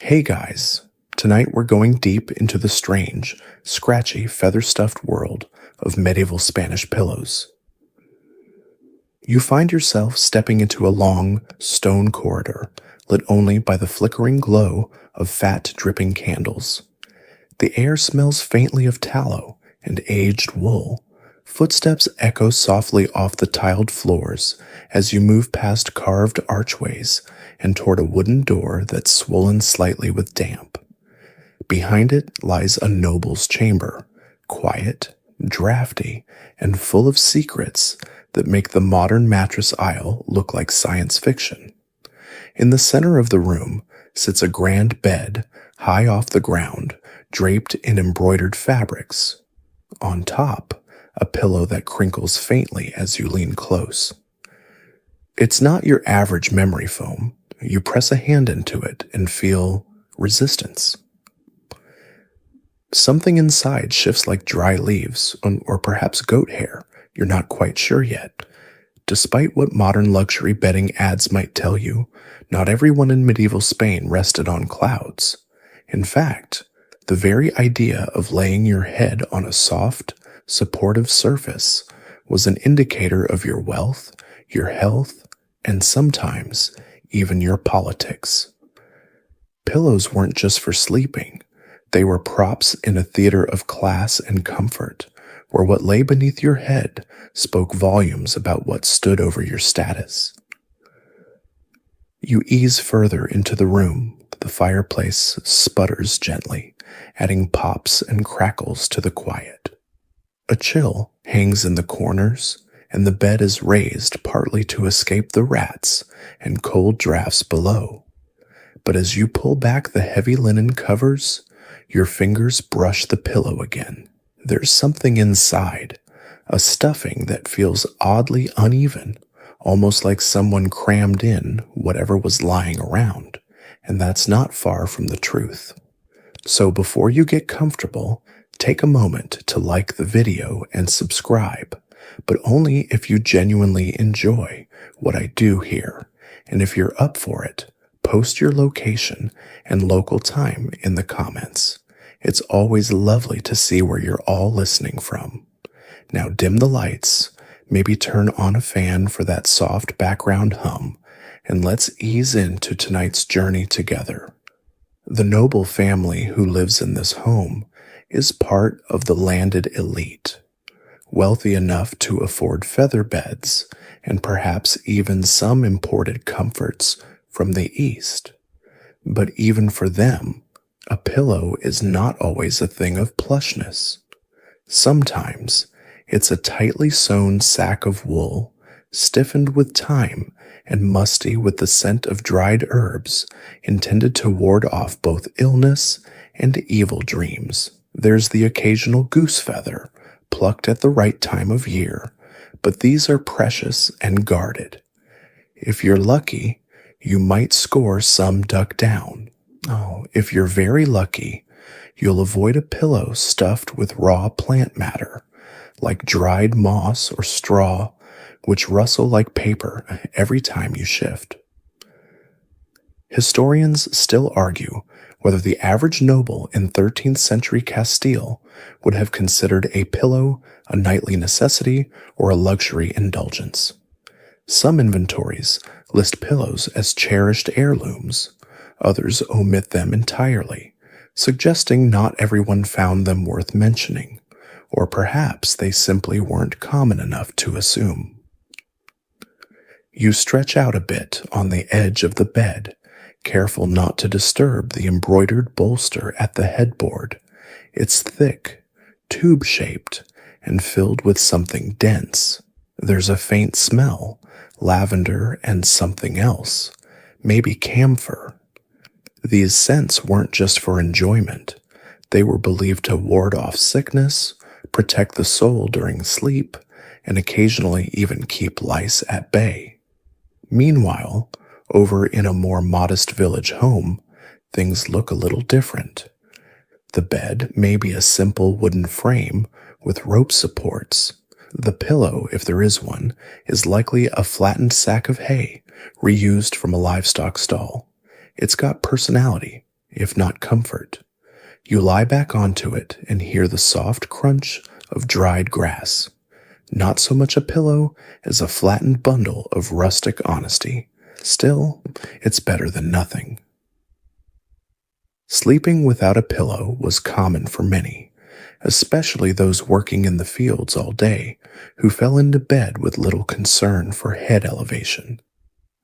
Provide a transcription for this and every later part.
Hey guys, tonight we're going deep into the strange, scratchy, feather-stuffed world of medieval Spanish pillows. You find yourself stepping into a long, stone corridor lit only by the flickering glow of fat, dripping candles. The air smells faintly of tallow and aged wool. Footsteps echo softly off the tiled floors as you move past carved archways and toward a wooden door that's swollen slightly with damp. Behind it lies a noble's chamber, quiet, drafty, and full of secrets that make the modern mattress aisle look like science fiction. In the center of the room sits a grand bed, high off the ground, draped in embroidered fabrics. On top, a pillow that crinkles faintly as you lean close. It's not your average memory foam. You press a hand into it and feel resistance. Something inside shifts like dry leaves, or perhaps goat hair. You're not quite sure yet. Despite what modern luxury bedding ads might tell you, not everyone in medieval Spain rested on clouds. In fact, the very idea of laying your head on a soft, supportive surface was an indicator of your wealth, your health, and sometimes even your politics. Pillows weren't just for sleeping. They were props in a theater of class and comfort, where what lay beneath your head spoke volumes about what stood over your status. You ease further into the room. The fireplace sputters gently, adding pops and crackles to the quiet. A chill hangs in the corners, and the bed is raised partly to escape the rats and cold drafts below. But as you pull back the heavy linen covers, your fingers brush the pillow again. There's something inside, a stuffing that feels oddly uneven, almost like someone crammed in whatever was lying around, and that's not far from the truth. So before you get comfortable, take a moment to like the video and subscribe, but only if you genuinely enjoy what I do here, and if you're up for it, post your location and local time in the comments. It's always lovely to see where you're all listening from. Now dim the lights, maybe turn on a fan for that soft background hum, and let's ease into tonight's journey together. The noble family who lives in this home is part of the landed elite, wealthy enough to afford feather beds and perhaps even some imported comforts from the East. But even for them, a pillow is not always a thing of plushness. Sometimes it's a tightly sewn sack of wool, stiffened with time and musty with the scent of dried herbs, intended to ward off both illness and evil dreams. There's the occasional goose feather, plucked at the right time of year, but these are precious and guarded. If you're lucky, you might score some duck down. Oh, if you're very lucky, you'll avoid a pillow stuffed with raw plant matter, like dried moss or straw, which rustle like paper every time you shift. Historians still argue whether the average noble in 13th century Castile would have considered a pillow a nightly necessity or a luxury indulgence. Some inventories list pillows as cherished heirlooms. Others omit them entirely, suggesting not everyone found them worth mentioning, or perhaps they simply weren't common enough to assume. You stretch out a bit on the edge of the bed, careful not to disturb the embroidered bolster at the headboard. It's thick, tube-shaped, and filled with something dense. There's a faint smell, lavender and something else, maybe camphor. These scents weren't just for enjoyment. They were believed to ward off sickness, protect the soul during sleep, and occasionally even keep lice at bay. Meanwhile, over in a more modest village home, things look a little different. The bed may be a simple wooden frame with rope supports. The pillow, if there is one, is likely a flattened sack of hay reused from a livestock stall. It's got personality, if not comfort. You lie back onto it and hear the soft crunch of dried grass. Not so much a pillow as a flattened bundle of rustic honesty. Still, it's better than nothing. Sleeping without a pillow was common for many, especially those working in the fields all day, who fell into bed with little concern for head elevation.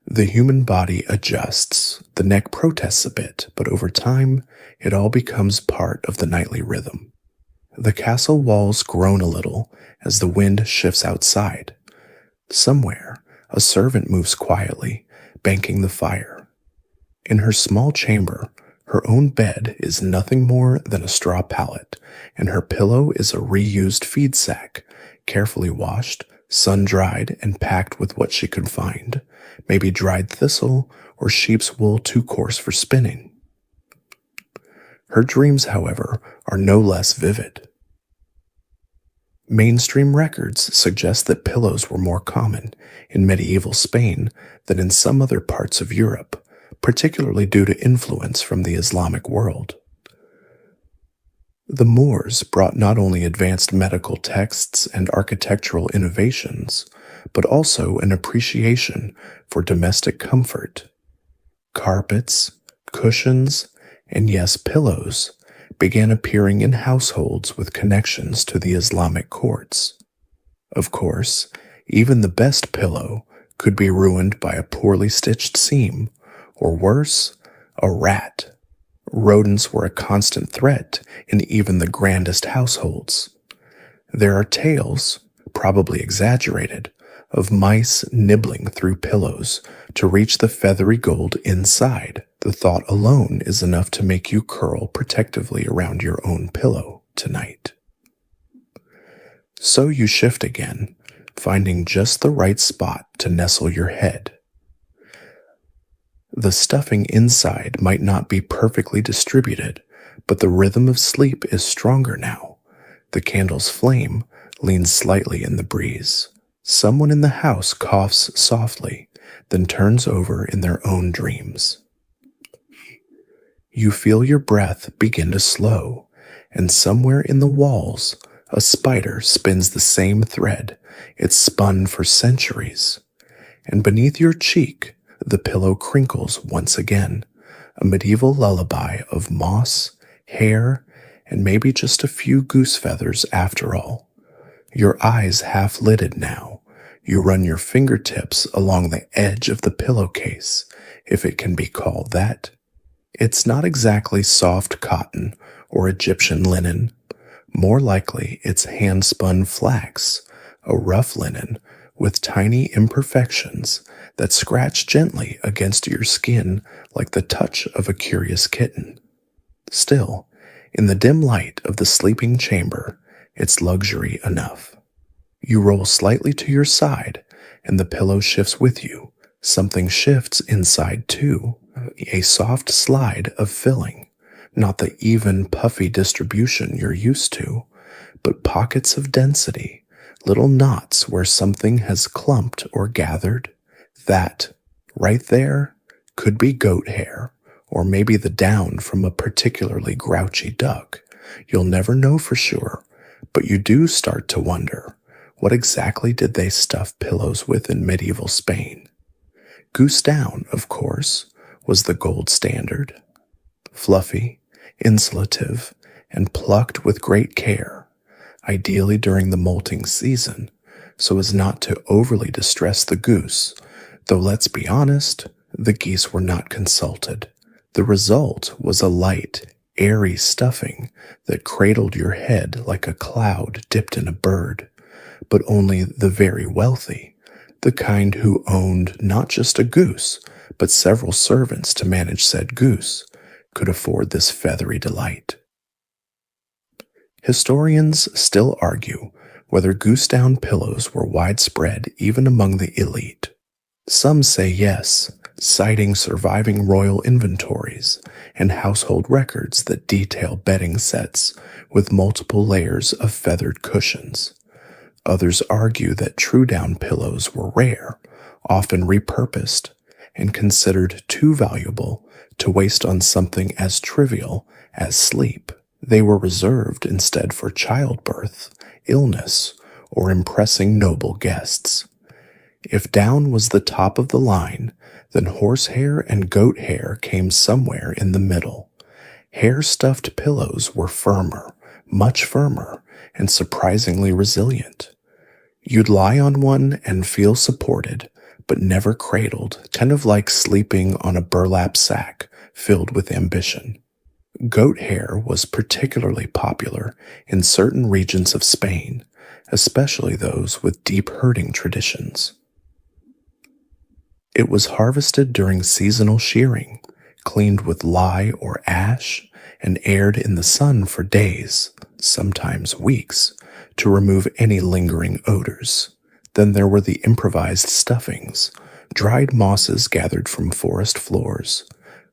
The human body adjusts, the neck protests a bit, but over time, it all becomes part of the nightly rhythm. The castle walls groan a little as the wind shifts outside. Somewhere, a servant moves quietly, banking the fire. In her small chamber, her own bed is nothing more than a straw pallet, and her pillow is a reused feed sack, carefully washed, sun-dried, and packed with what she could find, maybe dried thistle or sheep's wool too coarse for spinning. Her dreams, however, are no less vivid. Mainstream records suggest that pillows were more common in medieval Spain than in some other parts of Europe, particularly due to influence from the Islamic world. The Moors brought not only advanced medical texts and architectural innovations, but also an appreciation for domestic comfort. Carpets, cushions, and yes, pillows began appearing in households with connections to the Islamic courts. Of course, even the best pillow could be ruined by a poorly stitched seam, or worse, a rat. Rodents were a constant threat in even the grandest households. There are tales, probably exaggerated, of mice nibbling through pillows to reach the feathery gold inside. The thought alone is enough to make you curl protectively around your own pillow tonight. So you shift again, finding just the right spot to nestle your head. The stuffing inside might not be perfectly distributed, but the rhythm of sleep is stronger now. The candle's flame leans slightly in the breeze. Someone in the house coughs softly, then turns over in their own dreams. You feel your breath begin to slow, and somewhere in the walls, a spider spins the same thread it's spun for centuries. And beneath your cheek, the pillow crinkles once again, a medieval lullaby of moss, hair, and maybe just a few goose feathers after all. Your eyes half-lidded now, you run your fingertips along the edge of the pillowcase, if it can be called that. It's not exactly soft cotton or Egyptian linen. More likely, it's hand-spun flax, a rough linen with tiny imperfections that scratch gently against your skin like the touch of a curious kitten. Still, in the dim light of the sleeping chamber, it's luxury enough. You roll slightly to your side, and the pillow shifts with you. Something shifts inside too, a soft slide of filling, not the even, puffy distribution you're used to, but pockets of density, little knots where something has clumped or gathered. That, right there, could be goat hair, or maybe the down from a particularly grouchy duck. You'll never know for sure, but you do start to wonder, what exactly did they stuff pillows with in medieval Spain? Goose down, of course, was the gold standard. Fluffy, insulative, and plucked with great care, ideally during the molting season, so as not to overly distress the goose, though let's be honest, the geese were not consulted. The result was a light, airy stuffing that cradled your head like a cloud dipped in a bird, but only the very wealthy, the kind who owned not just a goose, but several servants to manage said goose, could afford this feathery delight. Historians still argue whether goose-down pillows were widespread even among the elite. Some say yes, citing surviving royal inventories and household records that detail bedding sets with multiple layers of feathered cushions. Others argue that true down pillows were rare, often repurposed, and considered too valuable to waste on something as trivial as sleep. They were reserved instead for childbirth, illness, or impressing noble guests. If down was the top of the line, then horsehair and goat hair came somewhere in the middle. Hair-stuffed pillows were firmer, much firmer, and surprisingly resilient. You'd lie on one and feel supported, but never cradled, kind of like sleeping on a burlap sack filled with ambition. Goat hair was particularly popular in certain regions of Spain, especially those with deep herding traditions. It was harvested during seasonal shearing, cleaned with lye or ash, and aired in the sun for days, sometimes weeks, to remove any lingering odors. Then there were the improvised stuffings, dried mosses gathered from forest floors,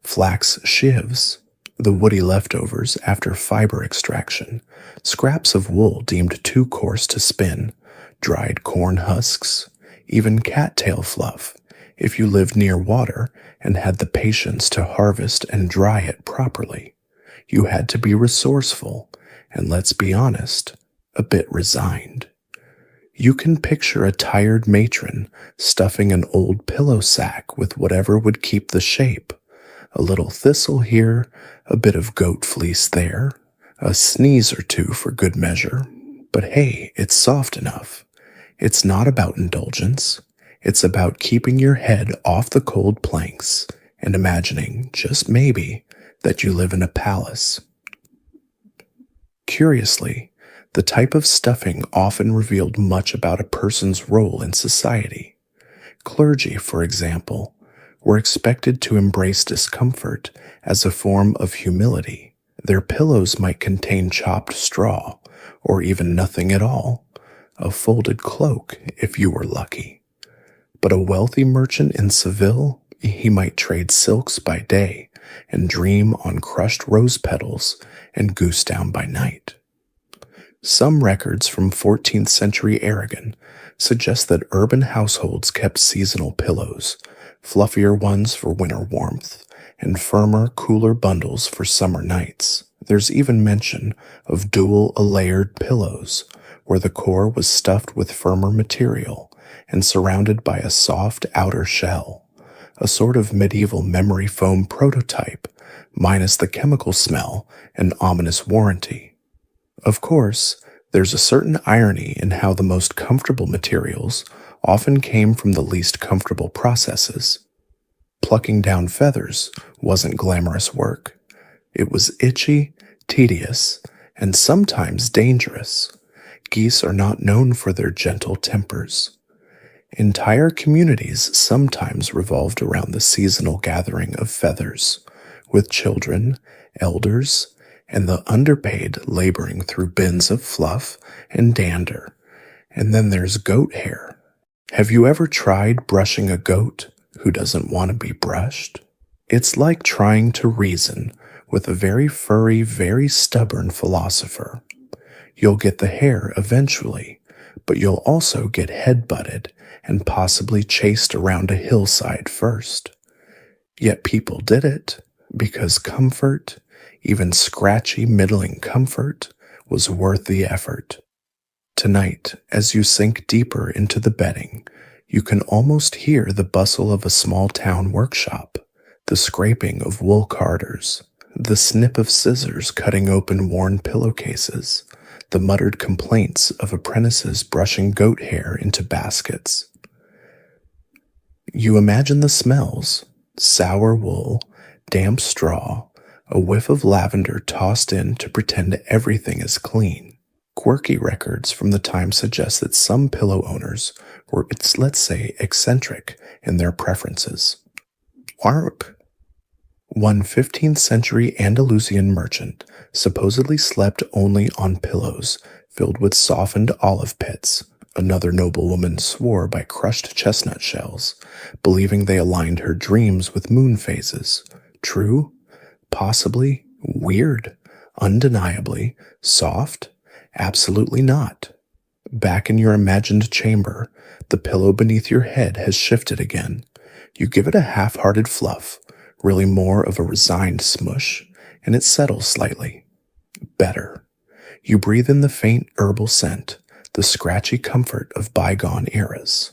flax sheaves, the woody leftovers after fiber extraction, scraps of wool deemed too coarse to spin, dried corn husks, even cattail fluff, if you lived near water and had the patience to harvest and dry it properly. You had to be resourceful, and let's be honest, a bit resigned. You can picture a tired matron stuffing an old pillow sack with whatever would keep the shape. A little thistle here, a bit of goat fleece there, a sneeze or two for good measure. But hey, it's soft enough. It's not about indulgence. It's about keeping your head off the cold planks and imagining, just maybe, that you live in a palace. Curiously, the type of stuffing often revealed much about a person's role in society. Clergy, for example, were expected to embrace discomfort as a form of humility. Their pillows might contain chopped straw, or even nothing at all, a folded cloak if you were lucky. But a wealthy merchant in Seville, he might trade silks by day and dream on crushed rose petals and goose down by night. Some records from 14th century Aragon suggest that urban households kept seasonal pillows, fluffier ones for winter warmth, and firmer, cooler bundles for summer nights. There's even mention of dual layered pillows, where the core was stuffed with firmer material and surrounded by a soft outer shell, a sort of medieval memory foam prototype, minus the chemical smell and ominous warranty. Of course, there's a certain irony in how the most comfortable materials often came from the least comfortable processes. Plucking down feathers wasn't glamorous work. It was itchy, tedious, and sometimes dangerous. Geese are not known for their gentle tempers. Entire communities sometimes revolved around the seasonal gathering of feathers, with children, elders, and the underpaid laboring through bins of fluff and dander. And then there's goat hair. Have you ever tried brushing a goat who doesn't want to be brushed? It's like trying to reason with a very furry, very stubborn philosopher. You'll get the hair eventually, but you'll also get headbutted and possibly chased around a hillside first. Yet people did it because comfort, even scratchy, middling comfort, was worth the effort. Tonight, as you sink deeper into the bedding, you can almost hear the bustle of a small-town workshop, the scraping of wool carders, the snip of scissors cutting open worn pillowcases, the muttered complaints of apprentices brushing goat hair into baskets. You imagine the smells: sour wool, damp straw, a whiff of lavender tossed in to pretend everything is clean. Quirky records from the time suggest that some pillow owners were, let's say, eccentric in their preferences. Warp. One 15th century Andalusian merchant supposedly slept only on pillows filled with softened olive pits. Another noblewoman swore by crushed chestnut shells, believing they aligned her dreams with moon phases. True? Possibly? Weird? Undeniably? Soft? Absolutely not. Back in your imagined chamber, the pillow beneath your head has shifted again. You give it a half-hearted fluff, really more of a resigned smush, and it settles slightly. Better. You breathe in the faint herbal scent, the scratchy comfort of bygone eras.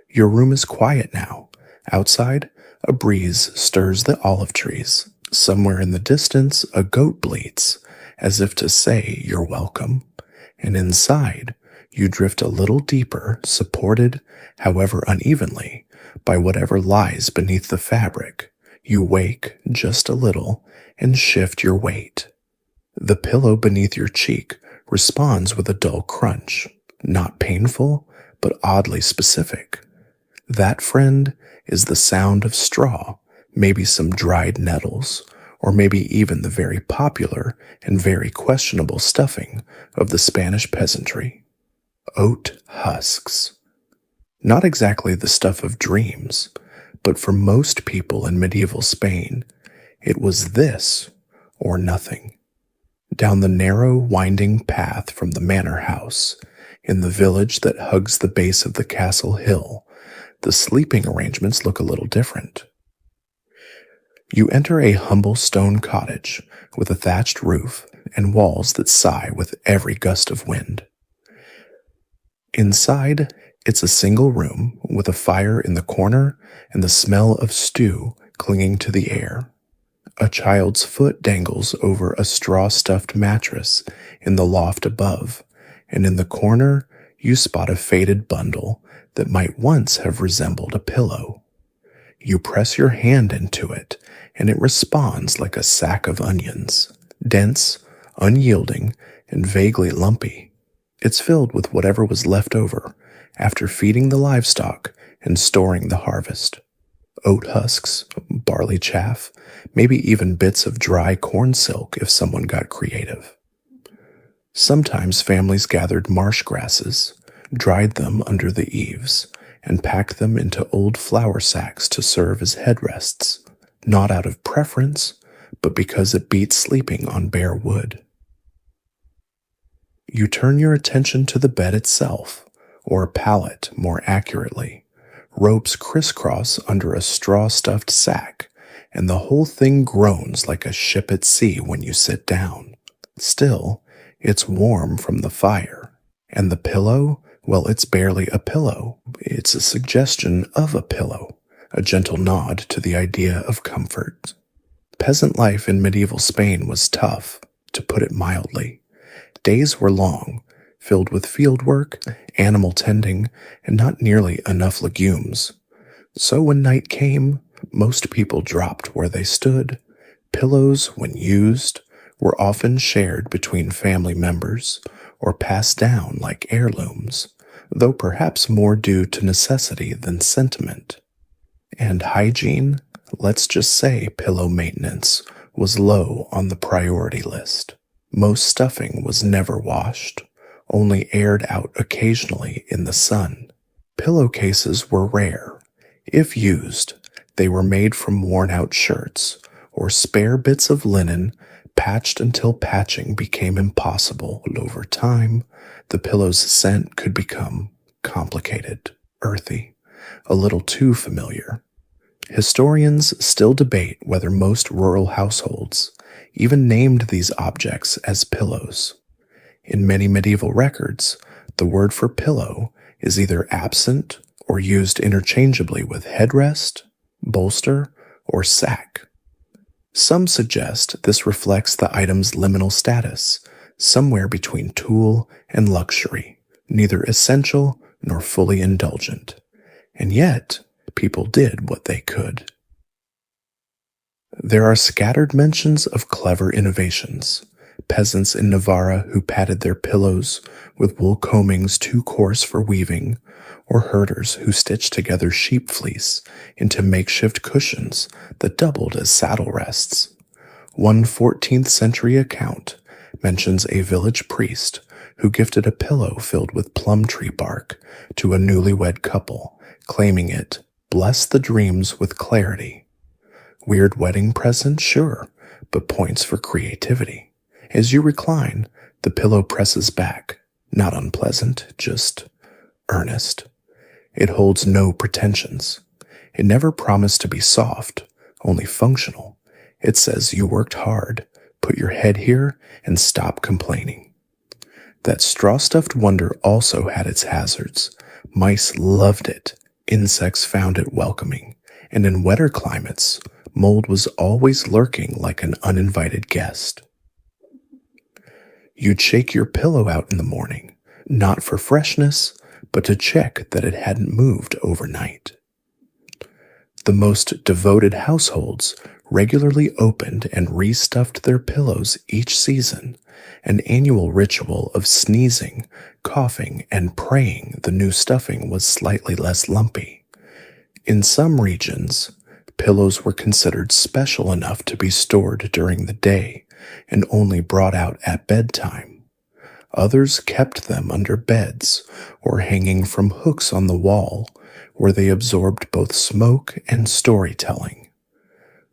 Your room is quiet now. Outside, a breeze stirs the olive trees. Somewhere in the distance, a goat bleats, as if to say you're welcome. And inside, you drift a little deeper, supported, however unevenly, by whatever lies beneath the fabric. You wake just a little and shift your weight. The pillow beneath your cheek responds with a dull crunch, not painful, but oddly specific. That, friend, is the sound of straw, maybe some dried nettles, or maybe even the very popular and very questionable stuffing of the Spanish peasantry. Oat husks. Not exactly the stuff of dreams, but for most people in medieval Spain, it was this or nothing. Down the narrow, winding path from the manor house, in the village that hugs the base of the castle hill, the sleeping arrangements look a little different. You enter a humble stone cottage with a thatched roof and walls that sigh with every gust of wind. Inside, it's a single room with a fire in the corner and the smell of stew clinging to the air. A child's foot dangles over a straw-stuffed mattress in the loft above, and in the corner you spot a faded bundle that might once have resembled a pillow. You press your hand into it, and it responds like a sack of onions, dense, unyielding, and vaguely lumpy. It's filled with whatever was left over after feeding the livestock and storing the harvest. Oat husks, barley chaff, maybe even bits of dry corn silk if someone got creative. Sometimes families gathered marsh grasses, dried them under the eaves, and packed them into old flour sacks to serve as headrests, not out of preference, but because it beat sleeping on bare wood. You turn your attention to the bed itself, or pallet more accurately. Ropes crisscross under a straw-stuffed sack, and the whole thing groans like a ship at sea when you sit down. Still, it's warm from the fire. And the pillow, well, it's barely a pillow. It's a suggestion of a pillow, a gentle nod to the idea of comfort. Peasant life in medieval Spain was tough, to put it mildly. Days were long, filled with field work, animal tending, and not nearly enough legumes. So when night came, most people dropped where they stood. Pillows, when used, were often shared between family members or passed down like heirlooms, though perhaps more due to necessity than sentiment. And hygiene, let's just say pillow maintenance, was low on the priority list. Most stuffing was never washed, only aired out occasionally in the sun. Pillowcases were rare. If used, they were made from worn-out shirts or spare bits of linen patched until patching became impossible. Over time, the pillow's scent could become complicated, earthy, a little too familiar. Historians still debate whether most rural households even named these objects as pillows. In many medieval records, the word for pillow is either absent or used interchangeably with headrest, bolster, or sack. Some suggest this reflects the item's liminal status, somewhere between tool and luxury, neither essential nor fully indulgent. And yet, people did what they could. There are scattered mentions of clever innovations. Peasants in Navarra who padded their pillows with wool combings too coarse for weaving, or herders who stitched together sheep fleece into makeshift cushions that doubled as saddle rests. One 14th century account mentions a village priest who gifted a pillow filled with plum tree bark to a newlywed couple, claiming it blessed the dreams with clarity. Weird wedding present, sure, but points for creativity. As you recline, the pillow presses back, not unpleasant, just earnest. It holds no pretensions. It never promised to be soft, only functional. It says you worked hard, put your head here, and stop complaining. That straw-stuffed wonder also had its hazards. Mice loved it, insects found it welcoming, and in wetter climates, mold was always lurking like an uninvited guest. You'd shake your pillow out in the morning, not for freshness, but to check that it hadn't moved overnight. The most devoted households regularly opened and restuffed their pillows each season, an annual ritual of sneezing, coughing, and praying the new stuffing was slightly less lumpy. In some regions, pillows were considered special enough to be stored during the day and only brought out at bedtime. Others kept them under beds or hanging from hooks on the wall, where they absorbed both smoke and storytelling.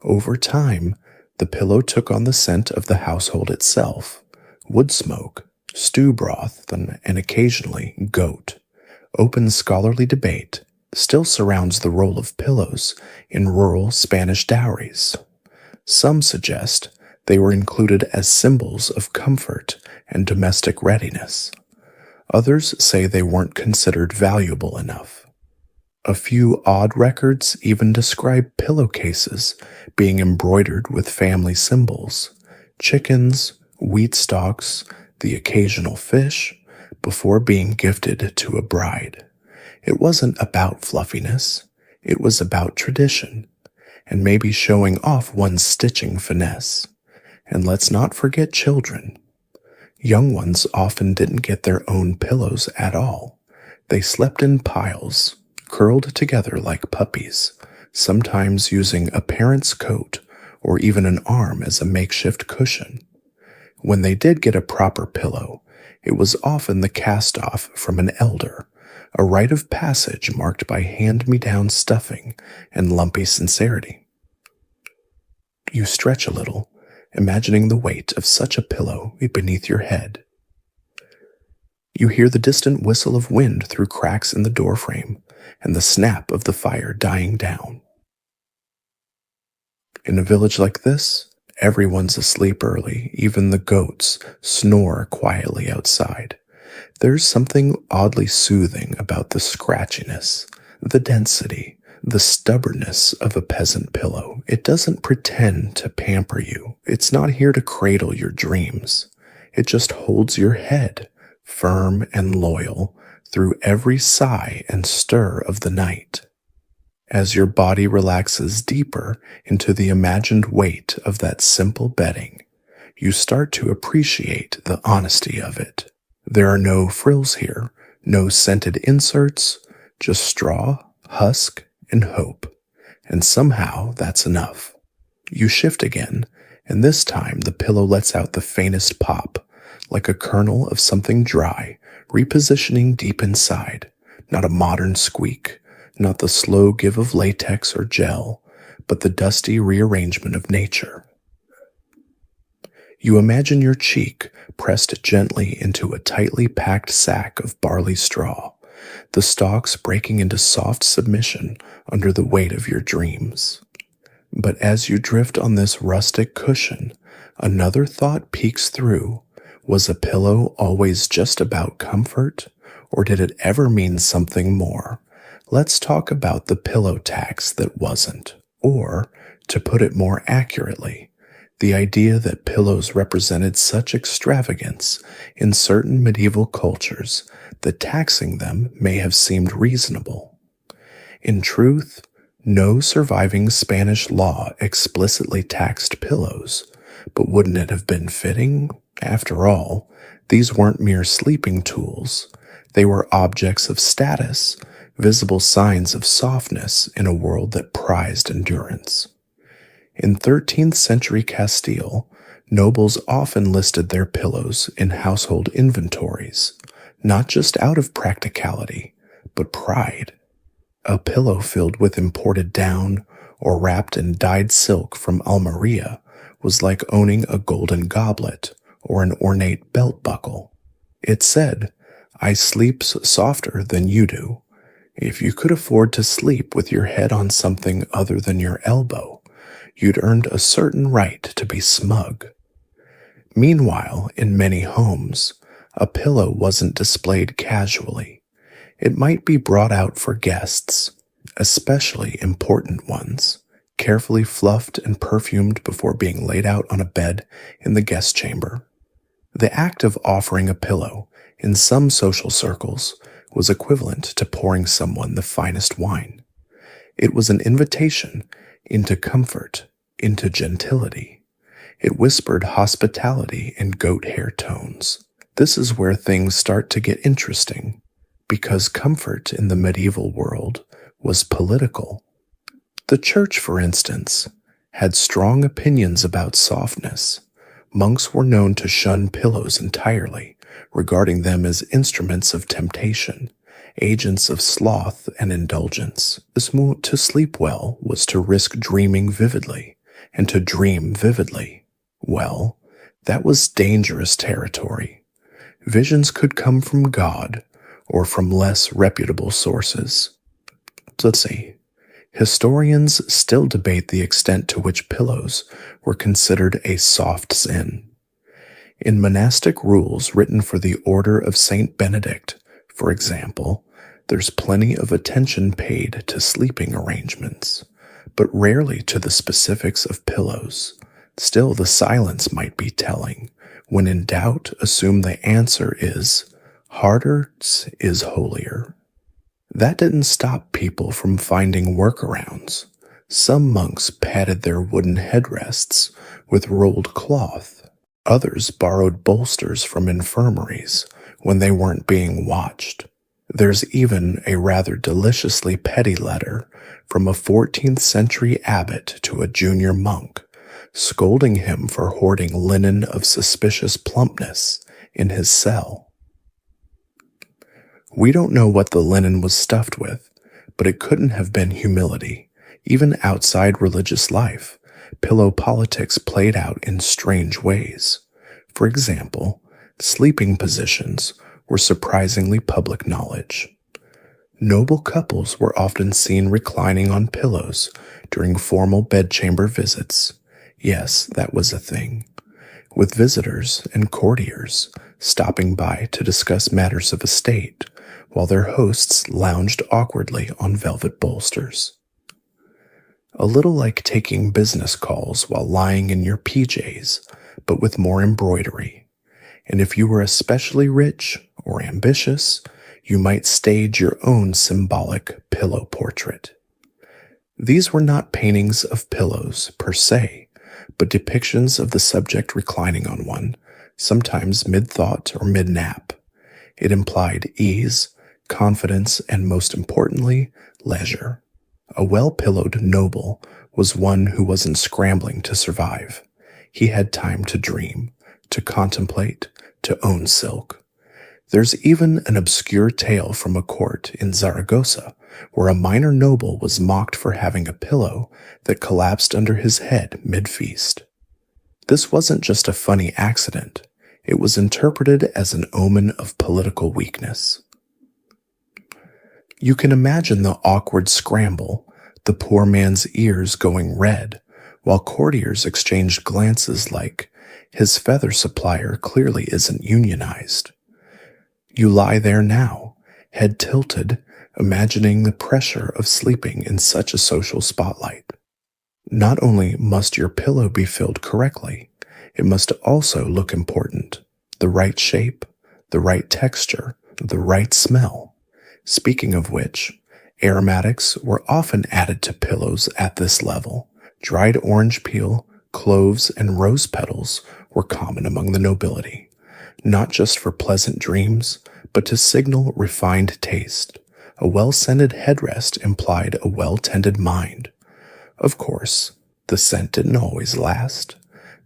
Over time, the pillow took on the scent of the household itself: wood smoke, stew broth, and occasionally goat. Open scholarly debate still surrounds the role of pillows in rural Spanish dowries. Some suggest they were included as symbols of comfort and domestic readiness. Others say they weren't considered valuable enough. A few odd records even describe pillowcases being embroidered with family symbols: chickens, wheat stalks, the occasional fish, before being gifted to a bride. It wasn't about fluffiness, it was about tradition, and maybe showing off one's stitching finesse. And let's not forget children. Young ones often didn't get their own pillows at all. They slept in piles, curled together like puppies, sometimes using a parent's coat or even an arm as a makeshift cushion. When they did get a proper pillow, it was often the cast-off from an elder, a rite of passage marked by hand-me-down stuffing and lumpy sincerity. You stretch a little, imagining the weight of such a pillow beneath your head. You hear the distant whistle of wind through cracks in the doorframe and the snap of the fire dying down. In a village like this, everyone's asleep early, even the goats snore quietly outside. There's something oddly soothing about the scratchiness, the density, the stubbornness of a peasant pillow. It doesn't pretend to pamper you. It's not here to cradle your dreams. It just holds your head, firm and loyal, through every sigh and stir of the night. As your body relaxes deeper into the imagined weight of that simple bedding, you start to appreciate the honesty of it. There are no frills here, no scented inserts, just straw, husk, and hope. And somehow that's enough. You shift again, and this time the pillow lets out the faintest pop, like a kernel of something dry, repositioning deep inside. Not a modern squeak, not the slow give of latex or gel, but the dusty rearrangement of nature. You imagine your cheek pressed gently into a tightly packed sack of barley straw, the stalks breaking into soft submission under the weight of your dreams. But as you drift on this rustic cushion, another thought peeks through. Was a pillow always just about comfort, or did it ever mean something more? Let's talk about the pillow tax that wasn't, or, to put it more accurately, the idea that pillows represented such extravagance in certain medieval cultures that taxing them may have seemed reasonable. In truth, no surviving Spanish law explicitly taxed pillows, but wouldn't it have been fitting? After all, these weren't mere sleeping tools. They were objects of status, visible signs of softness in a world that prized endurance. In 13th century Castile, nobles often listed their pillows in household inventories, not just out of practicality, but pride. A pillow filled with imported down or wrapped in dyed silk from Almeria was like owning a golden goblet or an ornate belt buckle. It said, "I sleep softer than you do." If you could afford to sleep with your head on something other than your elbow, you'd earned a certain right to be smug. Meanwhile, in many homes, a pillow wasn't displayed casually. It might be brought out for guests, especially important ones, carefully fluffed and perfumed before being laid out on a bed in the guest chamber. The act of offering a pillow, in some social circles, was equivalent to pouring someone the finest wine. It was an invitation into comfort, into gentility. It whispered hospitality in goat hair tones. This is where things start to get interesting, because comfort in the medieval world was political. The church, for instance, had strong opinions about softness. Monks were known to shun pillows entirely, regarding them as instruments of temptation, agents of sloth and indulgence. To sleep well was to risk dreaming vividly, and to dream vividly, well, that was dangerous territory. Visions could come from God or from less reputable sources. Let's see. Historians still debate the extent to which pillows were considered a soft sin. In monastic rules written for the Order of Saint Benedict, for example, there's plenty of attention paid to sleeping arrangements, but rarely to the specifics of pillows. Still, the silence might be telling. When in doubt, assume the answer is, harder is holier. That didn't stop people from finding workarounds. Some monks padded their wooden headrests with rolled cloth. Others borrowed bolsters from infirmaries when they weren't being watched. There's even a rather deliciously petty letter from a 14th century abbot to a junior monk, scolding him for hoarding linen of suspicious plumpness in his cell. We don't know what the linen was stuffed with, but it couldn't have been humility. Even outside religious life, pillow politics played out in strange ways. For example, sleeping positions were surprisingly public knowledge. Noble couples were often seen reclining on pillows during formal bedchamber visits. Yes, that was a thing. With visitors and courtiers stopping by to discuss matters of estate, while their hosts lounged awkwardly on velvet bolsters. A little like taking business calls while lying in your PJs, but with more embroidery. And if you were especially rich or ambitious, you might stage your own symbolic pillow portrait. These were not paintings of pillows per se, but depictions of the subject reclining on one, sometimes mid-thought or mid-nap. It implied ease, confidence, and most importantly, leisure. A well-pillowed noble was one who wasn't scrambling to survive. He had time to dream, to contemplate, to own silk. There's even an obscure tale from a court in Zaragoza where a minor noble was mocked for having a pillow that collapsed under his head mid-feast. This wasn't just a funny accident. It was interpreted as an omen of political weakness. You can imagine the awkward scramble, the poor man's ears going red, while courtiers exchanged glances like, his feather supplier clearly isn't unionized. You lie there now, head tilted, imagining the pressure of sleeping in such a social spotlight. Not only must your pillow be filled correctly, it must also look important. The right shape, the right texture, the right smell. Speaking of which, aromatics were often added to pillows at this level. Dried orange peel, cloves, and rose petals were common among the nobility, not just for pleasant dreams, but to signal refined taste. A well-scented headrest implied a well-tended mind. Of course, the scent didn't always last.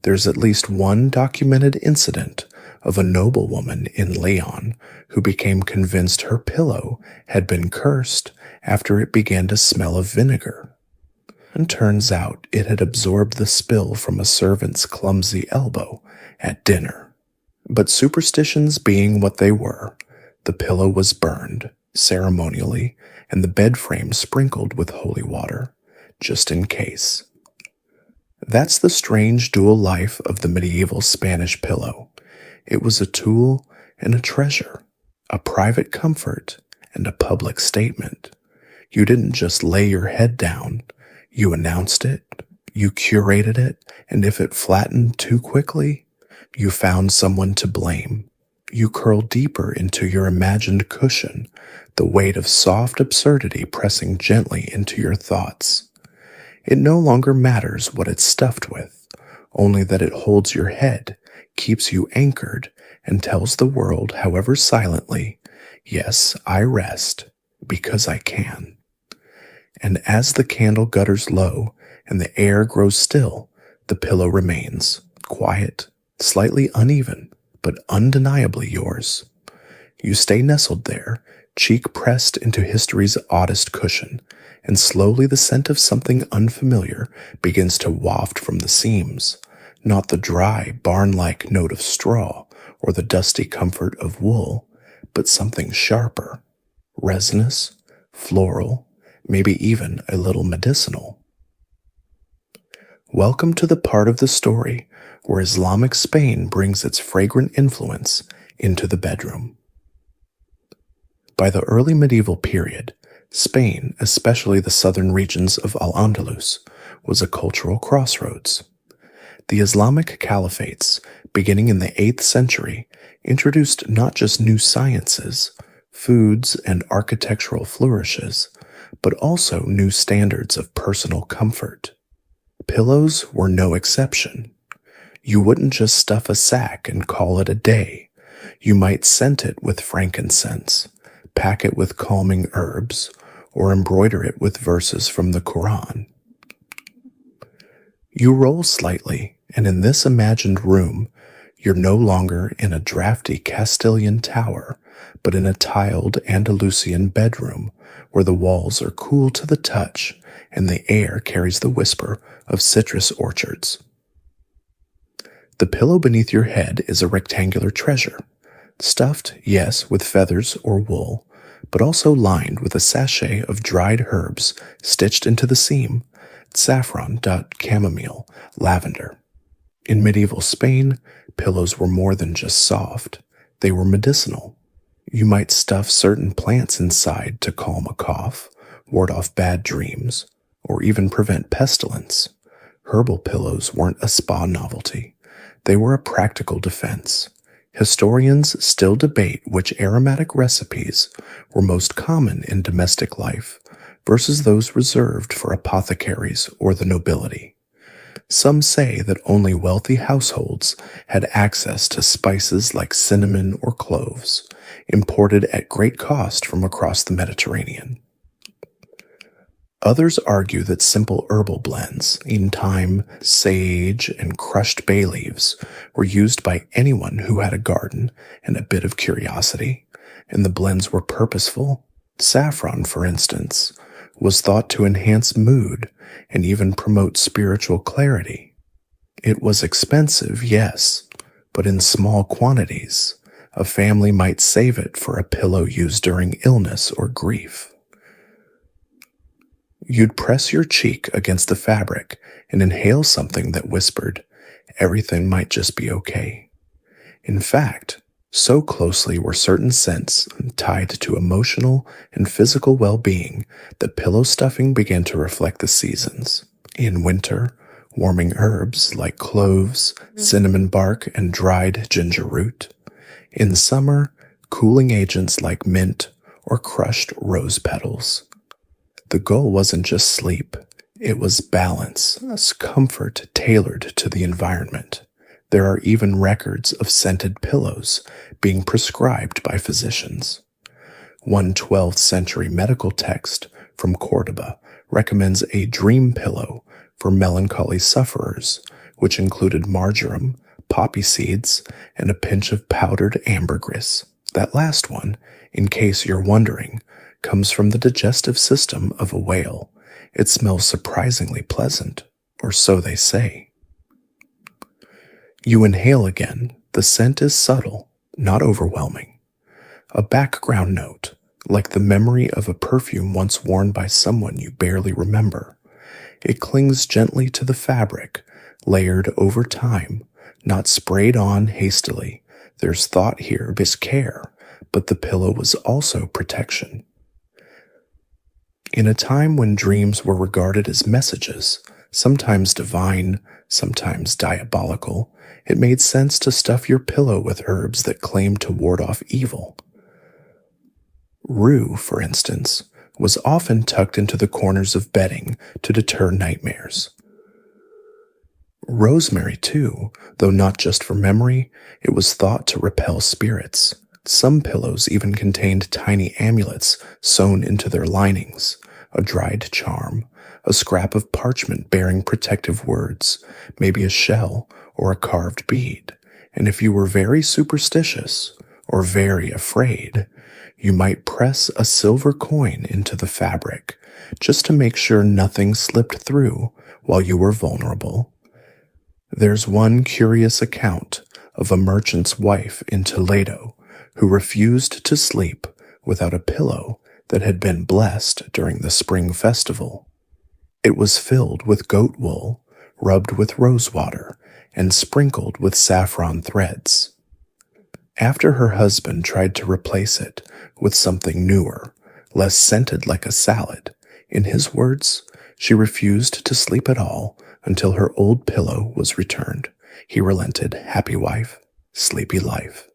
There's at least one documented incident of a noblewoman in Leon who became convinced her pillow had been cursed after it began to smell of vinegar. And turns out it had absorbed the spill from a servant's clumsy elbow at dinner. But superstitions being what they were, the pillow was burned, ceremonially, and the bed frame sprinkled with holy water, just in case. That's the strange dual life of the medieval Spanish pillow. It was a tool and a treasure, a private comfort and a public statement. You didn't just lay your head down, you announced it, you curated it, and if it flattened too quickly, you found someone to blame. You curled deeper into your imagined cushion, the weight of soft absurdity pressing gently into your thoughts. It no longer matters what it's stuffed with, only that it holds your head, keeps you anchored, and tells the world, however silently, yes, I rest, because I can. And as the candle gutters low and the air grows still, the pillow remains, quiet, slightly uneven, but undeniably yours. You stay nestled there, cheek pressed into history's oddest cushion, and slowly the scent of something unfamiliar begins to waft from the seams, not the dry, barn-like note of straw or the dusty comfort of wool, but something sharper, resinous, floral, maybe even a little medicinal. Welcome to the part of the story where Islamic Spain brings its fragrant influence into the bedroom. By the early medieval period, Spain, especially the southern regions of Al-Andalus, was a cultural crossroads. The Islamic caliphates, beginning in the 8th century, introduced not just new sciences, foods, and architectural flourishes, but also new standards of personal comfort. Pillows were no exception. You wouldn't just stuff a sack and call it a day. You might scent it with frankincense, pack it with calming herbs, or embroider it with verses from the Quran. You roll slightly, and in this imagined room, you're no longer in a drafty Castilian tower, but in a tiled Andalusian bedroom where the walls are cool to the touch and the air carries the whisper of citrus orchards. The pillow beneath your head is a rectangular treasure, stuffed, yes, with feathers or wool, but also lined with a sachet of dried herbs stitched into the seam, saffron, chamomile, lavender. In medieval Spain, pillows were more than just soft. They were medicinal. You might stuff certain plants inside to calm a cough, ward off bad dreams, or even prevent pestilence. Herbal pillows weren't a spa novelty. They were a practical defense. Historians still debate which aromatic recipes were most common in domestic life versus those reserved for apothecaries or the nobility. Some say that only wealthy households had access to spices like cinnamon or cloves, imported at great cost from across the Mediterranean. Others argue that simple herbal blends, in thyme, sage, and crushed bay leaves, were used by anyone who had a garden and a bit of curiosity, and the blends were purposeful. Saffron, for instance, was thought to enhance mood and even promote spiritual clarity. It was expensive, yes, but in small quantities. A family might save it for a pillow used during illness or grief. You'd press your cheek against the fabric and inhale something that whispered, everything might just be okay. In fact, so closely were certain scents tied to emotional and physical well-being that pillow stuffing began to reflect the seasons. In winter, warming herbs like cloves, cinnamon bark, and dried ginger root. In summer, cooling agents like mint or crushed rose petals. The goal wasn't just sleep, it was balance, comfort tailored to the environment. There are even records of scented pillows being prescribed by physicians. One 12th century medical text from Cordoba recommends a dream pillow for melancholy sufferers, which included marjoram, poppy seeds, and a pinch of powdered ambergris. That last one, in case you're wondering, comes from the digestive system of a whale. It smells surprisingly pleasant, or so they say. You inhale again. The scent is subtle, not overwhelming. A background note, like the memory of a perfume once worn by someone you barely remember. It clings gently to the fabric, layered over time, not sprayed on hastily. There's thought here, there's care, but the pillow was also protection. In a time when dreams were regarded as messages, sometimes divine, sometimes diabolical, it made sense to stuff your pillow with herbs that claimed to ward off evil. Rue, for instance, was often tucked into the corners of bedding to deter nightmares. Rosemary, too, though not just for memory, it was thought to repel spirits. Some pillows even contained tiny amulets sewn into their linings, a dried charm, a scrap of parchment bearing protective words, maybe a shell or a carved bead. And if you were very superstitious or very afraid, you might press a silver coin into the fabric just to make sure nothing slipped through while you were vulnerable. There's one curious account of a merchant's wife in Toledo who refused to sleep without a pillow that had been blessed during the spring festival. It was filled with goat wool, rubbed with rose water, and sprinkled with saffron threads. After her husband tried to replace it with something newer, less scented like a salad, in his words, she refused to sleep at all until her old pillow was returned. He relented, happy wife, sleepy life.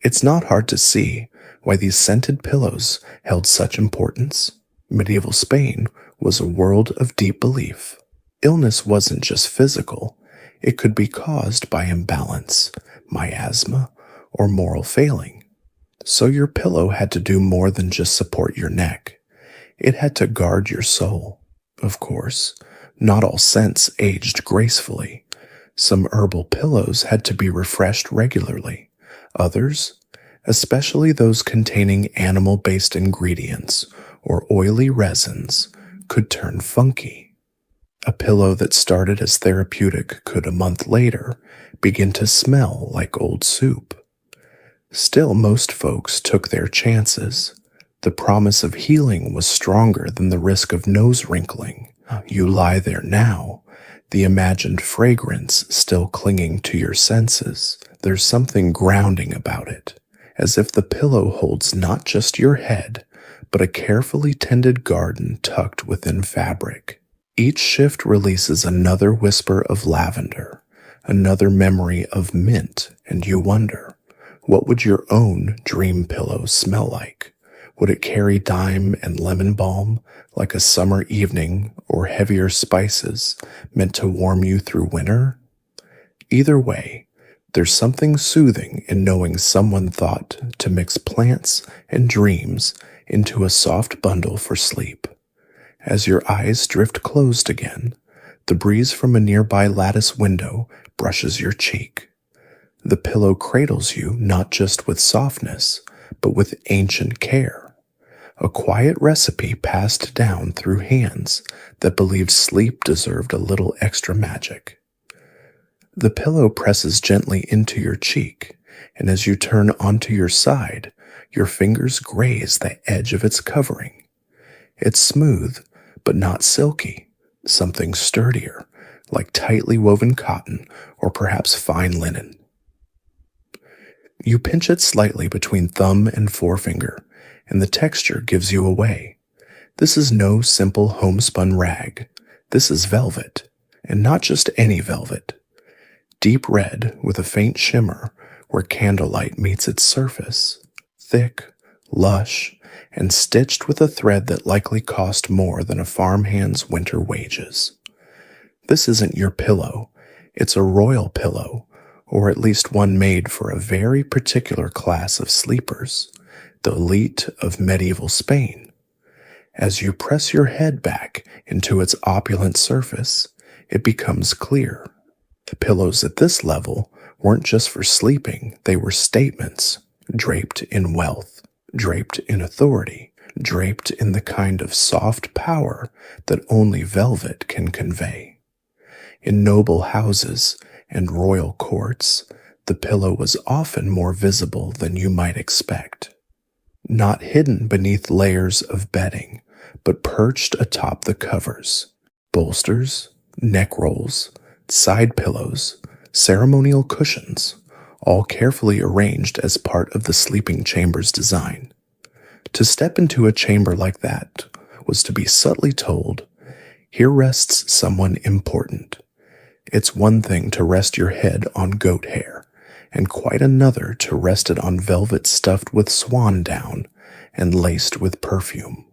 It's not hard to see why these scented pillows held such importance. Medieval Spain was a world of deep belief. Illness wasn't just physical, it could be caused by imbalance, miasma, or moral failing. So your pillow had to do more than just support your neck. It had to guard your soul. Of course, not all scents aged gracefully. Some herbal pillows had to be refreshed regularly. Others, especially those containing animal-based ingredients or oily resins, could turn funky. A pillow that started as therapeutic could a month later begin to smell like old soup. Still, most folks took their chances. The promise of healing was stronger than the risk of nose wrinkling. You lie there now, the imagined fragrance still clinging to your senses. There's something grounding about it, as if the pillow holds not just your head, but a carefully tended garden tucked within fabric. Each shift releases another whisper of lavender, another memory of mint, and you wonder, what would your own dream pillow smell like? Would it carry thyme and lemon balm like a summer evening, or heavier spices meant to warm you through winter? Either way, there's something soothing in knowing someone thought to mix plants and dreams into a soft bundle for sleep. As your eyes drift closed again, the breeze from a nearby lattice window brushes your cheek. The pillow cradles you not just with softness, but with ancient care. A quiet recipe passed down through hands that believed sleep deserved a little extra magic. The pillow presses gently into your cheek, and as you turn onto your side, your fingers graze the edge of its covering. It's smooth, but not silky, something sturdier, like tightly woven cotton or perhaps fine linen. You pinch it slightly between thumb and forefinger, and the texture gives you away. This is no simple homespun rag. This is velvet, and not just any velvet. Deep red with a faint shimmer where candlelight meets its surface. Thick, lush, and stitched with a thread that likely cost more than a farmhand's winter wages. This isn't your pillow. It's a royal pillow, or at least one made for a very particular class of sleepers, the elite of medieval Spain. As you press your head back into its opulent surface, it becomes clear. The pillows at this level weren't just for sleeping, they were statements, draped in wealth, draped in authority, draped in the kind of soft power that only velvet can convey. In noble houses and royal courts, the pillow was often more visible than you might expect. not hidden beneath layers of bedding, but perched atop the covers. Bolsters, neck rolls, side pillows, ceremonial cushions, all carefully arranged as part of the sleeping chamber's design. To step into a chamber like that was to be subtly told, here rests someone important. It's one thing to rest your head on goat hair, and quite another to rest it on velvet stuffed with swan down and laced with perfume.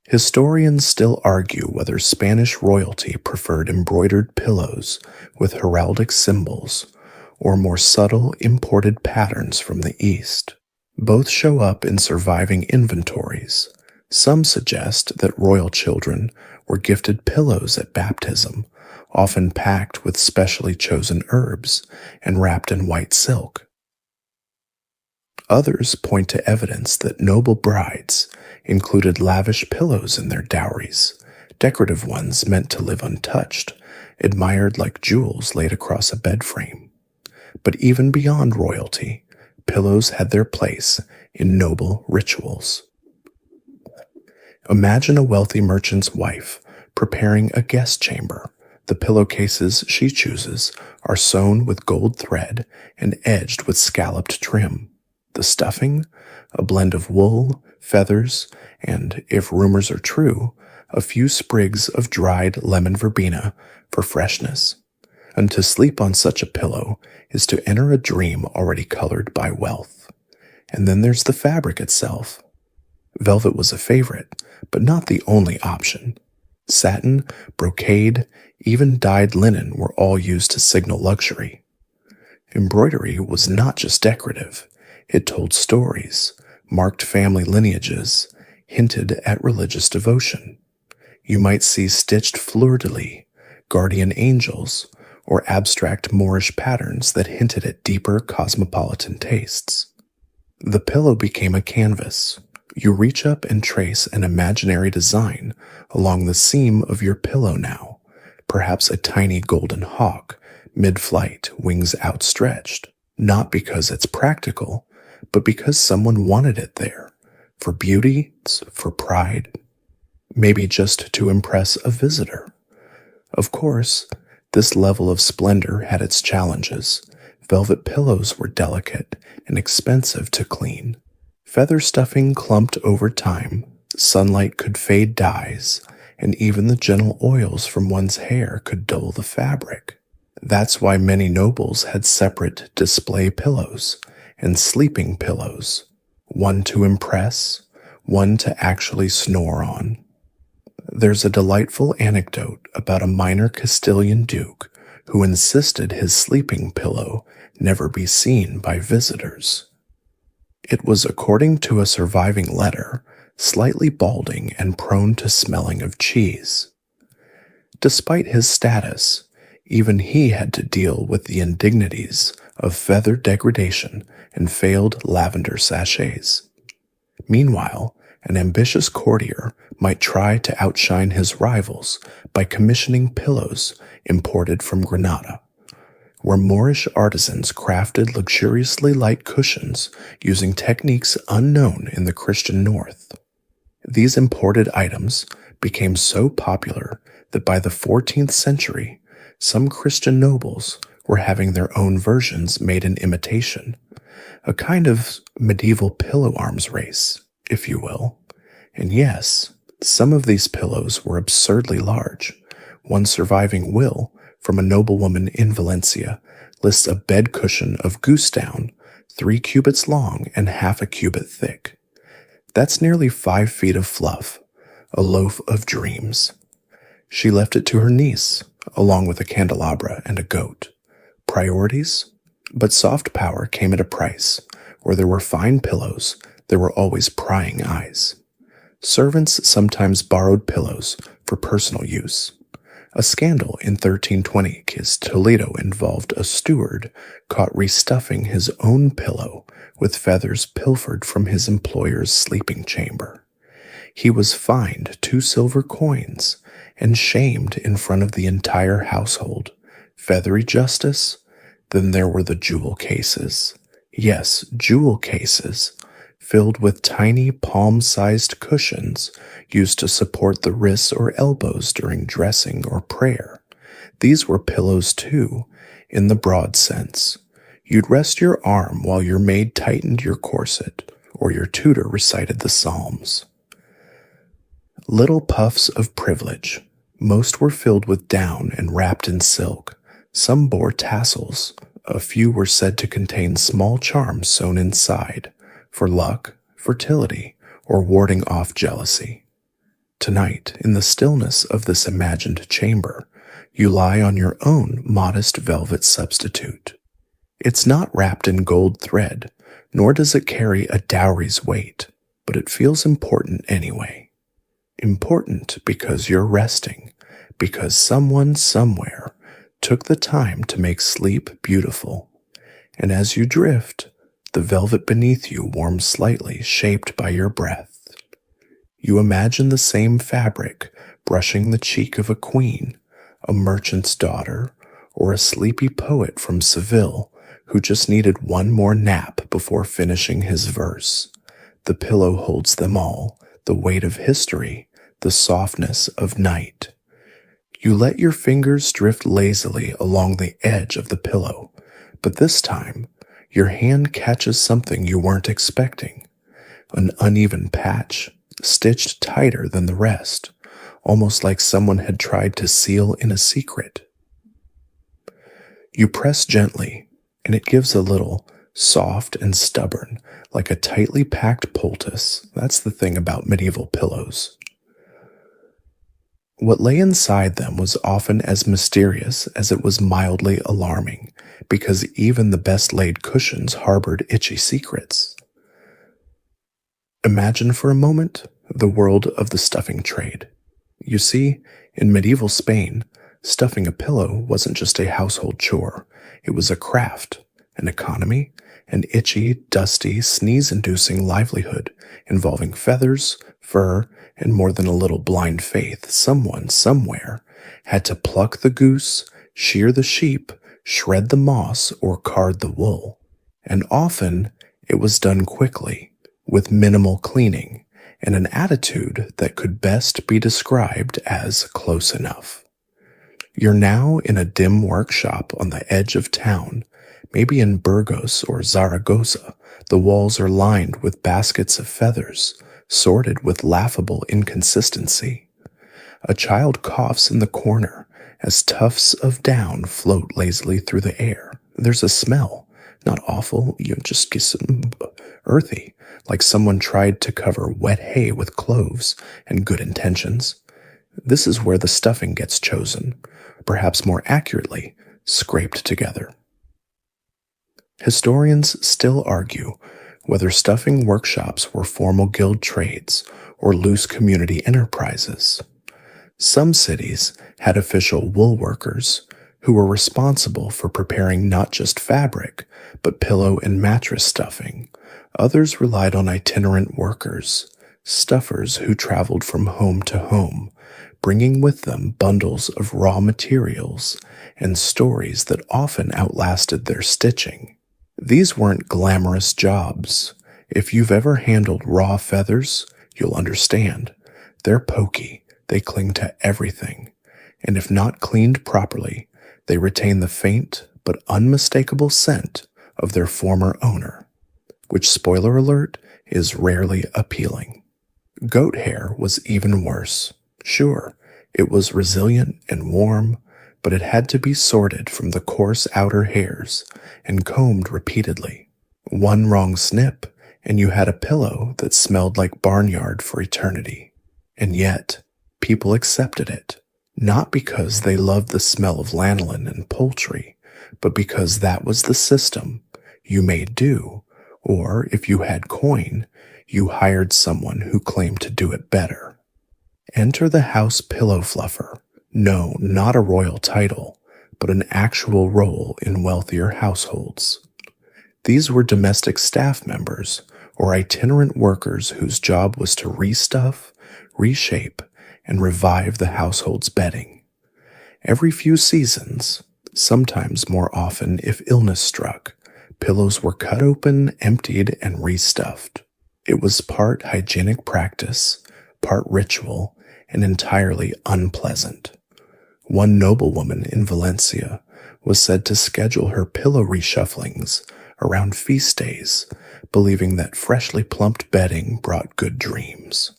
Historians still argue whether Spanish royalty preferred embroidered pillows with heraldic symbols or more subtle imported patterns from the East. Both show up in surviving inventories. Some suggest that royal children were gifted pillows at baptism, often packed with specially chosen herbs and wrapped in white silk. Others point to evidence that noble brides included lavish pillows in their dowries, decorative ones meant to live untouched, admired like jewels laid across a bed frame. But even beyond royalty, pillows had their place in noble rituals. Imagine a wealthy merchant's wife preparing a guest chamber. The pillowcases she chooses are sewn with gold thread and edged with scalloped trim. The stuffing, a blend of wool, feathers, and, if rumors are true, a few sprigs of dried lemon verbena for freshness. And to sleep on such a pillow is to enter a dream already colored by wealth. And then there's the fabric itself. Velvet was a favorite, but not the only option. Satin, brocade, even dyed linen were all used to signal luxury. Embroidery was not just decorative. It told stories, marked family lineages, hinted at religious devotion. You might see stitched fleur-de-lis, guardian angels, or abstract Moorish patterns that hinted at deeper cosmopolitan tastes. The pillow became a canvas. You reach up and trace an imaginary design along the seam of your pillow now, perhaps a tiny golden hawk, mid-flight, wings outstretched, not because it's practical, but because someone wanted it there, for beauty, for pride, maybe just to impress a visitor. Of course, this level of splendor had its challenges. Velvet pillows were delicate and expensive to clean. Feather stuffing clumped over time, sunlight could fade dyes, and even the gentle oils from one's hair could dull the fabric. That's why many nobles had separate display pillows and sleeping pillows, one to impress, one to actually snore on. There's a delightful anecdote about a minor Castilian duke who insisted his sleeping pillow never be seen by visitors. It was, according to a surviving letter, slightly balding and prone to smelling of cheese. Despite his status, even he had to deal with the indignities of feather degradation and failed lavender sachets. Meanwhile, an ambitious courtier might try to outshine his rivals by commissioning pillows imported from Granada, where Moorish artisans crafted luxuriously light cushions using techniques unknown in the Christian North. These imported items became so popular that by the 14th century, some Christian nobles were having their own versions made in imitation, a kind of medieval pillow arms race, if you will. And yes, some of these pillows were absurdly large. One surviving will, from a noblewoman in Valencia, lists a bed cushion of goose down, 3 cubits long and half a cubit thick. That's nearly 5 feet of fluff, a loaf of dreams. She left it to her niece, along with a candelabra and a goat. Priorities? But soft power came at a price. Where there were fine pillows, there were always prying eyes. Servants sometimes borrowed pillows for personal use. A scandal in 1320 Toledo involved a steward caught restuffing his own pillow with feathers pilfered from his employer's sleeping chamber. He was fined 2 silver coins and shamed in front of the entire household. Feathery justice? Then there were the jewel cases. Yes, jewel cases. filled with tiny palm-sized cushions used to support the wrists or elbows during dressing or prayer. These were pillows too, in the broad sense. You'd rest your arm while your maid tightened your corset, or your tutor recited the Psalms. Little puffs of privilege. Most were filled with down and wrapped in silk. Some bore tassels. A few were said to contain small charms sewn inside, for luck, fertility, or warding off jealousy. Tonight, in the stillness of this imagined chamber, you lie on your own modest velvet substitute. It's not wrapped in gold thread, nor does it carry a dowry's weight, but it feels important anyway. Important because you're resting, because someone somewhere took the time to make sleep beautiful. And as you drift, the velvet beneath you warms slightly, shaped by your breath. You imagine the same fabric brushing the cheek of a queen, a merchant's daughter, or a sleepy poet from Seville who just needed one more nap before finishing his verse. The pillow holds them all, the weight of history, the softness of night. You let your fingers drift lazily along the edge of the pillow, but this time, your hand catches something you weren't expecting. An uneven patch, stitched tighter than the rest, almost like someone had tried to seal in a secret. You press gently, and it gives a little, soft and stubborn, like a tightly packed poultice. That's the thing about medieval pillows. What lay inside them was often as mysterious as it was mildly alarming, because even the best-laid cushions harbored itchy secrets. Imagine for a moment the world of the stuffing trade. You see, in medieval Spain, stuffing a pillow wasn't just a household chore. It was a craft, an economy, an itchy, dusty, sneeze-inducing livelihood involving feathers, fur, and more than a little blind faith. Someone, somewhere, had to pluck the goose, shear the sheep, shred the moss, or card the wool. And often, it was done quickly, with minimal cleaning, and an attitude that could best be described as close enough. You're now in a dim workshop on the edge of town, maybe in Burgos or Zaragoza. The walls are lined with baskets of feathers, sorted with laughable inconsistency. A child coughs in the corner as tufts of down float lazily through the air. There's a smell, not awful, just earthy, like someone tried to cover wet hay with cloves and good intentions. This is where the stuffing gets chosen, perhaps more accurately, scraped together. Historians still argue whether stuffing workshops were formal guild trades or loose community enterprises. Some cities had official wool workers who were responsible for preparing not just fabric, but pillow and mattress stuffing. Others relied on itinerant workers, stuffers who traveled from home to home, bringing with them bundles of raw materials and stories that often outlasted their stitching. These weren't glamorous jobs. If you've ever handled raw feathers, you'll understand. They're pokey, they cling to everything, and if not cleaned properly, they retain the faint but unmistakable scent of their former owner, which, spoiler alert, is rarely appealing. Goat hair was even worse. Sure, it was resilient and warm, but it had to be sorted from the coarse outer hairs and combed repeatedly. One wrong snip, and you had a pillow that smelled like barnyard for eternity. And yet, people accepted it, not because they loved the smell of lanolin and poultry, but because that was the system. You made do, or if you had coin, you hired someone who claimed to do it better. Enter the house pillow fluffer. No, not a royal title, but an actual role in wealthier households. These were domestic staff members or itinerant workers whose job was to restuff, reshape, and revive the household's bedding. Every few seasons, sometimes more often if illness struck, pillows were cut open, emptied, and restuffed. It was part hygienic practice, part ritual, and entirely unpleasant. One noblewoman in Valencia was said to schedule her pillow reshufflings around feast days, believing that freshly plumped bedding brought good dreams.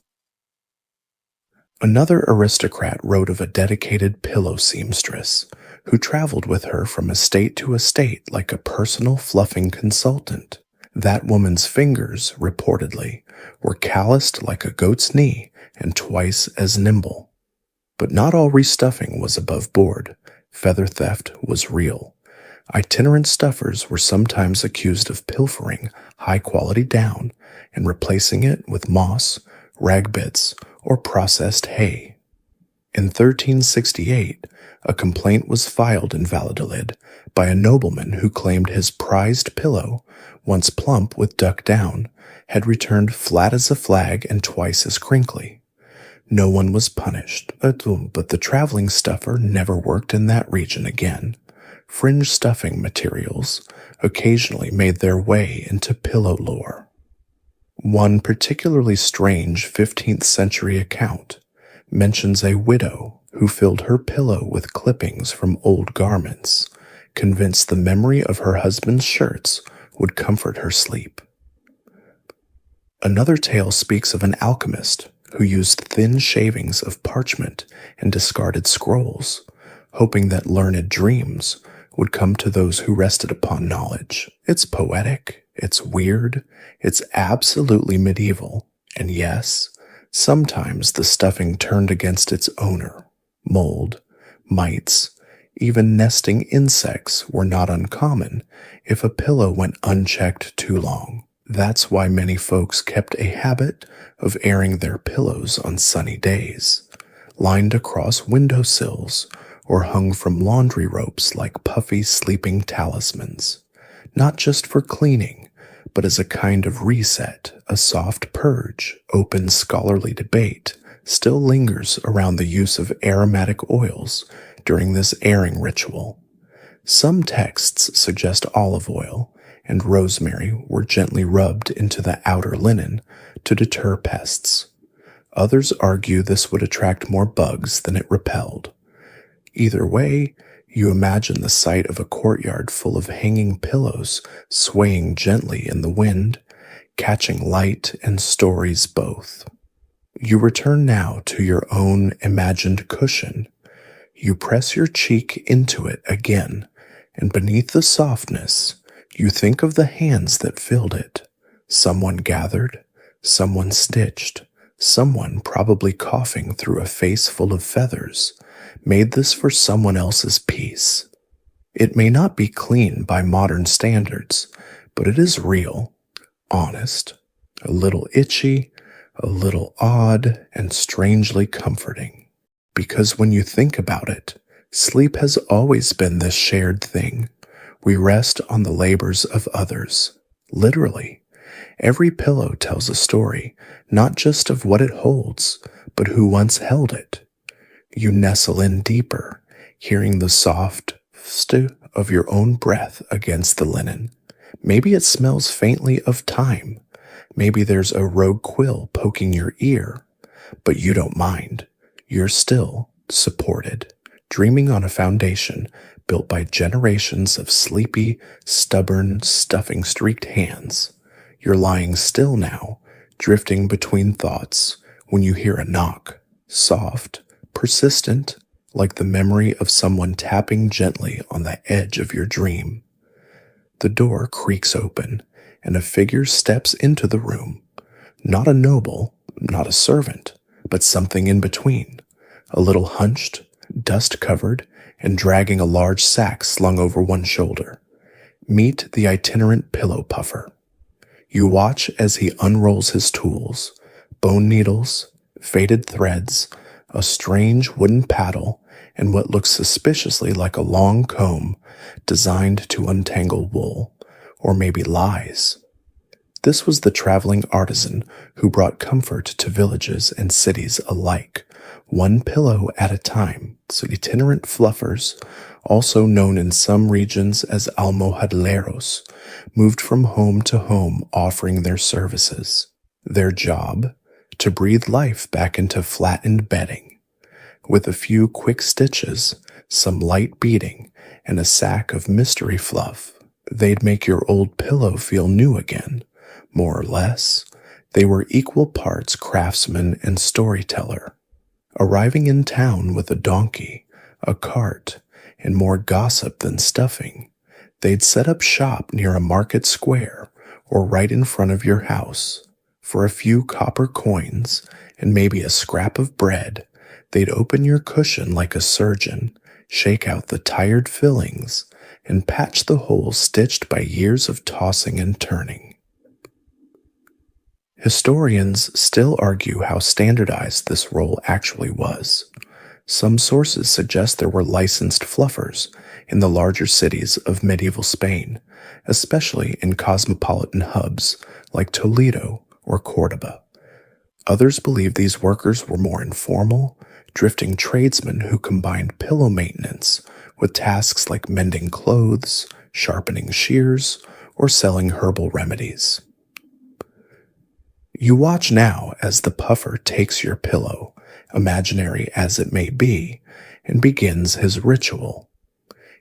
Another aristocrat wrote of a dedicated pillow seamstress who traveled with her from estate to estate like a personal fluffing consultant. That woman's fingers, reportedly, were calloused like a goat's knee and twice as nimble. But not all restuffing was above board. Feather theft was real. Itinerant stuffers were sometimes accused of pilfering high-quality down and replacing it with moss, rag bits, or processed hay. In 1368, a complaint was filed in Valladolid by a nobleman who claimed his prized pillow, once plump with duck down, had returned flat as a flag and twice as crinkly. No one was punished, but the traveling stuffer never worked in that region again. Fringe stuffing materials occasionally made their way into pillow lore. One particularly strange 15th century account mentions a widow who filled her pillow with clippings from old garments, convinced the memory of her husband's shirts would comfort her sleep. Another tale speaks of an alchemist who used thin shavings of parchment and discarded scrolls, hoping that learned dreams would come to those who rested upon knowledge. It's poetic, it's weird, it's absolutely medieval, and yes, sometimes the stuffing turned against its owner. Mold, mites, even nesting insects were not uncommon if a pillow went unchecked too long. That's why many folks kept a habit of airing their pillows on sunny days, lined across windowsills or hung from laundry ropes like puffy sleeping talismans, not just for cleaning, but as a kind of reset. A soft purge. Open scholarly debate still lingers around the use of aromatic oils during this airing ritual. Some texts suggest olive oil and rosemary were gently rubbed into the outer linen to deter pests. Others argue this would attract more bugs than it repelled. Either way, you imagine the sight of a courtyard full of hanging pillows swaying gently in the wind, catching light and stories both. You return now to your own imagined cushion. You press your cheek into it again, and beneath the softness, you think of the hands that filled it. Someone gathered, someone stitched, someone probably coughing through a face full of feathers, made this for someone else's peace. It may not be clean by modern standards, but it is real, honest, a little itchy, a little odd, and strangely comforting. Because when you think about it, sleep has always been this shared thing. We rest on the labors of others. Literally, every pillow tells a story, not just of what it holds, but who once held it. You nestle in deeper, hearing the soft stew of your own breath against the linen. Maybe it smells faintly of time. Maybe there's a rogue quill poking your ear, but you don't mind. You're still supported, dreaming on a foundation built by generations of sleepy, stubborn, stuffing-streaked hands. You're lying still now, drifting between thoughts, when you hear a knock, soft, persistent, like the memory of someone tapping gently on the edge of your dream. The door creaks open, and a figure steps into the room. Not a noble, not a servant, but something in between. A little hunched, dust-covered, and dragging a large sack slung over one shoulder. Meet the itinerant pillow puffer. You watch as he unrolls his tools, bone needles, faded threads, a strange wooden paddle, and what looks suspiciously like a long comb designed to untangle wool, or maybe lies. This was the traveling artisan who brought comfort to villages and cities alike, one pillow at a time. So itinerant fluffers, also known in some regions as almohadleros, moved from home to home offering their services. Their job? To breathe life back into flattened bedding. With a few quick stitches, some light beating, and a sack of mystery fluff, they'd make your old pillow feel new again, more or less. They were equal parts craftsman and storyteller, arriving in town with a donkey, a cart, and more gossip than stuffing. They'd set up shop near a market square or right in front of your house. For a few copper coins and maybe a scrap of bread, they'd open your cushion like a surgeon, shake out the tired fillings, and patch the holes stitched by years of tossing and turning. Historians still argue how standardized this role actually was. Some sources suggest there were licensed fluffers in the larger cities of medieval Spain, especially in cosmopolitan hubs like Toledo or Cordoba. Others believe these workers were more informal, drifting tradesmen who combined pillow maintenance with tasks like mending clothes, sharpening shears, or selling herbal remedies. You watch now as the puffer takes your pillow, imaginary as it may be, and begins his ritual.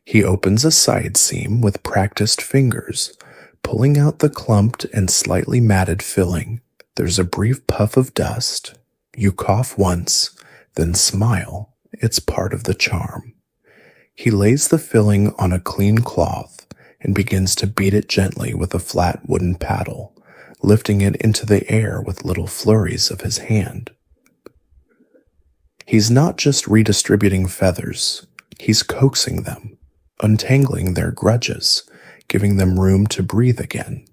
He opens a side seam with practiced fingers, pulling out the clumped and slightly matted filling. There's a brief puff of dust. You cough once, then smile. It's part of the charm. He lays the filling on a clean cloth and begins to beat it gently with a flat wooden paddle, lifting it into the air with little flurries of his hand. He's not just redistributing feathers, he's coaxing them, untangling their grudges, giving them room to breathe again.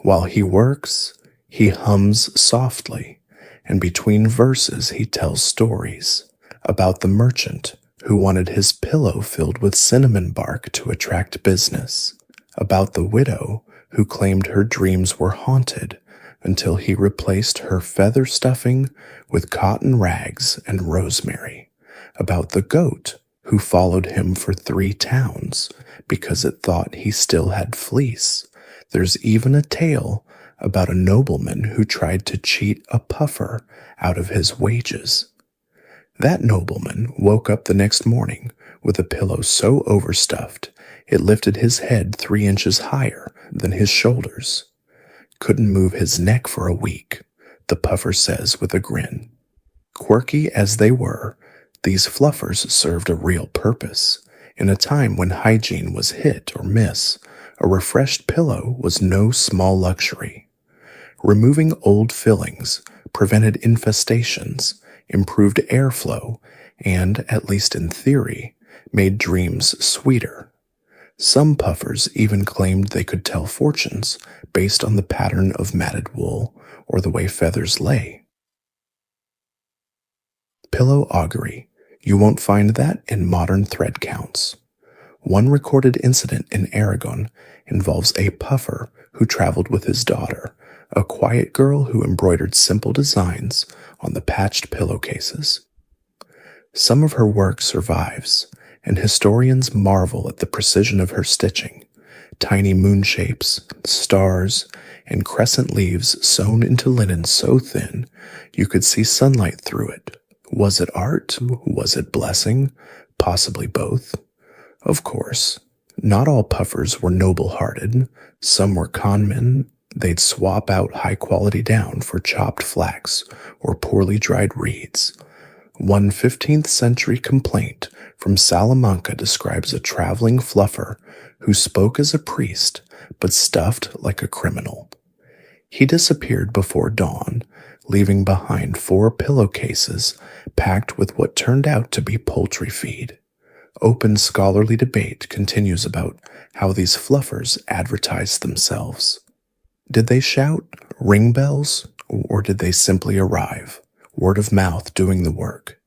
While he works, he hums softly, and between verses he tells stories about the merchant who wanted his pillow filled with cinnamon bark to attract business, about the widow who claimed her dreams were haunted until he replaced her feather stuffing with cotton rags and rosemary, about the goat who followed him for 3 towns because it thought he still had fleece. There's even a tale about a nobleman who tried to cheat a puffer out of his wages. That nobleman woke up the next morning with a pillow so overstuffed it lifted his head 3 inches higher than his shoulders. Couldn't move his neck for a week, the puffer says with a grin. Quirky as they were, these fluffers served a real purpose. In a time when hygiene was hit or miss, a refreshed pillow was no small luxury. Removing old fillings prevented infestations, improved airflow, and, at least in theory, made dreams sweeter. Some puffers even claimed they could tell fortunes based on the pattern of matted wool or the way feathers lay. Pillow augury. You won't find that in modern thread counts. One recorded incident in Aragon involves a puffer who traveled with his daughter, a quiet girl who embroidered simple designs on the patched pillowcases. Some of her work survives, and historians marvel at the precision of her stitching. Tiny moon shapes, stars, and crescent leaves sewn into linen so thin you could see sunlight through it. Was it art? Was it blessing? Possibly both. Of course, not all puffers were noble-hearted. Some were conmen. They'd swap out high-quality down for chopped flax or poorly dried reeds. One 15th century complaint from Salamanca describes a traveling fluffer who spoke as a priest but stuffed like a criminal. He disappeared before dawn, leaving behind 4 pillowcases packed with what turned out to be poultry feed. Open scholarly debate continues about how these fluffers advertised themselves. Did they shout, ring bells, or did they simply arrive, word of mouth doing the work?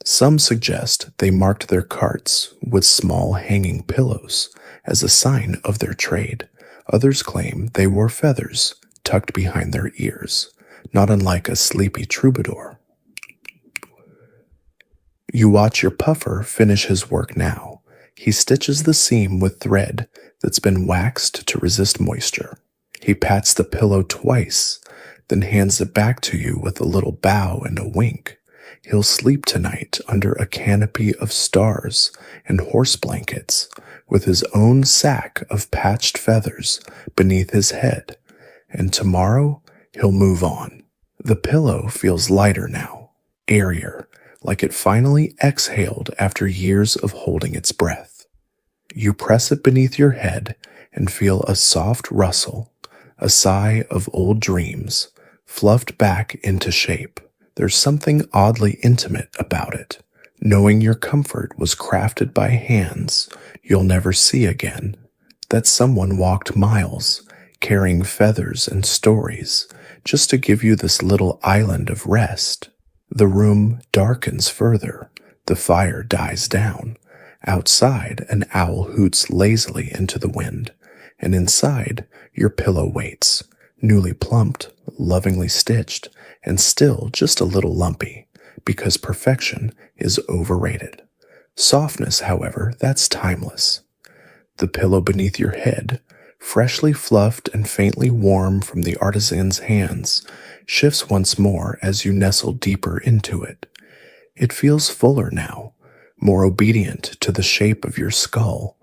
Some suggest they marked their carts with small hanging pillows as a sign of their trade. Others claim they wore feathers tucked behind their ears, not unlike a sleepy troubadour. You watch your puffer finish his work now. He stitches the seam with thread that's been waxed to resist moisture. He pats the pillow twice, then hands it back to you with a little bow and a wink. He'll sleep tonight under a canopy of stars and horse blankets, with his own sack of patched feathers beneath his head, and tomorrow he'll move on. The pillow feels lighter now, airier, like it finally exhaled after years of holding its breath. You press it beneath your head and feel a soft rustle, a sigh of old dreams, fluffed back into shape. There's something oddly intimate about it, knowing your comfort was crafted by hands you'll never see again, that someone walked miles, carrying feathers and stories, just to give you this little island of rest. The room darkens further, the fire dies down. Outside, an owl hoots lazily into the wind, and inside, your pillow waits, newly plumped, lovingly stitched, and still just a little lumpy, because perfection is overrated. Softness, however, that's timeless. The pillow beneath your head, freshly fluffed and faintly warm from the artisan's hands, shifts once more as you nestle deeper into it. It feels fuller now, more obedient to the shape of your skull,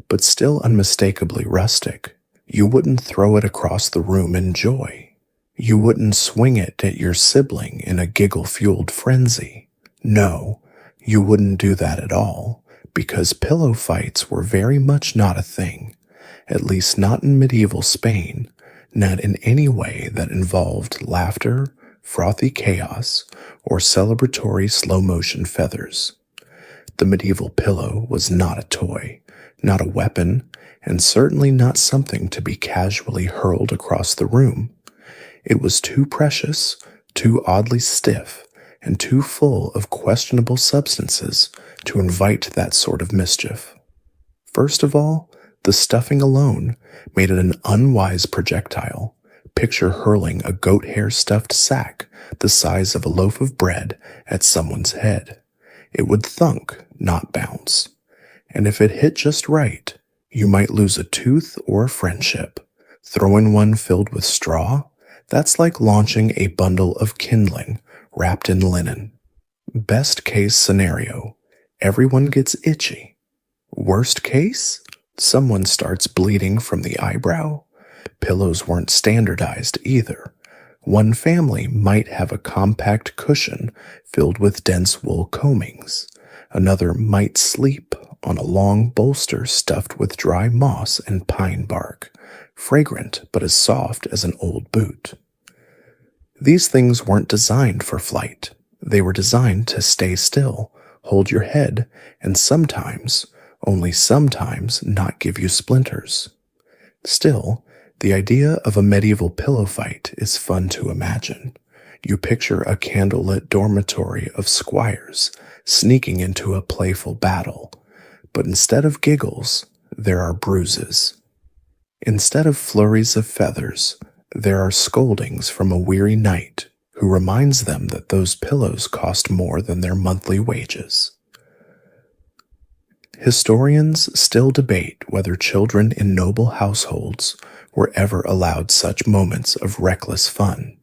but still unmistakably rustic. You wouldn't throw it across the room in joy. You wouldn't swing it at your sibling in a giggle-fueled frenzy. No, you wouldn't do that at all, because pillow fights were very much not a thing, at least not in medieval Spain, not in any way that involved laughter, frothy chaos, or celebratory slow-motion feathers. The medieval pillow was not a toy, not a weapon, and certainly not something to be casually hurled across the room. It was too precious, too oddly stiff, and too full of questionable substances to invite that sort of mischief. First of all, the stuffing alone made it an unwise projectile. Picture hurling a goat hair stuffed sack the size of a loaf of bread at someone's head. It would thunk, not bounce. And if it hit just right, you might lose a tooth or a friendship. Throw in one filled with straw? That's like launching a bundle of kindling wrapped in linen. Best case scenario, everyone gets itchy. Worst case, someone starts bleeding from the eyebrow. Pillows weren't standardized either. One family might have a compact cushion filled with dense wool combings. Another might sleep on a long bolster stuffed with dry moss and pine bark, fragrant but as soft as an old boot. These things weren't designed for flight. They were designed to stay still, hold your head, and sometimes, only sometimes, not give you splinters. Still, the idea of a medieval pillow fight is fun to imagine. You picture a candlelit dormitory of squires sneaking into a playful battle, but instead of giggles, there are bruises. Instead of flurries of feathers, there are scoldings from a weary knight who reminds them that those pillows cost more than their monthly wages. Historians still debate whether children in noble households were ever allowed such moments of reckless fun.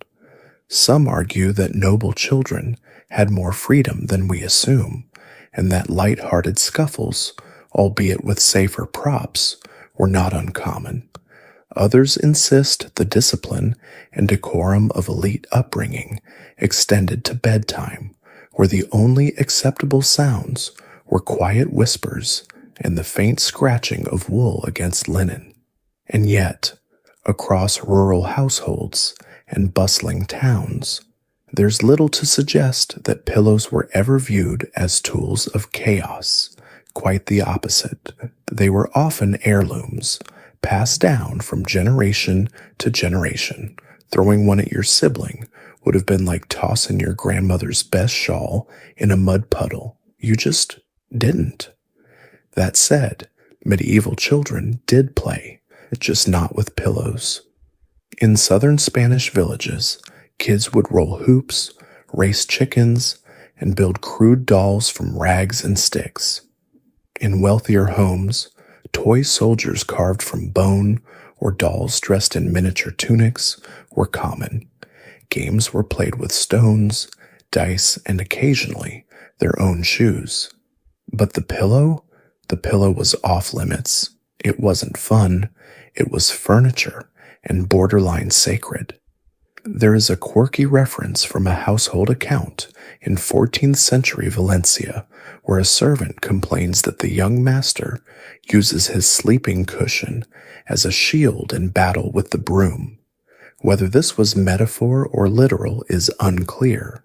Some argue that noble children had more freedom than we assume, and that light-hearted scuffles, albeit with safer props, were not uncommon. Others insist the discipline and decorum of elite upbringing extended to bedtime, where the only acceptable sounds were quiet whispers and the faint scratching of wool against linen. And yet, across rural households and bustling towns, there's little to suggest that pillows were ever viewed as tools of chaos. Quite the opposite. They were often heirlooms, passed down from generation to generation. Throwing one at your sibling would have been like tossing your grandmother's best shawl in a mud puddle. You just didn't. That said, medieval children did play, just not with pillows. In southern Spanish villages, kids would roll hoops, race chickens, and build crude dolls from rags and sticks. In wealthier homes, Toy soldiers carved from bone or dolls dressed in miniature tunics were common. Games were played with stones, dice, and occasionally their own shoes. But the pillow? The pillow was off limits. It wasn't fun. It was furniture and borderline sacred. There is a quirky reference from a household account in 14th century Valencia where a servant complains that the young master uses his sleeping cushion as a shield in battle with the broom. Whether this was metaphor or literal is unclear,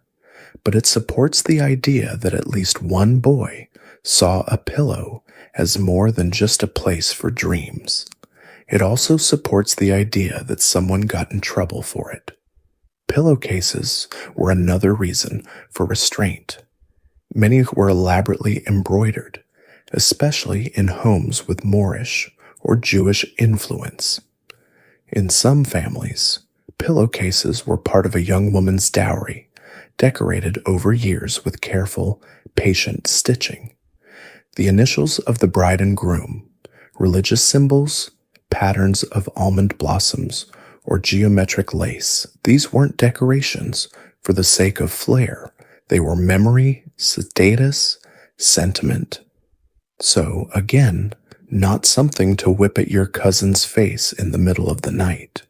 but it supports the idea that at least one boy saw a pillow as more than just a place for dreams. It also supports the idea that someone got in trouble for it. Pillowcases were another reason for restraint. Many were elaborately embroidered, especially in homes with Moorish or Jewish influence. In some families, pillowcases were part of a young woman's dowry, decorated over years with careful, patient stitching. The initials of the bride and groom, religious symbols, patterns of almond blossoms, or geometric lace. These weren't decorations for the sake of flair. They were memory, status, sentiment. So, again, not something to whip at your cousin's face in the middle of the night.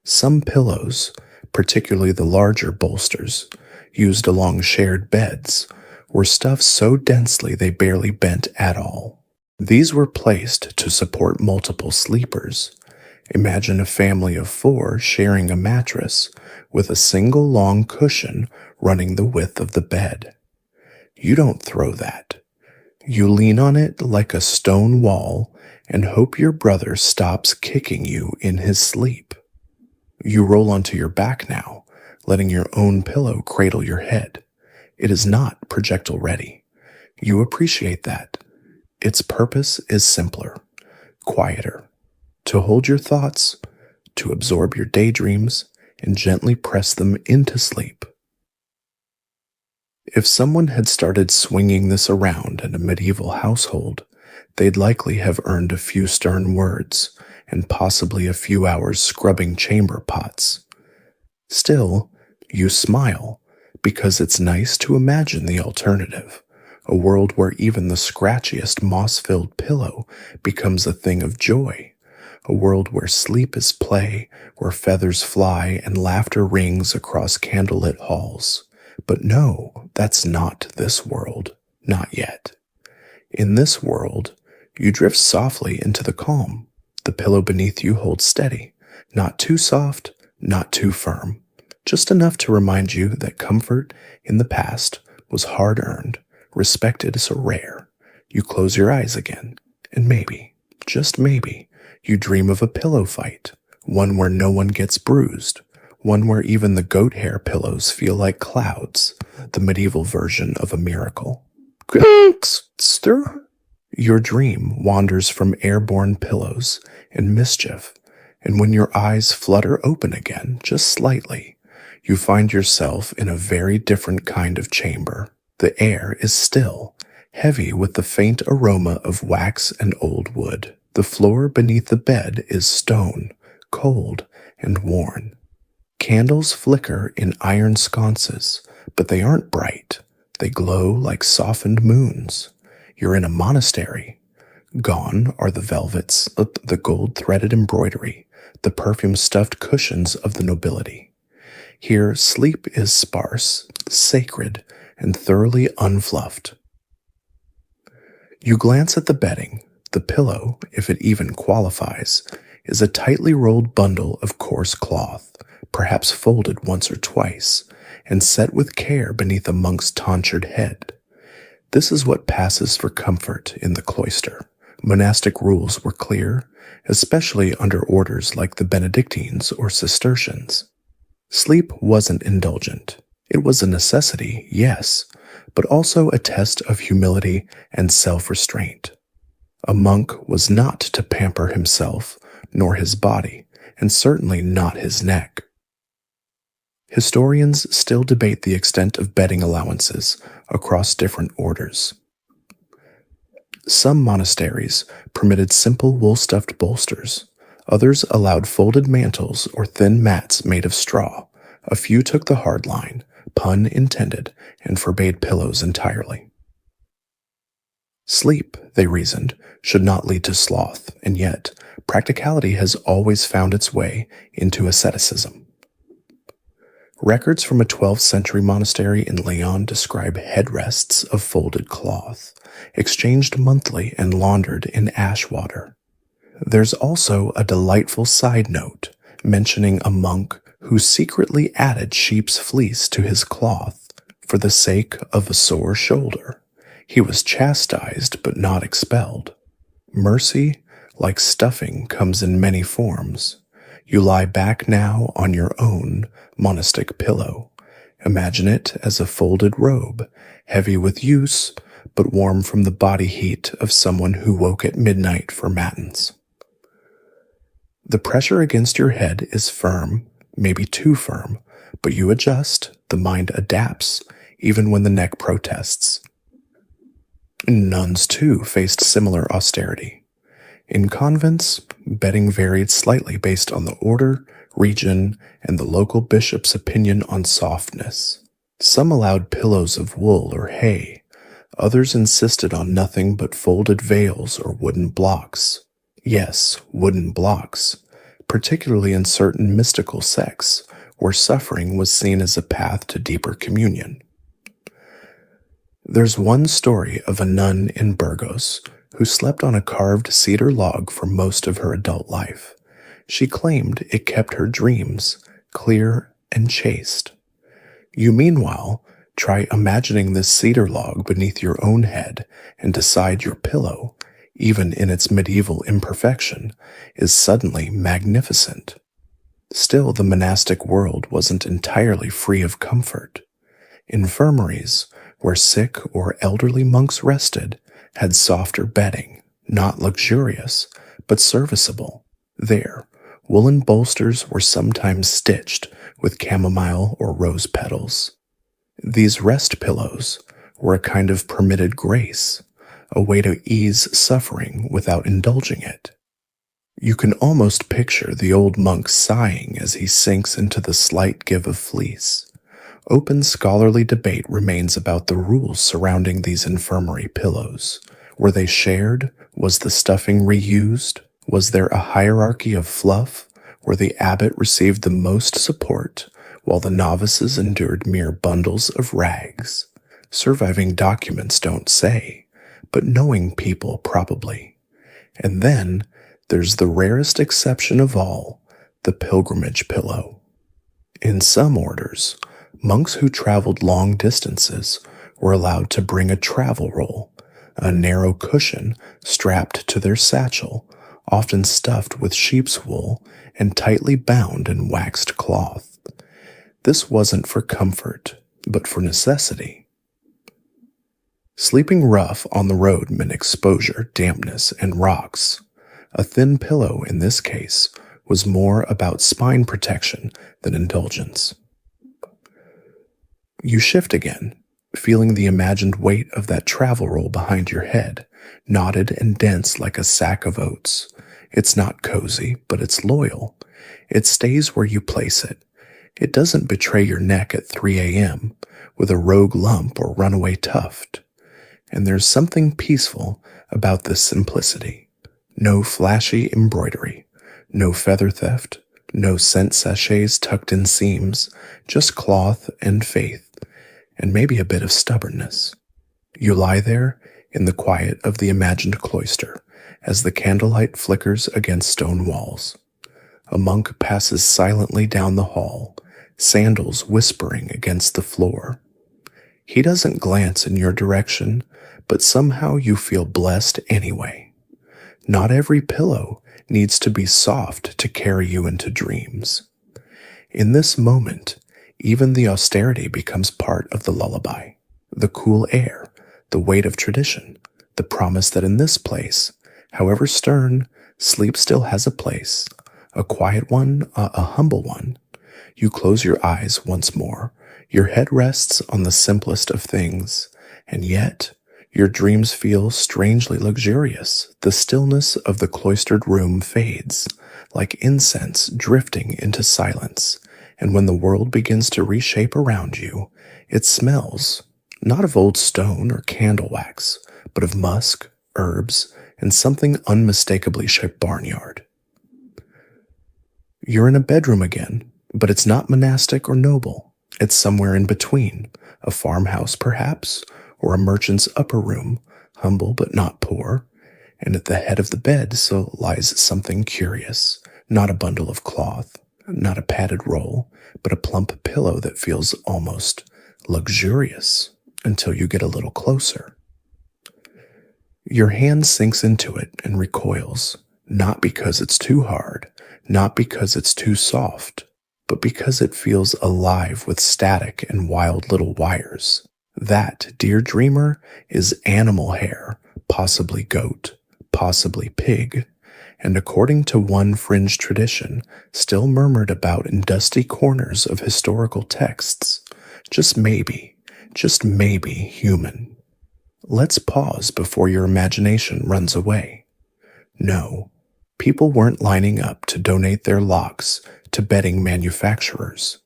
Some pillows, particularly the larger bolsters, used along shared beds, were stuffed so densely they barely bent at all. These were placed to support multiple sleepers. Imagine a family of 4 sharing a mattress with a single long cushion running the width of the bed. You don't throw that. You lean on it like a stone wall and hope your brother stops kicking you in his sleep. You roll onto your back now, letting your own pillow cradle your head. It is not projectile ready. You appreciate that. Its purpose is simpler, quieter. To hold your thoughts, to absorb your daydreams, and gently press them into sleep. If someone had started swinging this around in a medieval household, they'd likely have earned a few stern words and possibly a few hours scrubbing chamber pots. Still, you smile because it's nice to imagine the alternative, a world where even the scratchiest moss-filled pillow becomes a thing of joy. A world where sleep is play, where feathers fly and laughter rings across candlelit halls. But no, that's not this world. Not yet. In this world, you drift softly into the calm. The pillow beneath you holds steady. Not too soft, not too firm. Just enough to remind you that comfort in the past was hard-earned, respected so rare. You close your eyes again, and maybe, just maybe, you dream of a pillow fight, one where no one gets bruised, one where even the goat hair pillows feel like clouds, the medieval version of a miracle. Your dream wanders from airborne pillows and mischief, and when your eyes flutter open again, just slightly, you find yourself in a very different kind of chamber. The air is still, heavy with the faint aroma of wax and old wood. The floor beneath the bed is stone, cold, and worn. Candles flicker in iron sconces, but they aren't bright. They glow like softened moons. You're in a monastery. Gone are the velvets, the gold-threaded embroidery, the perfume-stuffed cushions of the nobility. Here, sleep is sparse, sacred, and thoroughly unfluffed. You glance at the bedding. The pillow, if it even qualifies, is a tightly rolled bundle of coarse cloth, perhaps folded once or twice, and set with care beneath a monk's tonsured head. This is what passes for comfort in the cloister. Monastic rules were clear, especially under orders like the Benedictines or Cistercians. Sleep wasn't indulgent. It was a necessity, yes, but also a test of humility and self-restraint. A monk was not to pamper himself, nor his body, and certainly not his neck. Historians still debate the extent of bedding allowances across different orders. Some monasteries permitted simple wool-stuffed bolsters. Others allowed folded mantles or thin mats made of straw. A few took the hard line, pun intended, and forbade pillows entirely. Sleep, they reasoned, should not lead to sloth, and yet practicality has always found its way into asceticism. Records from a 12th century monastery in Leon describe headrests of folded cloth, exchanged monthly and laundered in ash water. There's also a delightful side note mentioning a monk who secretly added sheep's fleece to his cloth for the sake of a sore shoulder. He was chastised but not expelled. Mercy, like stuffing, comes in many forms. You lie back now on your own monastic pillow. Imagine it as a folded robe, heavy with use, but warm from the body heat of someone who woke at midnight for matins. The pressure against your head is firm, maybe too firm, but you adjust, the mind adapts, even when the neck protests. Nuns, too, faced similar austerity. In convents, bedding varied slightly based on the order, region, and the local bishop's opinion on softness. Some allowed pillows of wool or hay. Others insisted on nothing but folded veils or wooden blocks. Yes, wooden blocks, particularly in certain mystical sects where suffering was seen as a path to deeper communion. There's one story of a nun in Burgos who slept on a carved cedar log for most of her adult life. She claimed it kept her dreams clear and chaste. You, meanwhile, try imagining this cedar log beneath your own head and decide your pillow, even in its medieval imperfection, is suddenly magnificent. Still, the monastic world wasn't entirely free of comfort. Infirmaries, where sick or elderly monks rested, had softer bedding, not luxurious, but serviceable. There, woolen bolsters were sometimes stitched with chamomile or rose petals. These rest pillows were a kind of permitted grace, a way to ease suffering without indulging it. You can almost picture the old monk sighing as he sinks into the slight give of fleece. Open scholarly debate remains about the rules surrounding these infirmary pillows. Were they shared? Was the stuffing reused? Was there a hierarchy of fluff, where the abbot received the most support, while the novices endured mere bundles of rags? Surviving documents don't say, but knowing people probably. And then there's the rarest exception of all, the pilgrimage pillow. In some orders, monks who traveled long distances were allowed to bring a travel roll, a narrow cushion strapped to their satchel, often stuffed with sheep's wool and tightly bound in waxed cloth. This wasn't for comfort, but for necessity. Sleeping rough on the road meant exposure, dampness, and rocks. A thin pillow, in this case, was more about spine protection than indulgence. You shift again, feeling the imagined weight of that travel roll behind your head, knotted and dense like a sack of oats. It's not cozy, but it's loyal. It stays where you place it. It doesn't betray your neck at 3 a.m. with a rogue lump or runaway tuft. And there's something peaceful about this simplicity. No flashy embroidery, no feather theft, no scent sachets tucked in seams, just cloth and faith, and maybe a bit of stubbornness. You lie there in the quiet of the imagined cloister as the candlelight flickers against stone walls. A monk passes silently down the hall, sandals whispering against the floor. He doesn't glance in your direction, but somehow you feel blessed anyway. Not every pillow needs to be soft to carry you into dreams. In this moment, even the austerity becomes part of the lullaby. The cool air, the weight of tradition, the promise that in this place, however stern, sleep still has a place, a quiet one, a humble one. You close your eyes once more. Your head rests on the simplest of things, and yet Your dreams feel strangely luxurious. The stillness of the cloistered room fades, like incense drifting into silence. And when the world begins to reshape around you, it smells, not of old stone or candle wax, but of musk, herbs, and something unmistakably barnyard. You're in a bedroom again, but it's not monastic or noble. It's somewhere in between, a farmhouse perhaps, or a merchant's upper room, humble but not poor, and at the head of the bed so lies something curious, not a bundle of cloth, not a padded roll, but a plump pillow that feels almost luxurious until you get a little closer. Your hand sinks into it and recoils, not because it's too hard, not because it's too soft, but because it feels alive with static and wild little wires. That, dear dreamer, is animal hair, possibly goat, possibly pig, and according to one fringe tradition, still murmured about in dusty corners of historical texts, just maybe human. Let's pause before your imagination runs away. No, people weren't lining up to donate their locks to bedding manufacturers.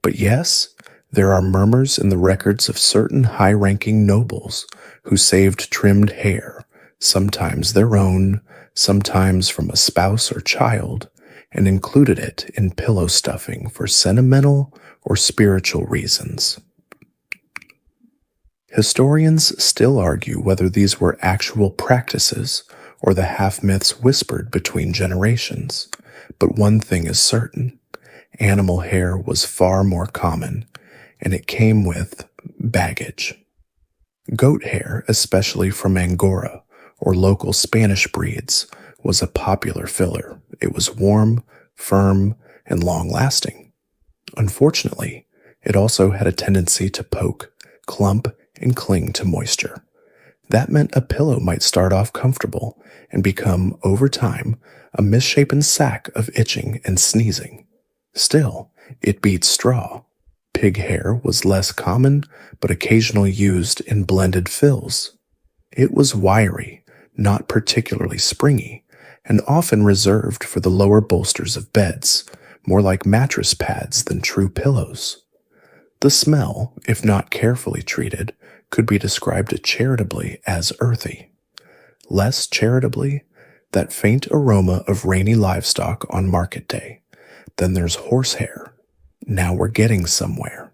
But yes, there are murmurs in the records of certain high-ranking nobles who saved trimmed hair, sometimes their own, sometimes from a spouse or child, and included it in pillow stuffing for sentimental or spiritual reasons. Historians still argue whether these were actual practices or the half-myths whispered between generations, but one thing is certain: animal hair was far more common, and it came with baggage. Goat hair, especially from Angora or local Spanish breeds, was a popular filler. It was warm, firm, and long-lasting. Unfortunately, it also had a tendency to poke, clump, and cling to moisture. That meant a pillow might start off comfortable and become, over time, a misshapen sack of itching and sneezing. Still, it beat straw. Pig hair was less common, but occasionally used in blended fills. It was wiry, not particularly springy, and often reserved for the lower bolsters of beds, more like mattress pads than true pillows. The smell, if not carefully treated, could be described charitably as earthy. Less charitably, that faint aroma of rainy livestock on market day. Then there's horsehair. Now we're getting somewhere.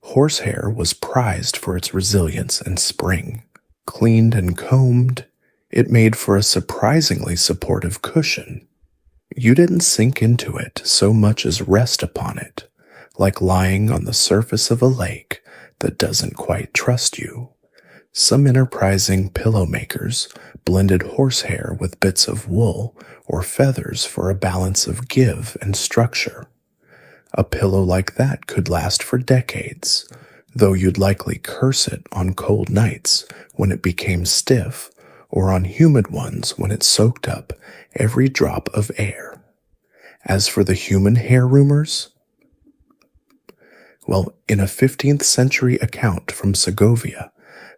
Horsehair was prized for its resilience and spring. Cleaned and combed, it made for a surprisingly supportive cushion. You didn't sink into it so much as rest upon it, like lying on the surface of a lake that doesn't quite trust you. Some enterprising pillow makers blended horsehair with bits of wool or feathers for a balance of give and structure. A pillow like that could last for decades, though you'd likely curse it on cold nights when it became stiff, or on humid ones when it soaked up every drop of air. As for the human hair rumors, well, in a 15th century account from Segovia,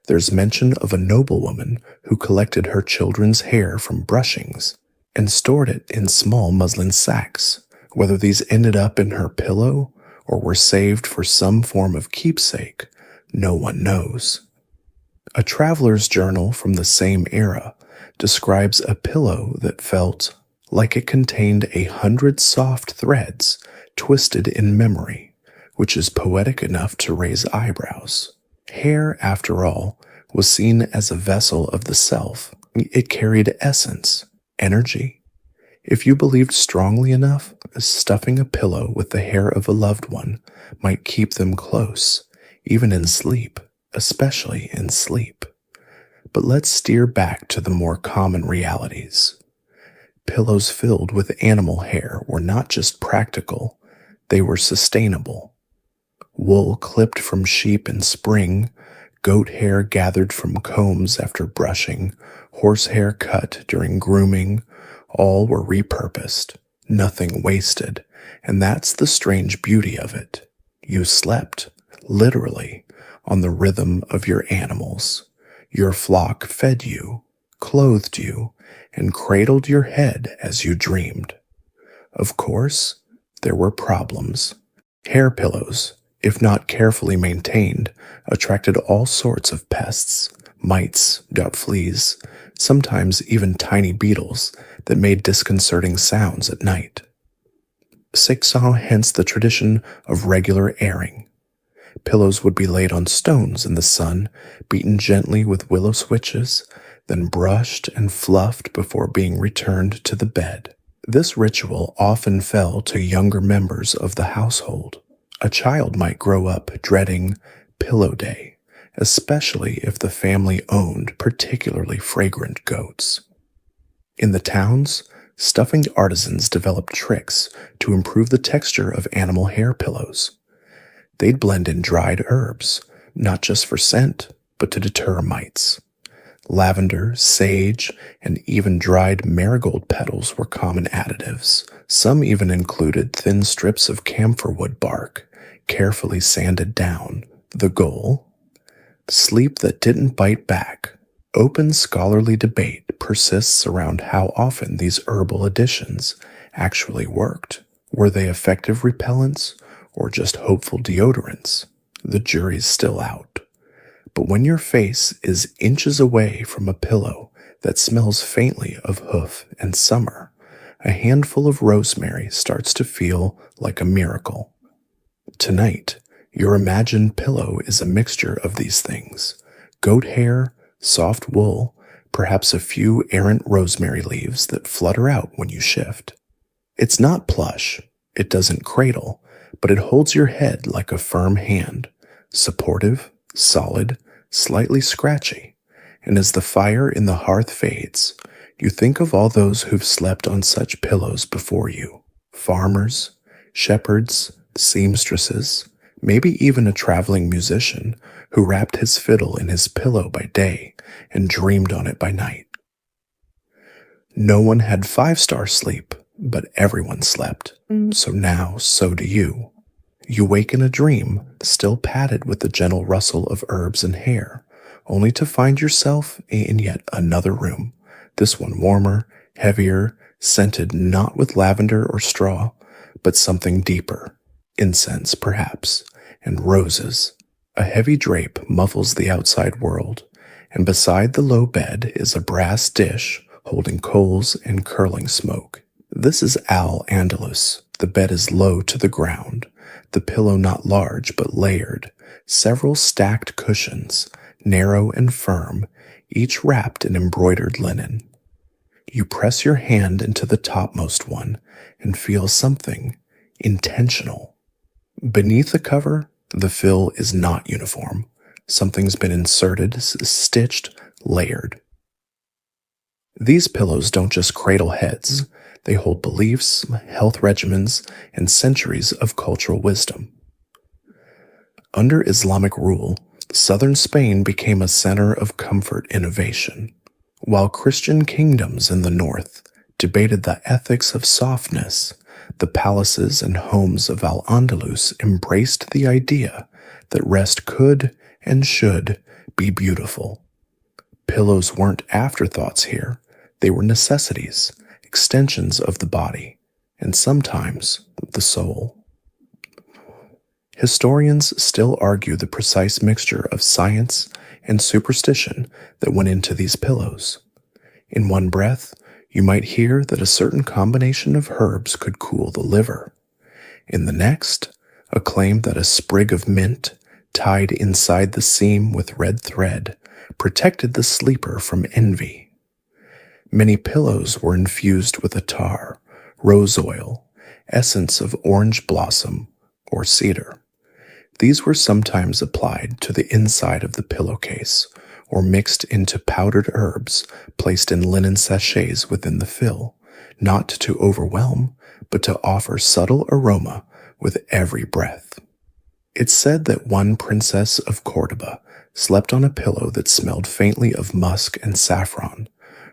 there's mention of a noblewoman who collected her children's hair from brushings and stored it in small muslin sacks. Whether these ended up in her pillow or were saved for some form of keepsake, no one knows. A traveler's journal from the same era describes a pillow that felt like it contained 100 soft threads twisted in memory, which is poetic enough to raise eyebrows. Hair, after all, was seen as a vessel of the self. It carried essence, energy. If you believed strongly enough, stuffing a pillow with the hair of a loved one might keep them close, even in sleep, especially in sleep. But let's steer back to the more common realities. Pillows filled with animal hair were not just practical, they were sustainable. Wool clipped from sheep in spring, goat hair gathered from combs after brushing, horsehair cut during grooming, all were repurposed, nothing wasted, and that's the strange beauty of it. You slept, literally, on the rhythm of your animals. Your flock fed you, clothed you, and cradled your head as you dreamed. Of course, there were problems. Hair pillows, if not carefully maintained, attracted all sorts of pests, mites, gut fleas, sometimes even tiny beetles that made disconcerting sounds at night. Saw hence the tradition of regular airing. Pillows would be laid on stones in the sun, beaten gently with willow switches, then brushed and fluffed before being returned to the bed. This ritual often fell to younger members of the household. A child might grow up dreading pillow day, especially if the family owned particularly fragrant goats. In the towns, stuffing artisans developed tricks to improve the texture of animal hair pillows. They'd blend in dried herbs, not just for scent, but to deter mites. Lavender, sage, and even dried marigold petals were common additives. Some even included thin strips of camphor wood bark, carefully sanded down. The goal? Sleep that didn't bite back. Open scholarly debate persists around how often these herbal additions actually worked. Were they effective repellents or just hopeful deodorants? The jury's still out. But when your face is inches away from a pillow that smells faintly of hoof and summer, a handful of rosemary starts to feel like a miracle. Tonight, your imagined pillow is a mixture of these things: goat hair, soft wool, perhaps a few errant rosemary leaves that flutter out when you shift. It's not plush, it doesn't cradle, but it holds your head like a firm hand, supportive, solid, slightly scratchy, and as the fire in the hearth fades, you think of all those who've slept on such pillows before you: farmers, shepherds, seamstresses, maybe even a traveling musician who wrapped his fiddle in his pillow by day and dreamed on it by night. No one had 5-star sleep, but everyone slept, so now so do you. You wake in a dream, still padded with the gentle rustle of herbs and hair, only to find yourself in yet another room, this one warmer, heavier, scented not with lavender or straw, but something deeper, incense perhaps, and roses. A heavy drape muffles the outside world, and beside the low bed is a brass dish holding coals and curling smoke. This is Al-Andalus. The bed is low to the ground, the pillow not large but layered, several stacked cushions, narrow and firm, each wrapped in embroidered linen. You press your hand into the topmost one and feel something intentional. Beneath the cover, the fill is not uniform. Something's been inserted, stitched, layered. These pillows don't just cradle heads. They hold beliefs, health regimens, and centuries of cultural wisdom. Under Islamic rule, southern Spain became a center of comfort innovation, while Christian kingdoms in the north debated the ethics of softness. The palaces and homes of Al-Andalus embraced the idea that rest could and should be beautiful. Pillows weren't afterthoughts here. They were necessities, extensions of the body, and sometimes the soul. Historians still argue the precise mixture of science and superstition that went into these pillows. In one breath, you might hear that a certain combination of herbs could cool the liver. In the next, a claim that a sprig of mint, tied inside the seam with red thread, protected the sleeper from envy. Many pillows were infused with attar, rose oil, essence of orange blossom, or cedar. These were sometimes applied to the inside of the pillowcase, or mixed into powdered herbs placed in linen sachets within the fill, not to overwhelm, but to offer subtle aroma with every breath. It's said that one princess of Cordoba slept on a pillow that smelled faintly of musk and saffron,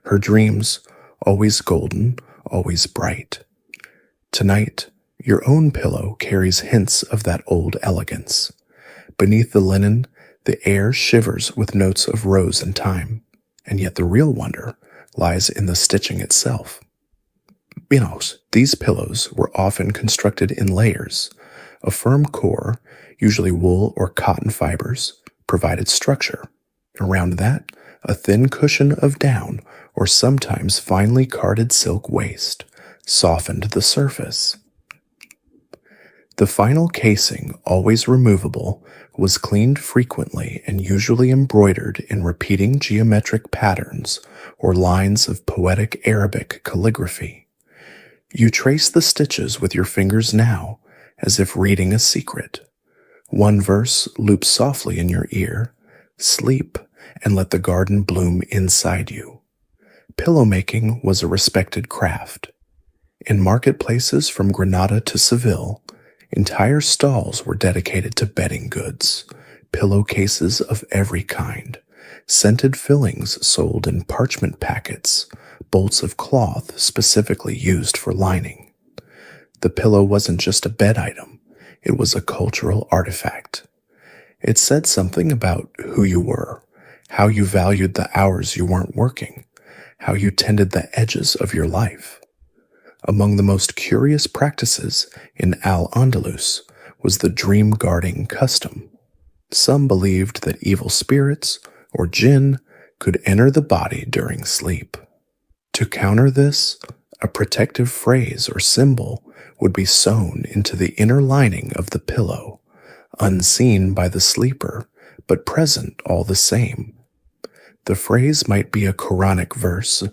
her dreams always golden, always bright. Tonight, your own pillow carries hints of that old elegance. Beneath the linen, The air shivers with notes of rose and thyme, and yet the real wonder lies in the stitching itself. These pillows were often constructed in layers. A firm core, usually wool or cotton fibers, provided structure. Around that, a thin cushion of down or sometimes finely carded silk waste softened the surface. The final casing, always removable, was cleaned frequently and usually embroidered in repeating geometric patterns or lines of poetic Arabic calligraphy. You trace the stitches with your fingers now, as if reading a secret. One verse loops softly in your ear: sleep and let the garden bloom inside you. Pillow making was a respected craft. In marketplaces from Granada to Seville, entire stalls were dedicated to bedding goods, pillowcases of every kind, scented fillings sold in parchment packets, bolts of cloth specifically used for lining. The pillow wasn't just a bed item, it was a cultural artifact. It said something about who you were, how you valued the hours you weren't working, how you tended the edges of your life. Among the most curious practices in Al-Andalus was the dream guarding custom. Some believed that evil spirits, or jinn, could enter the body during sleep. To counter this, a protective phrase or symbol would be sewn into the inner lining of the pillow, unseen by the sleeper, but present all the same. The phrase might be a Quranic verse,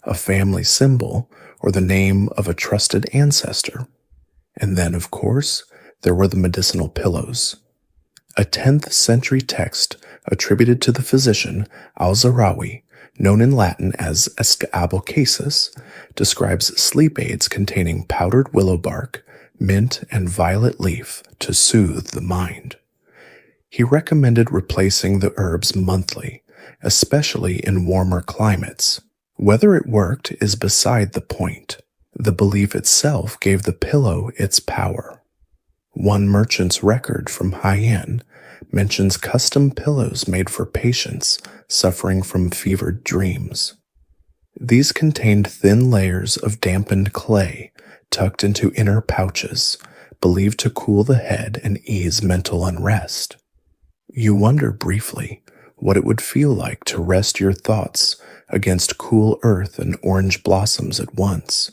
a family symbol, or the name of a trusted ancestor. And then, of course, there were the medicinal pillows. A 10th century text attributed to the physician Al-Zahrawi, known in Latin as Escabulcasis, describes sleep aids containing powdered willow bark, mint, and violet leaf to soothe the mind. He recommended replacing the herbs monthly, especially in warmer climates. Whether it worked is beside the point. The belief itself gave the pillow its power. One merchant's record from Haiyan mentions custom pillows made for patients suffering from fevered dreams. These contained thin layers of dampened clay tucked into inner pouches, believed to cool the head and ease mental unrest. You wonder briefly what it would feel like to rest your thoughts against cool earth and orange blossoms at once.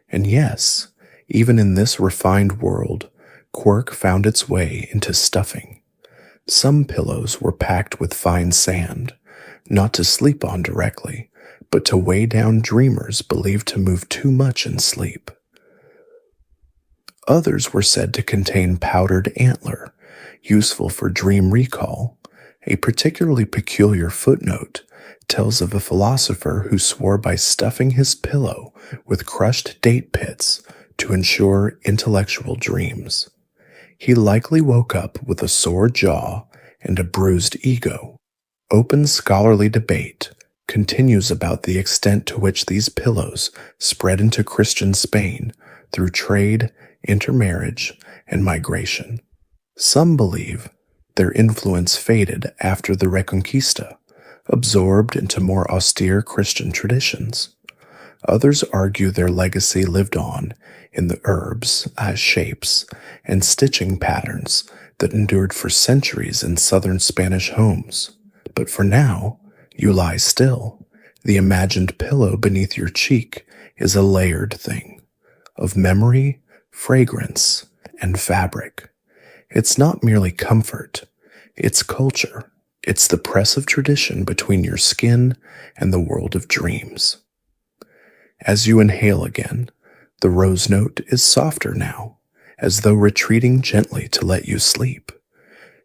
And yes, even in this refined world, quirk found its way into stuffing. Some pillows were packed with fine sand, not to sleep on directly, but to weigh down dreamers believed to move too much in sleep. Others were said to contain powdered antler, useful for dream recall. A particularly peculiar footnote tells of a philosopher who swore by stuffing his pillow with crushed date pits to ensure intellectual dreams. He likely woke up with a sore jaw and a bruised ego. Open scholarly debate continues about the extent to which these pillows spread into Christian Spain through trade, intermarriage, and migration. Some believe their influence faded after the Reconquista, absorbed into more austere Christian traditions. Others argue their legacy lived on in the herbs, shapes, and stitching patterns that endured for centuries in southern Spanish homes. But for now, you lie still. The imagined pillow beneath your cheek is a layered thing of memory, fragrance, and fabric. It's not merely comfort, it's culture. It's the press of tradition between your skin and the world of dreams. As you inhale again, the rose note is softer now, as though retreating gently to let you sleep.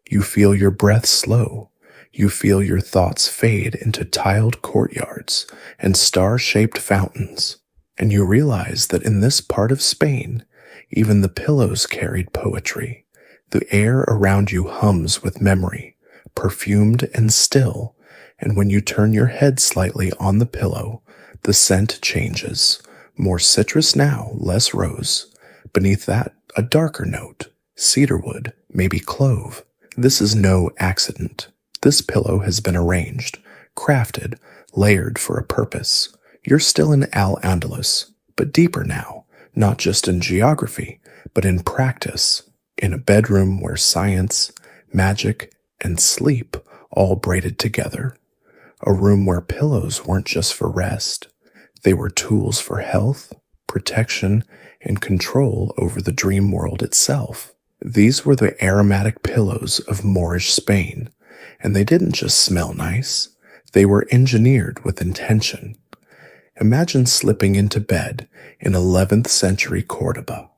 You feel your breath slow. You feel your thoughts fade into tiled courtyards and star-shaped fountains, and you realize that in this part of Spain, even the pillows carried poetry. The air around you hums with memory, perfumed and still, and when you turn your head slightly on the pillow, the scent changes. More citrus now, less rose. Beneath that, a darker note, cedarwood, maybe clove. This is no accident. This pillow has been arranged, crafted, layered for a purpose. You're still in Al-Andalus, but deeper now, not just in geography, but in practice, in a bedroom where science, magic, and sleep all braided together. A room where pillows weren't just for rest. They were tools for health, protection, and control over the dream world itself. These were the aromatic pillows of Moorish Spain, and they didn't just smell nice. They were engineered with intention. Imagine slipping into bed in 11th century Cordoba.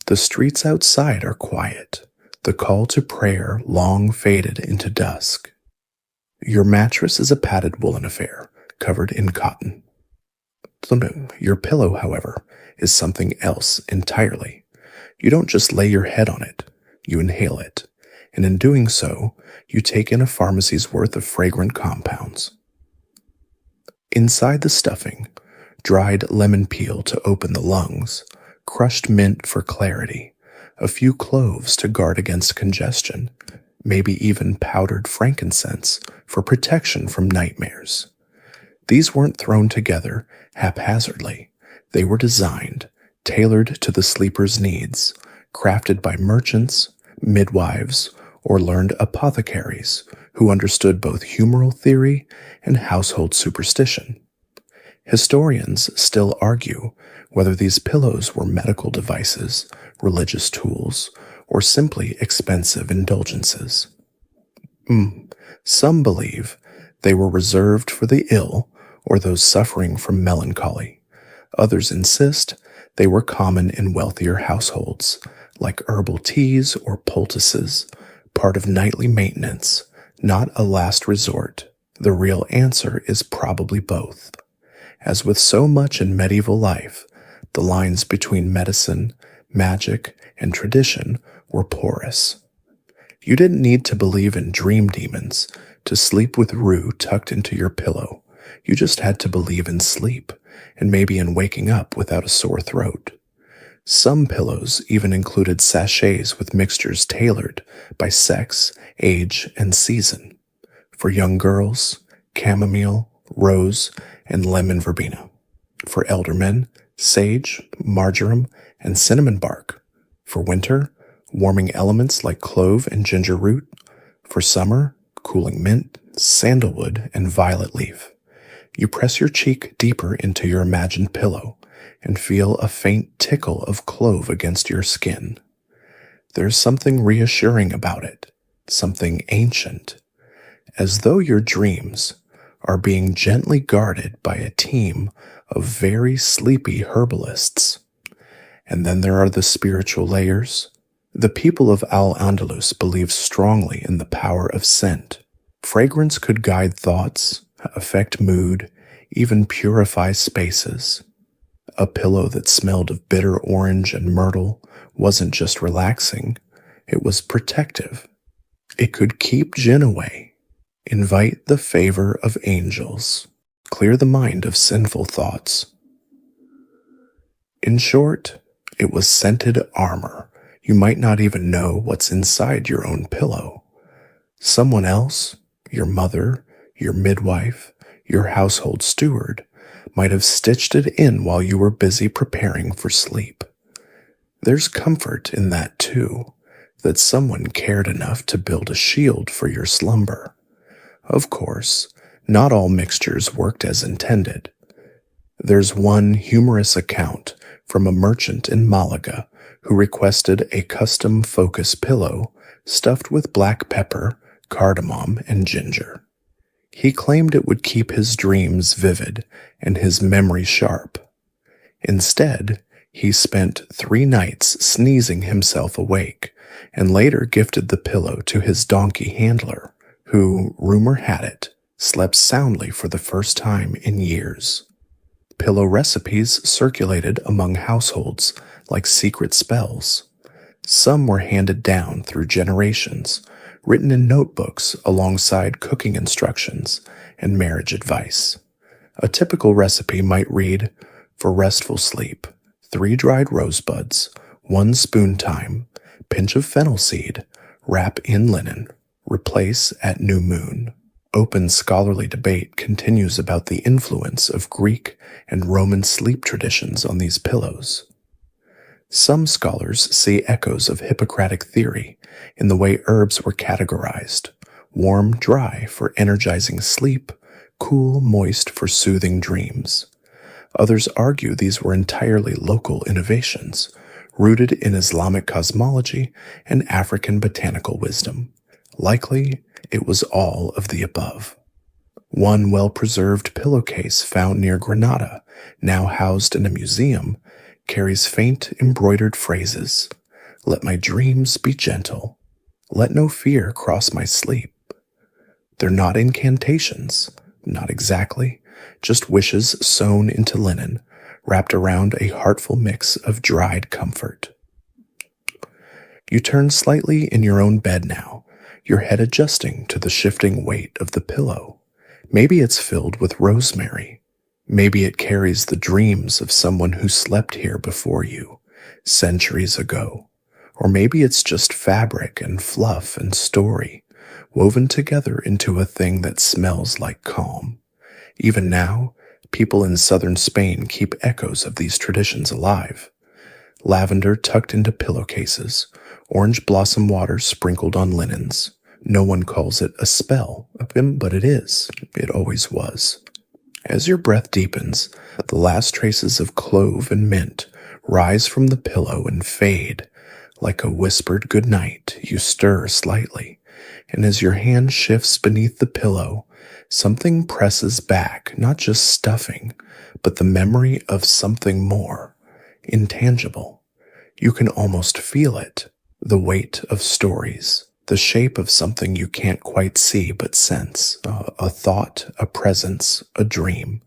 The streets outside are quiet, the call to prayer long faded into dusk. Your mattress is a padded woolen affair, covered in cotton. Your pillow, however, is something else entirely. You don't just lay your head on it, you inhale it, and in doing so, you take in a pharmacy's worth of fragrant compounds. Inside the stuffing, dried lemon peel to open the lungs, crushed mint for clarity, a few cloves to guard against congestion, maybe even powdered frankincense for protection from nightmares. These weren't thrown together haphazardly. They were designed, tailored to the sleeper's needs, crafted by merchants, midwives, or learned apothecaries who understood both humoral theory and household superstition. Historians still argue whether these pillows were medical devices, religious tools, or simply expensive indulgences. Some believe they were reserved for the ill or those suffering from melancholy. Others insist they were common in wealthier households, like herbal teas or poultices, part of nightly maintenance, not a last resort. The real answer is probably both. As with so much in medieval life, the lines between medicine, magic, and tradition were porous. You didn't need to believe in dream demons to sleep with rue tucked into your pillow. You just had to believe in sleep, and maybe in waking up without a sore throat. Some pillows even included sachets with mixtures tailored by sex, age, and season. For young girls, chamomile, rose, and lemon verbena. For elder men, sage, marjoram, and cinnamon bark. For winter, warming elements like clove and ginger root. For summer, cooling mint, sandalwood, and violet leaf. You press your cheek deeper into your imagined pillow and feel a faint tickle of clove against your skin. There's something reassuring about it, something ancient, as though your dreams are being gently guarded by a team of very sleepy herbalists. And then there are the spiritual layers. The people of Al-Andalus believed strongly in the power of scent. Fragrance could guide thoughts, affect mood, even purify spaces. A pillow that smelled of bitter orange and myrtle wasn't just relaxing, it was protective. It could keep jinn away, invite the favor of angels, clear the mind of sinful thoughts. In short, it was scented armor. You might not even know what's inside your own pillow. Someone else, your mother, your midwife, your household steward, might have stitched it in while you were busy preparing for sleep. There's comfort in that too, that someone cared enough to build a shield for your slumber. Of course, not all mixtures worked as intended. There's one humorous account from a merchant in Malaga who requested a custom focus pillow stuffed with black pepper, cardamom, and ginger. He claimed it would keep his dreams vivid and his memory sharp. Instead, he spent 3 nights sneezing himself awake and later gifted the pillow to his donkey handler, who, rumor had it, slept soundly for the first time in years. Pillow recipes circulated among households like secret spells. Some were handed down through generations, written in notebooks alongside cooking instructions and marriage advice. A typical recipe might read, for restful sleep, 3 dried rosebuds, 1 spoon thyme, pinch of fennel seed, wrap in linen. Replace at new moon. Open scholarly debate continues about the influence of Greek and Roman sleep traditions on these pillows. Some scholars see echoes of Hippocratic theory in the way herbs were categorized: warm, dry for energizing sleep, cool, moist for soothing dreams. Others argue these were entirely local innovations, rooted in Islamic cosmology and African botanical wisdom. Likely, it was all of the above. One well-preserved pillowcase found near Granada, now housed in a museum, carries faint embroidered phrases: "Let my dreams be gentle. Let no fear cross my sleep." They're not incantations, not exactly, just wishes sewn into linen, wrapped around a heartful mix of dried comfort. You turn slightly in your own bed now, your head adjusting to the shifting weight of the pillow. Maybe it's filled with rosemary. Maybe it carries the dreams of someone who slept here before you, centuries ago. Or maybe it's just fabric and fluff and story, woven together into a thing that smells like calm. Even now, people in southern Spain keep echoes of these traditions alive. Lavender tucked into pillowcases, orange blossom water sprinkled on linens. No one calls it a spell, but it is. It always was. As your breath deepens, the last traces of clove and mint rise from the pillow and fade. Like a whispered goodnight, you stir slightly, and as your hand shifts beneath the pillow, something presses back, not just stuffing, but the memory of something more, intangible. You can almost feel it, the weight of stories, the shape of something you can't quite see but sense, a thought, a presence, a dream.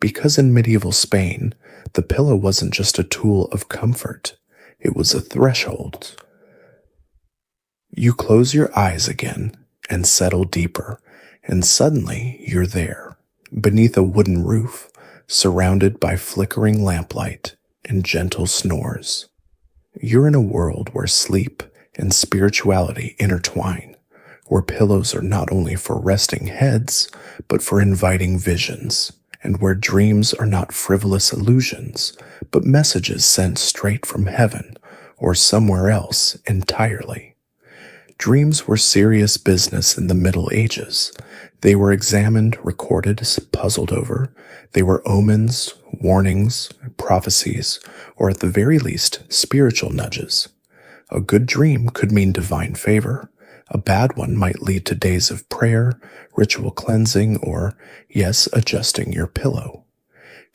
Because in medieval Spain, the pillow wasn't just a tool of comfort, it was a threshold. You close your eyes again and settle deeper, and suddenly you're there, beneath a wooden roof, surrounded by flickering lamplight and gentle snores. You're in a world where sleep and spirituality intertwine, where pillows are not only for resting heads, but for inviting visions, and where dreams are not frivolous illusions, but messages sent straight from heaven or somewhere else entirely. Dreams were serious business in the Middle Ages. They were examined, recorded, puzzled over. They were omens, warnings, prophecies, or at the very least, spiritual nudges. A good dream could mean divine favor. A bad one might lead to days of prayer, ritual cleansing, or, yes, adjusting your pillow.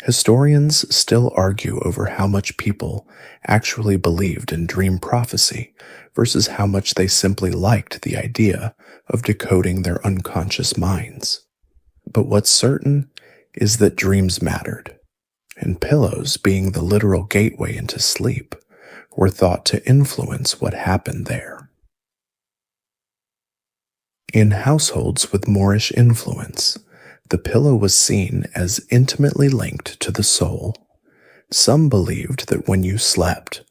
Historians still argue over how much people actually believed in dream prophecy versus how much they simply liked the idea of decoding their unconscious minds. But what's certain is that dreams mattered, and pillows, being the literal gateway into sleep, were thought to influence what happened there. In households with Moorish influence, the pillow was seen as intimately linked to the soul. Some believed that when you slept,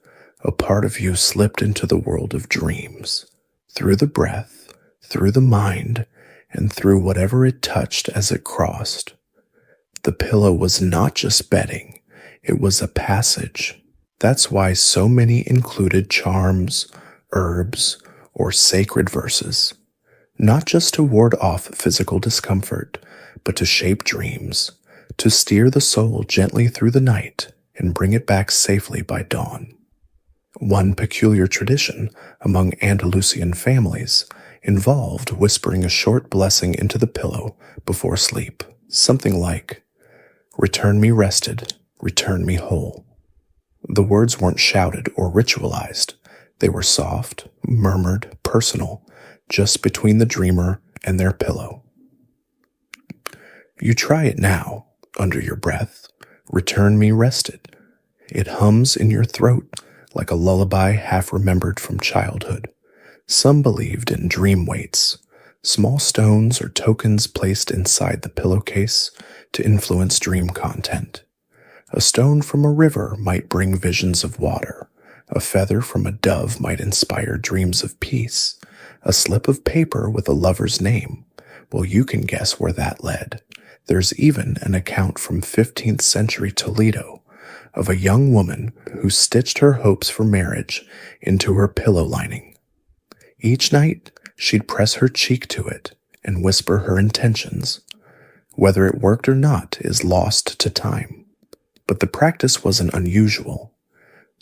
a part of you slipped into the world of dreams, through the breath, through the mind, and through whatever it touched as it crossed. The pillow was not just bedding, it was a passage. That's why so many included charms, herbs, or sacred verses, not just to ward off physical discomfort, but to shape dreams, to steer the soul gently through the night and bring it back safely by dawn. One peculiar tradition among Andalusian families involved whispering a short blessing into the pillow before sleep, something like, "Return me rested, return me whole." The words weren't shouted or ritualized. They were soft, murmured, personal, just between the dreamer and their pillow. You try it now, under your breath. Return me rested. It hums in your throat like a lullaby half remembered from childhood. Some believed in dream weights, small stones or tokens placed inside the pillowcase to influence dream content. A stone from a river might bring visions of water. A feather from a dove might inspire dreams of peace. A slip of paper with a lover's name. Well, you can guess where that led. There's even an account from 15th century Toledo of a young woman who stitched her hopes for marriage into her pillow lining. Each night, she'd press her cheek to it and whisper her intentions. Whether it worked or not is lost to time. But the practice wasn't unusual.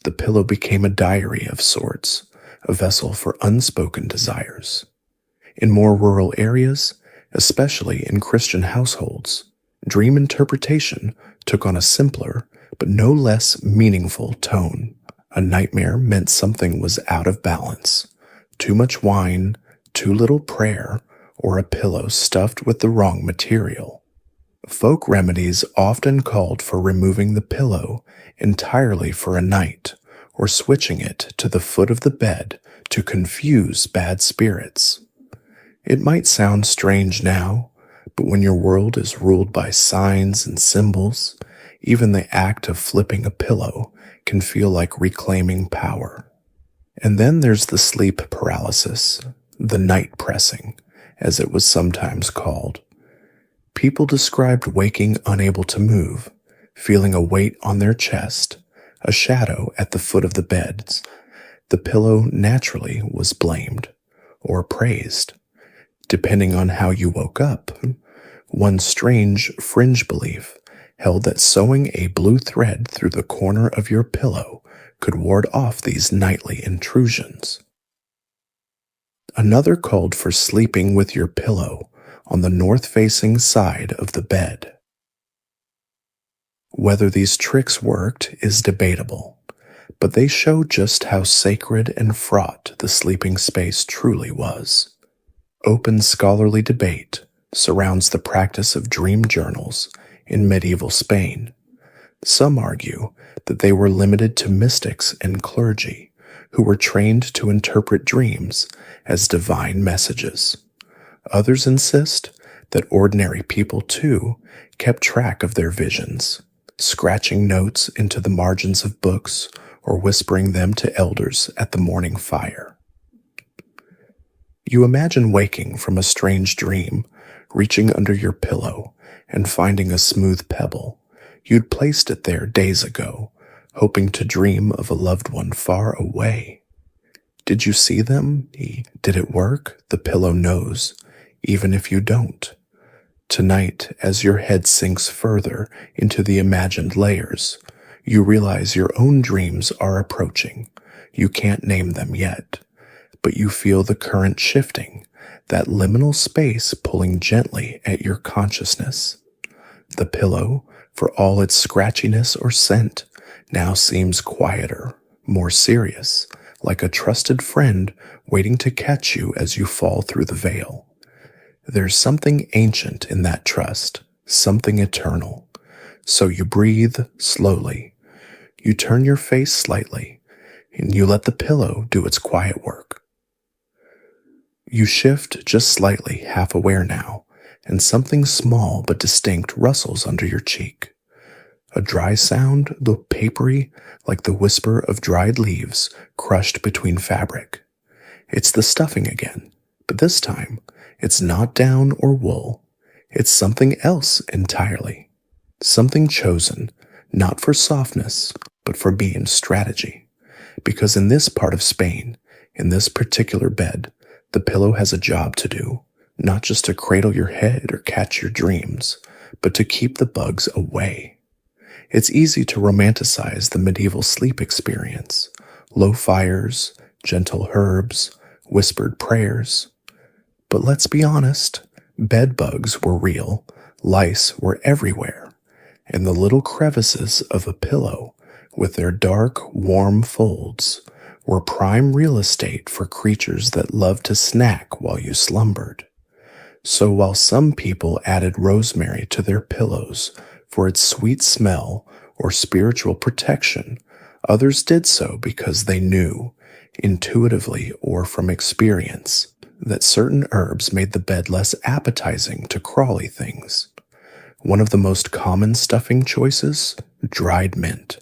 The pillow became a diary of sorts, a vessel for unspoken desires. In more rural areas, especially in Christian households, dream interpretation took on a simpler but no less meaningful tone. A nightmare meant something was out of balance. Too much wine, too little prayer, or a pillow stuffed with the wrong material. Folk remedies often called for removing the pillow entirely for a night, or switching it to the foot of the bed to confuse bad spirits. It might sound strange now, but when your world is ruled by signs and symbols, even the act of flipping a pillow can feel like reclaiming power. And then there's the sleep paralysis, the night pressing, as it was sometimes called. People described waking unable to move, feeling a weight on their chest, a shadow at the foot of the bed. The pillow naturally was blamed or praised, depending on how you woke up. One strange fringe belief held that sewing a blue thread through the corner of your pillow could ward off these nightly intrusions. Another called for sleeping with your pillow on the north-facing side of the bed. Whether these tricks worked is debatable, but they show just how sacred and fraught the sleeping space truly was. Open scholarly debate surrounds the practice of dream journals in medieval Spain. Some argue that they were limited to mystics and clergy who were trained to interpret dreams as divine messages. Others insist that ordinary people, too, kept track of their visions, scratching notes into the margins of books or whispering them to elders at the morning fire. You imagine waking from a strange dream, reaching under your pillow, and finding a smooth pebble. You'd placed it there days ago, hoping to dream of a loved one far away. Did you see them? Did it work? The pillow knows, even if you don't. Tonight, as your head sinks further into the imagined layers, you realize your own dreams are approaching. You can't name them yet, but you feel the current shifting, that liminal space pulling gently at your consciousness. The pillow, for all its scratchiness or scent, now seems quieter, more serious, like a trusted friend waiting to catch you as you fall through the veil. There's something ancient in that trust, something eternal. So you breathe slowly. You turn your face slightly, and you let the pillow do its quiet work. You shift just slightly, half aware now, and something small but distinct rustles under your cheek. A dry sound, though papery, like the whisper of dried leaves crushed between fabric. It's the stuffing again, but this time, it's not down or wool. It's something else entirely. Something chosen, not for softness, but for being strategy. Because in this part of Spain, in this particular bed, the pillow has a job to do, not just to cradle your head or catch your dreams, but to keep the bugs away. It's easy to romanticize the medieval sleep experience. Low fires, gentle herbs, whispered prayers. But let's be honest, bed bugs were real, lice were everywhere, and the little crevices of a pillow, with their dark, warm folds, were prime real estate for creatures that loved to snack while you slumbered. So while some people added rosemary to their pillows for its sweet smell or spiritual protection, others did so because they knew, intuitively or from experience, that certain herbs made the bed less appetizing to crawly things. One of the most common stuffing choices, dried mint.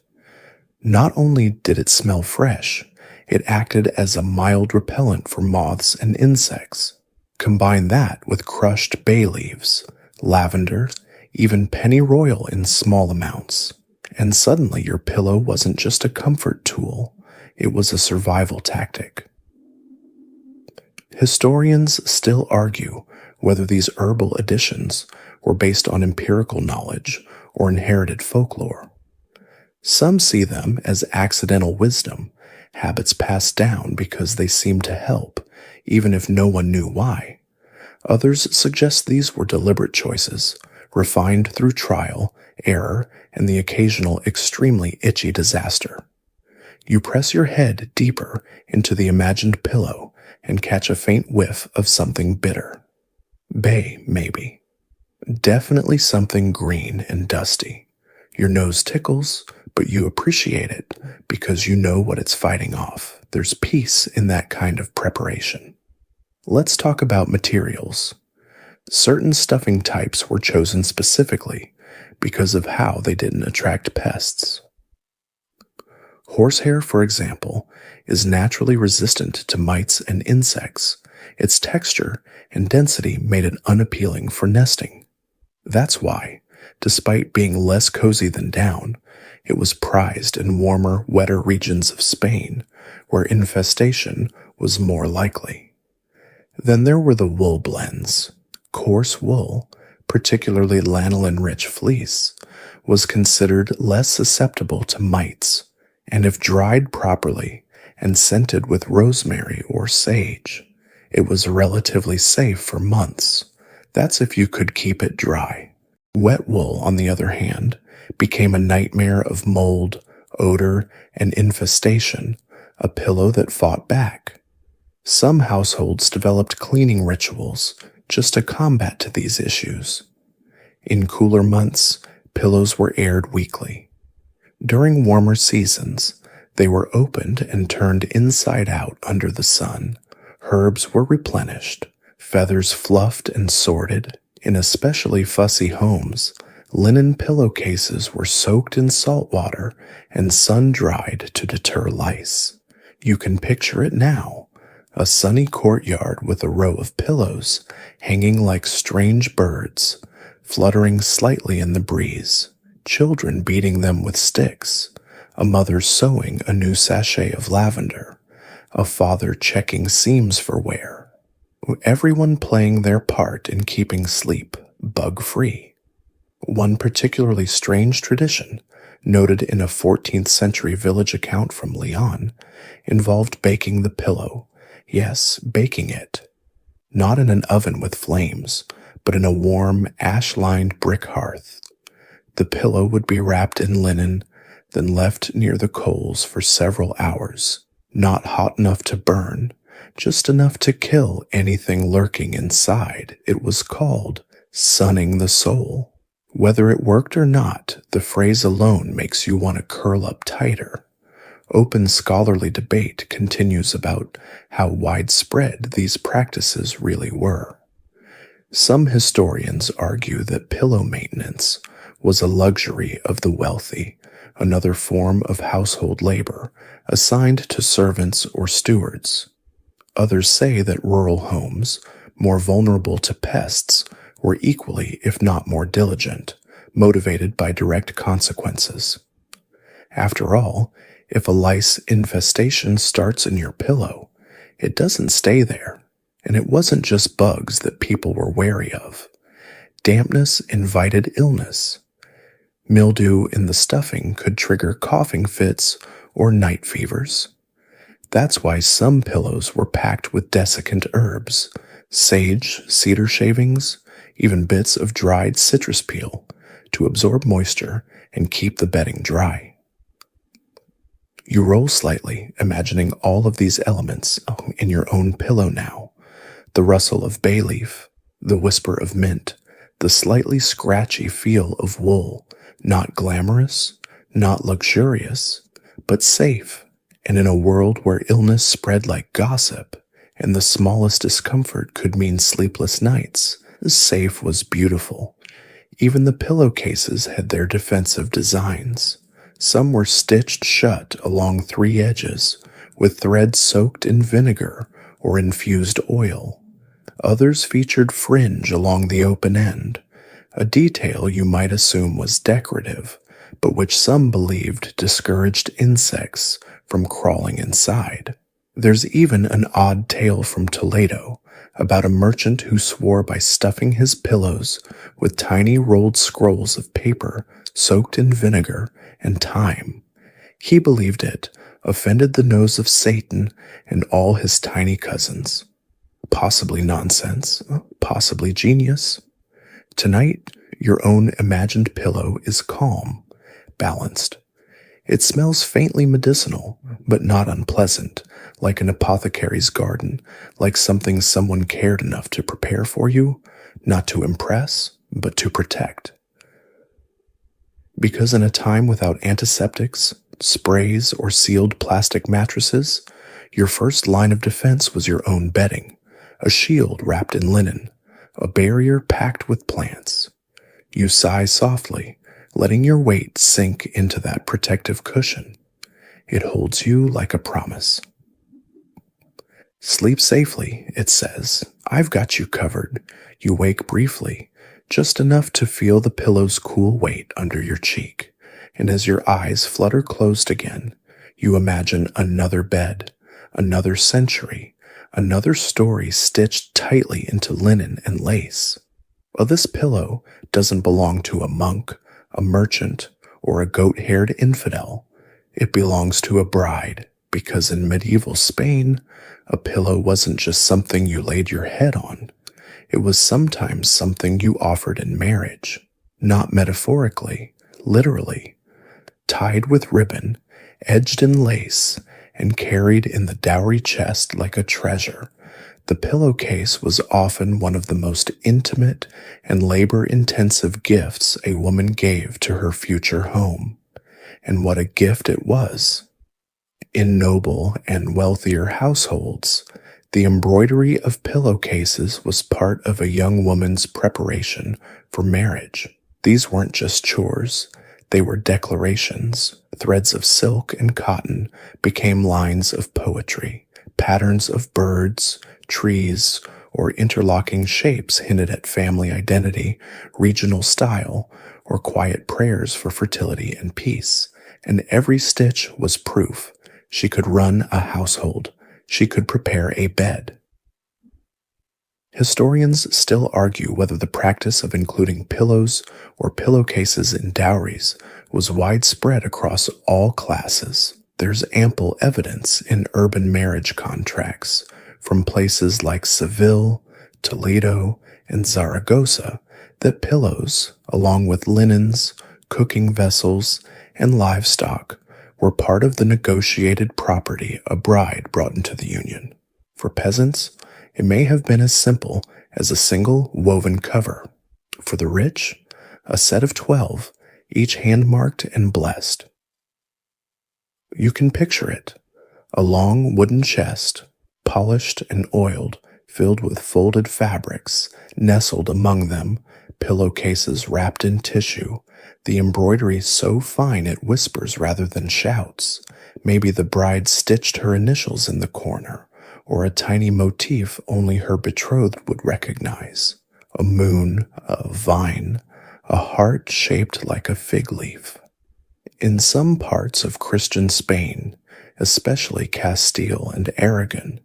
Not only did it smell fresh, It acted as a mild repellent for moths and insects. Combine that with crushed bay leaves, lavender, even pennyroyal in small amounts, and suddenly your pillow wasn't just a comfort tool, it was a survival tactic. Historians still argue whether these herbal additions were based on empirical knowledge or inherited folklore. Some see them as accidental wisdom, habits passed down because they seemed to help, even if no one knew why. Others suggest these were deliberate choices, refined through trial, error, and the occasional extremely itchy disaster. You press your head deeper into the imagined pillow and catch a faint whiff of something bitter. Bay, maybe. Definitely something green and dusty. Your nose tickles, but you appreciate it because you know what it's fighting off. There's peace in that kind of preparation. Let's talk about materials. Certain stuffing types were chosen specifically because of how they didn't attract pests. Horsehair, for example, is naturally resistant to mites and insects. Its texture and density made it unappealing for nesting. That's why, despite being less cozy than down, it was prized in warmer, wetter regions of Spain, where infestation was more likely. Then there were the wool blends. Coarse wool, particularly lanolin-rich fleece, was considered less susceptible to mites, and if dried properly and scented with rosemary or sage, it was relatively safe for months. That's if you could keep it dry. Wet wool, on the other hand, became a nightmare of mold, odor, and infestation, a pillow that fought back. Some households developed cleaning rituals just to combat to these issues. In cooler months, pillows were aired weekly. During warmer seasons, they were opened and turned inside out under the sun. Herbs were replenished, feathers fluffed and sorted. In especially fussy homes, linen pillowcases were soaked in salt water and sun-dried to deter lice. You can picture it now, a sunny courtyard with a row of pillows hanging like strange birds, fluttering slightly in the breeze, children beating them with sticks, a mother sewing a new sachet of lavender, a father checking seams for wear, everyone playing their part in keeping sleep bug-free. One particularly strange tradition, noted in a 14th century village account from Lyon, involved baking the pillow. Yes, baking it. Not in an oven with flames, but in a warm, ash-lined brick hearth. The pillow would be wrapped in linen, then left near the coals for several hours, not hot enough to burn, just enough to kill anything lurking inside. It was called sunning the soul. Whether it worked or not, the phrase alone makes you want to curl up tighter. Open scholarly debate continues about how widespread these practices really were. Some historians argue that pillow maintenance was a luxury of the wealthy, another form of household labor assigned to servants or stewards. Others say that rural homes, more vulnerable to pests, were equally, if not more diligent, motivated by direct consequences. After all, if a lice infestation starts in your pillow, it doesn't stay there, and it wasn't just bugs that people were wary of. Dampness invited illness. Mildew in the stuffing could trigger coughing fits or night fevers. That's why some pillows were packed with desiccant herbs, sage, cedar shavings, even bits of dried citrus peel to absorb moisture and keep the bedding dry. You roll slightly, imagining all of these elements in your own pillow now. The rustle of bay leaf, the whisper of mint, the slightly scratchy feel of wool, not glamorous, not luxurious, but safe. And in a world where illness spread like gossip, and the smallest discomfort could mean sleepless nights, safe was beautiful. Even the pillowcases had their defensive designs. Some were stitched shut along three edges, with threads soaked in vinegar or infused oil. Others featured fringe along the open end, a detail you might assume was decorative, but which some believed discouraged insects from crawling inside. There's even an odd tale from Toledo about a merchant who swore by stuffing his pillows with tiny rolled scrolls of paper soaked in vinegar and thyme. He believed it offended the nose of Satan and all his tiny cousins. Possibly nonsense, possibly genius. Tonight, your own imagined pillow is calm, balanced. It smells faintly medicinal, but not unpleasant, like an apothecary's garden, like something someone cared enough to prepare for you, not to impress, but to protect. Because in a time without antiseptics, sprays, or sealed plastic mattresses, your first line of defense was your own bedding, a shield wrapped in linen, a barrier packed with plants. You sigh softly, letting your weight sink into that protective cushion. It holds you like a promise. Sleep safely, it says. I've got you covered. You wake briefly, just enough to feel the pillow's cool weight under your cheek. And as your eyes flutter closed again, you imagine another bed, another century, another story stitched tightly into linen and lace. Well, this pillow doesn't belong to a monk, a merchant, or a goat-haired infidel. It belongs to a bride, because in medieval Spain, a pillow wasn't just something you laid your head on. It was sometimes something you offered in marriage, not metaphorically, literally, tied with ribbon, edged in lace, and carried in the dowry chest like a treasure. The pillowcase was often one of the most intimate and labor-intensive gifts a woman gave to her future home. And what a gift it was. In noble and wealthier households, the embroidery of pillowcases was part of a young woman's preparation for marriage. These weren't just chores, they were declarations. Threads of silk and cotton became lines of poetry. Patterns of birds, trees, or interlocking shapes hinted at family identity, regional style, or quiet prayers for fertility and peace. And every stitch was proof. She could run a household. She could prepare a bed. Historians still argue whether the practice of including pillows or pillowcases in dowries was widespread across all classes. There's ample evidence in urban marriage contracts from places like Seville, Toledo, and Zaragoza that pillows, along with linens, cooking vessels, and livestock, were part of the negotiated property a bride brought into the union. For peasants, it may have been as simple as a single woven cover. For the rich, a set of 12, each hand-marked and blessed. You can picture it, a long wooden chest, polished and oiled, filled with folded fabrics, nestled among them, pillowcases wrapped in tissue, the embroidery so fine it whispers rather than shouts. Maybe the bride stitched her initials in the corner, or a tiny motif only her betrothed would recognize. A moon, a vine, a heart shaped like a fig leaf. In some parts of Christian Spain, especially Castile and Aragon,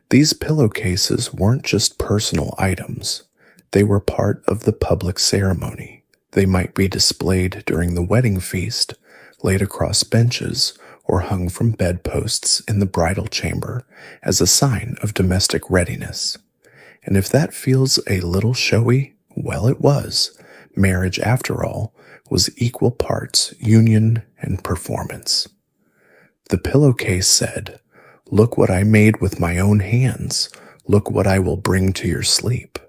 these pillowcases weren't just personal items. They were part of the public ceremony. They might be displayed during the wedding feast, laid across benches, or hung from bedposts in the bridal chamber as a sign of domestic readiness. And if that feels a little showy, well, it was. Marriage, after all, was equal parts union and performance. The pillowcase said, "Look what I made with my own hands. Look what I will bring to your sleep."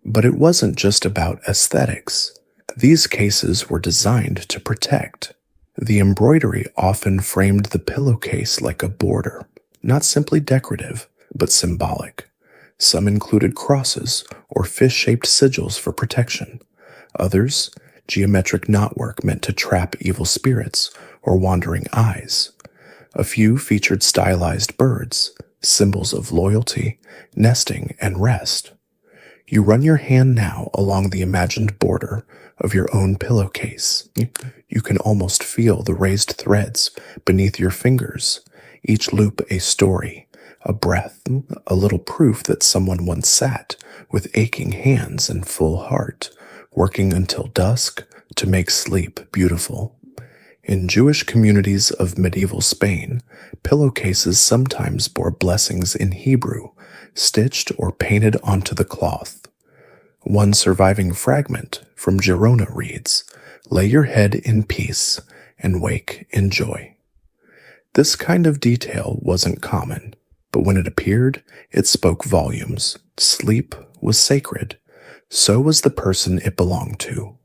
But it wasn't just about aesthetics. These cases were designed to protect. The embroidery often framed the pillowcase like a border, not simply decorative, but symbolic. Some included crosses or fish-shaped sigils for protection. Others, geometric knotwork meant to trap evil spirits or wandering eyes. A few featured stylized birds, symbols of loyalty, nesting, and rest. You run your hand now along the imagined border of your own pillowcase. You can almost feel the raised threads beneath your fingers, each loop a story, a breath, a little proof that someone once sat with aching hands and full heart, working until dusk to make sleep beautiful. In Jewish communities of medieval Spain, pillowcases sometimes bore blessings in Hebrew, stitched or painted onto the cloth. One surviving fragment from Girona reads, "Lay your head in peace and wake in joy." This kind of detail wasn't common, but when it appeared, it spoke volumes. Sleep was sacred. So was the person it belonged to.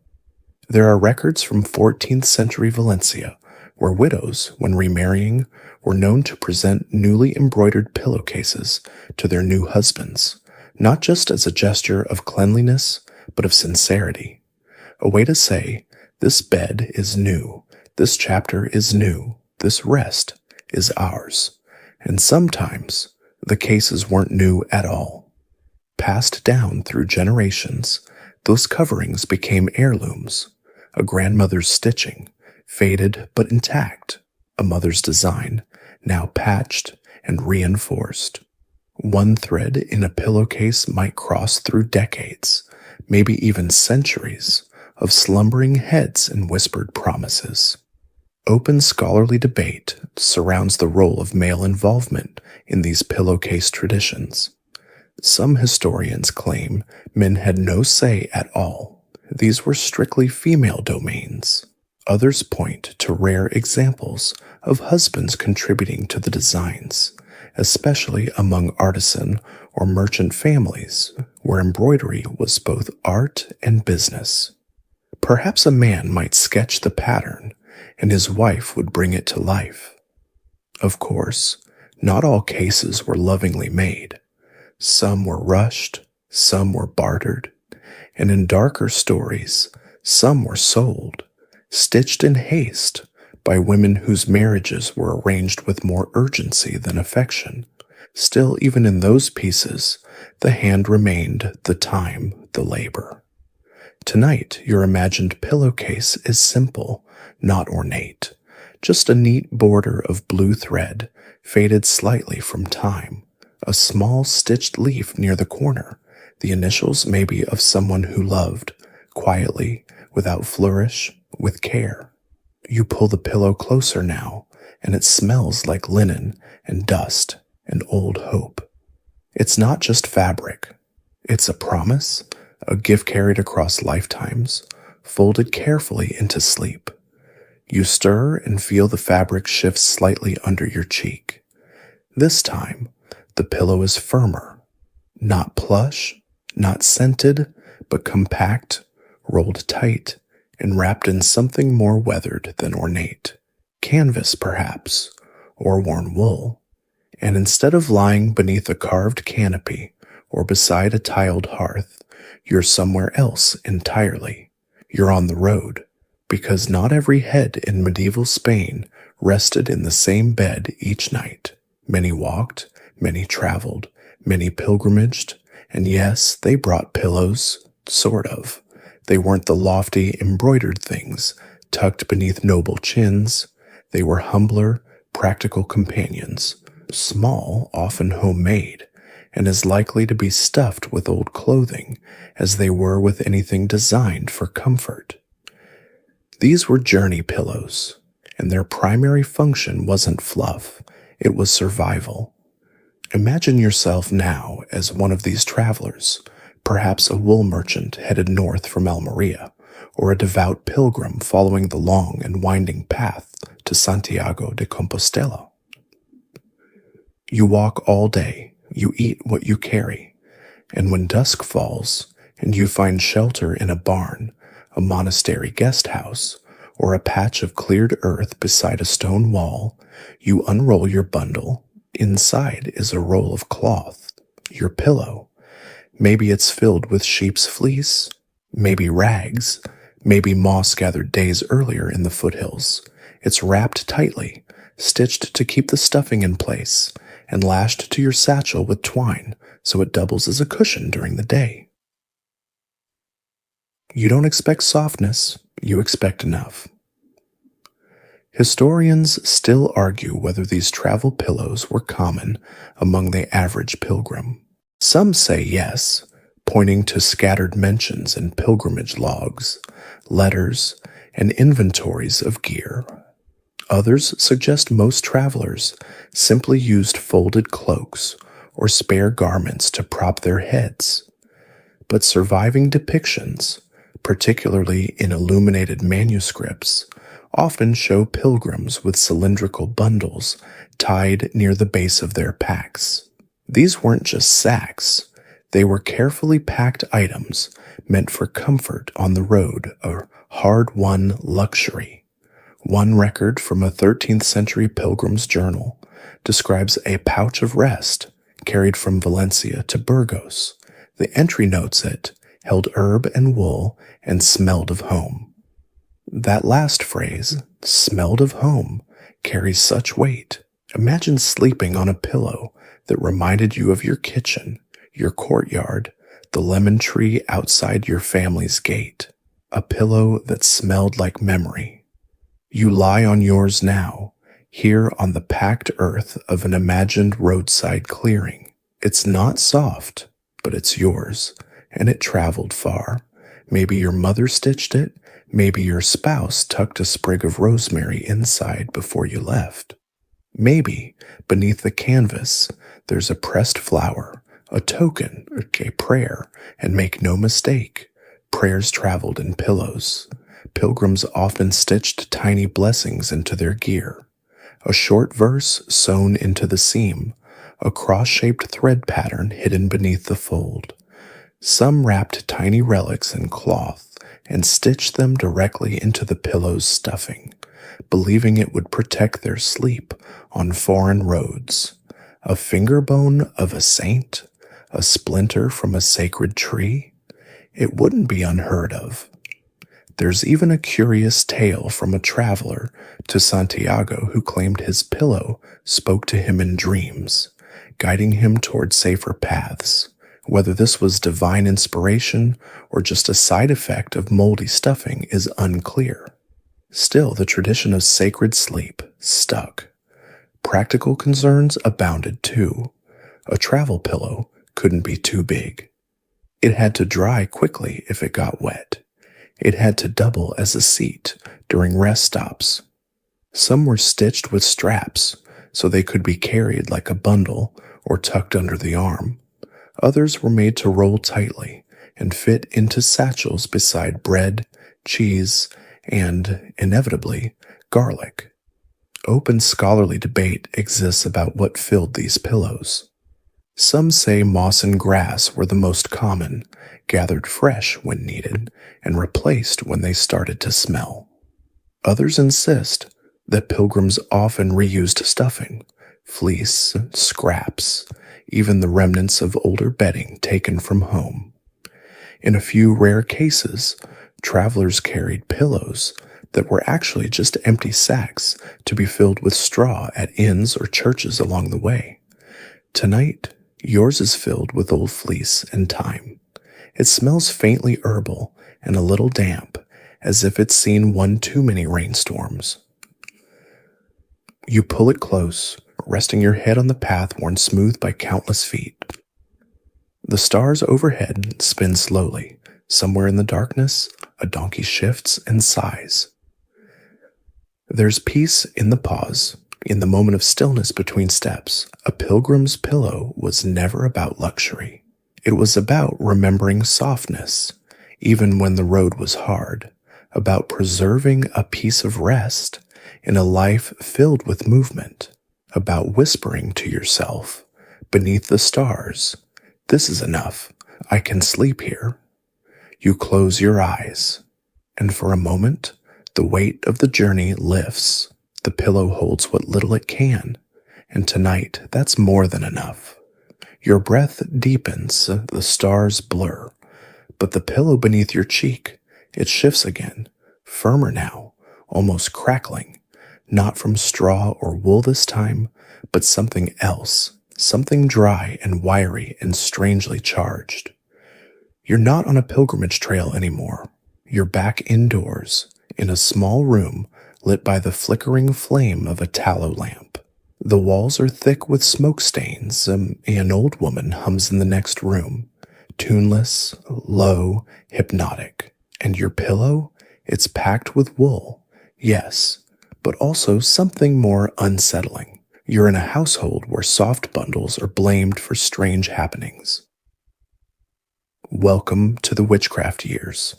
There are records from 14th century Valencia where widows, when remarrying, were known to present newly embroidered pillowcases to their new husbands, not just as a gesture of cleanliness, but of sincerity. A way to say, this bed is new, this chapter is new, this rest is ours. And sometimes the cases weren't new at all. Passed down through generations, those coverings became heirlooms. A grandmother's stitching, faded but intact, a mother's design, now patched and reinforced. One thread in a pillowcase might cross through decades, maybe even centuries, of slumbering heads and whispered promises. Open scholarly debate surrounds the role of male involvement in these pillowcase traditions. Some historians claim men had no say at all. These were strictly female domains. Others point to rare examples of husbands contributing to the designs, especially among artisan or merchant families, where embroidery was both art and business. Perhaps a man might sketch the pattern, and his wife would bring it to life. Of course, not all cases were lovingly made. Some were rushed, some were bartered, and in darker stories, some were sold, stitched in haste by women whose marriages were arranged with more urgency than affection. Still, even in those pieces, the hand remained, the time, the labor. Tonight, your imagined pillowcase is simple, not ornate, just a neat border of blue thread, faded slightly from time, a small stitched leaf near the corner, the initials maybe of someone who loved, quietly, without flourish, with care. You pull the pillow closer now, and it smells like linen and dust and old hope. It's not just fabric. It's a promise, a gift carried across lifetimes, folded carefully into sleep. You stir and feel the fabric shift slightly under your cheek. This time, the pillow is firmer, not plush, not scented, but compact, rolled tight, and wrapped in something more weathered than ornate. Canvas, perhaps, or worn wool. And instead of lying beneath a carved canopy or beside a tiled hearth, you're somewhere else entirely. You're on the road, because not every head in medieval Spain rested in the same bed each night. Many walked, many traveled, many pilgrimaged, and yes, they brought pillows, sort of. They weren't the lofty, embroidered things tucked beneath noble chins. They were humbler, practical companions, small, often homemade, and as likely to be stuffed with old clothing as they were with anything designed for comfort. These were journey pillows, and their primary function wasn't fluff, it was survival. Imagine yourself now as one of these travelers, perhaps a wool merchant headed north from Almeria, or a devout pilgrim following the long and winding path to Santiago de Compostela. You walk all day, you eat what you carry, and when dusk falls and you find shelter in a barn, a monastery guest house, or a patch of cleared earth beside a stone wall, you unroll your bundle. Inside is a roll of cloth, your pillow. Maybe it's filled with sheep's fleece, maybe rags, maybe moss gathered days earlier in the foothills. It's wrapped tightly, stitched to keep the stuffing in place, and lashed to your satchel with twine so it doubles as a cushion during the day. You don't expect softness, you expect enough. Historians still argue whether these travel pillows were common among the average pilgrim. Some say yes, pointing to scattered mentions in pilgrimage logs, letters, and inventories of gear. Others suggest most travelers simply used folded cloaks or spare garments to prop their heads. But surviving depictions, particularly in illuminated manuscripts, often show pilgrims with cylindrical bundles tied near the base of their packs. These weren't just sacks, they were carefully packed items meant for comfort on the road, a hard-won luxury. One record from a 13th century pilgrim's journal describes a pouch of rest carried from Valencia to Burgos. The entry notes it held herb and wool and smelled of home. That last phrase, smelled of home, carries such weight. Imagine sleeping on a pillow that reminded you of your kitchen, your courtyard, the lemon tree outside your family's gate. A pillow that smelled like memory. You lie on yours now, here on the packed earth of an imagined roadside clearing. It's not soft, but it's yours, and it traveled far. Maybe your mother stitched it, maybe your spouse tucked a sprig of rosemary inside before you left. Maybe, beneath the canvas, there's a pressed flower, a token, a prayer, and make no mistake, prayers traveled in pillows. Pilgrims often stitched tiny blessings into their gear. A short verse sewn into the seam, a cross-shaped thread pattern hidden beneath the fold. Some wrapped tiny relics in cloth and stitched them directly into the pillow's stuffing, believing it would protect their sleep on foreign roads. A finger bone of a saint? A splinter from a sacred tree? It wouldn't be unheard of. There's even a curious tale from a traveler to Santiago who claimed his pillow spoke to him in dreams, guiding him toward safer paths. Whether this was divine inspiration or just a side effect of moldy stuffing is unclear. Still, the tradition of sacred sleep stuck. Practical concerns abounded too. A travel pillow couldn't be too big. It had to dry quickly if it got wet. It had to double as a seat during rest stops. Some were stitched with straps so they could be carried like a bundle or tucked under the arm. Others were made to roll tightly and fit into satchels beside bread, cheese, and, inevitably, garlic. Open scholarly debate exists about what filled these pillows. Some say moss and grass were the most common, gathered fresh when needed, and replaced when they started to smell. Others insist that pilgrims often reused stuffing, fleece, scraps, even the remnants of older bedding taken from home. In a few rare cases, travelers carried pillows that were actually just empty sacks to be filled with straw at inns or churches along the way. Tonight, yours is filled with old fleece and thyme. It smells faintly herbal and a little damp, as if it's seen one too many rainstorms. You pull it close, resting your head on the path worn smooth by countless feet. The stars overhead spin slowly. Somewhere in the darkness, a donkey shifts and sighs. There's peace in the pause, in the moment of stillness between steps. A pilgrim's pillow was never about luxury. It was about remembering softness, even when the road was hard, about preserving a piece of rest in a life filled with movement, about whispering to yourself, beneath the stars, "This is enough. I can sleep here." You close your eyes, and for a moment, the weight of the journey lifts. The pillow holds what little it can, and tonight that's more than enough. Your breath deepens, the stars blur, but the pillow beneath your cheek, it shifts again, firmer now, almost crackling. Not from straw or wool this time, but something else, something dry and wiry and strangely charged. You're not on a pilgrimage trail anymore. You're back indoors, in a small room lit by the flickering flame of a tallow lamp. The walls are thick with smoke stains, an old woman hums in the next room, tuneless, low, hypnotic. And your pillow? It's packed with wool, yes, but also something more unsettling. You're in a household where soft bundles are blamed for strange happenings. Welcome to the witchcraft years.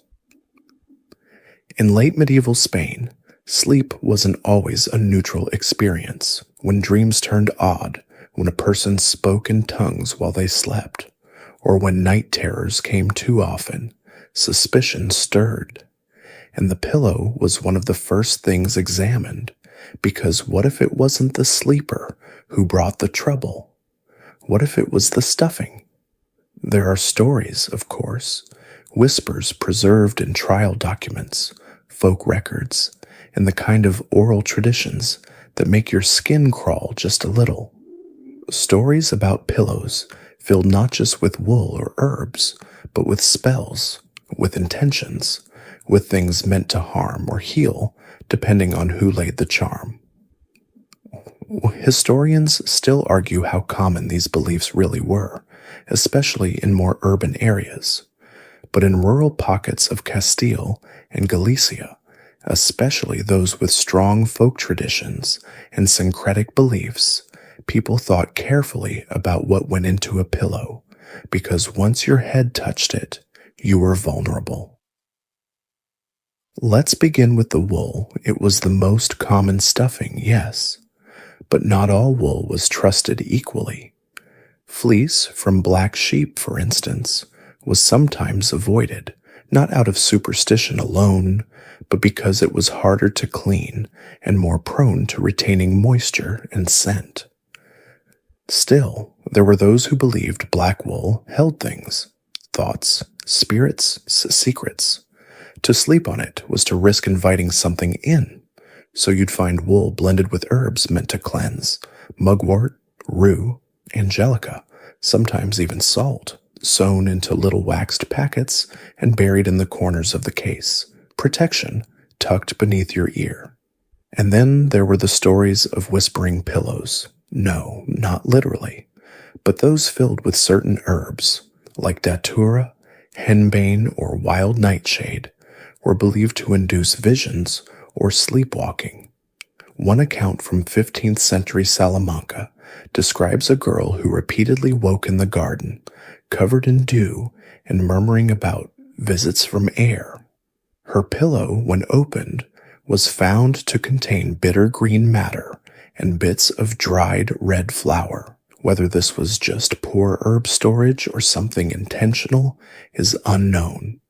In late medieval Spain, sleep wasn't always a neutral experience. When dreams turned odd, when a person spoke in tongues while they slept, or when night terrors came too often, suspicion stirred. And the pillow was one of the first things examined, because what if it wasn't the sleeper who brought the trouble? What if it was the stuffing? There are stories, of course, whispers preserved in trial documents, folk records, and the kind of oral traditions that make your skin crawl just a little. Stories about pillows filled not just with wool or herbs, but with spells, with intentions, with things meant to harm or heal, depending on who laid the charm. Historians still argue how common these beliefs really were, especially in more urban areas. But in rural pockets of Castile and Galicia, especially those with strong folk traditions and syncretic beliefs, people thought carefully about what went into a pillow, because once your head touched it, you were vulnerable. Let's begin with the wool. It was the most common stuffing, yes, but not all wool was trusted equally. Fleece from black sheep, for instance, was sometimes avoided, not out of superstition alone, but because it was harder to clean and more prone to retaining moisture and scent. Still, there were those who believed black wool held things, thoughts, spirits, secrets. To sleep on it was to risk inviting something in, so you'd find wool blended with herbs meant to cleanse, mugwort, rue, angelica, sometimes even salt, sewn into little waxed packets and buried in the corners of the case, protection tucked beneath your ear. And then there were the stories of whispering pillows. No, not literally, but those filled with certain herbs, like datura, henbane, or wild nightshade, were believed to induce visions or sleepwalking. One account from 15th century Salamanca describes a girl who repeatedly woke in the garden, covered in dew and murmuring about visits from air. Her pillow, when opened, was found to contain bitter green matter and bits of dried red flower. Whether this was just poor herb storage or something intentional is unknown.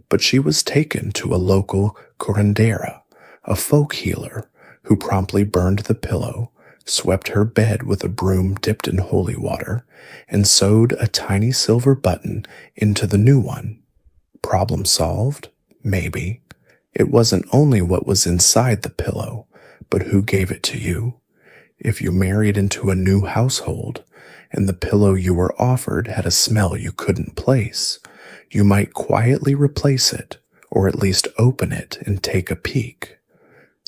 But she was taken to a local curandera, a folk healer, who promptly burned the pillow, swept her bed with a broom dipped in holy water, and sewed a tiny silver button into the new one. Problem solved? Maybe. It wasn't only what was inside the pillow, but who gave it to you. If you married into a new household, and the pillow you were offered had a smell you couldn't place, you might quietly replace it, or at least open it and take a peek.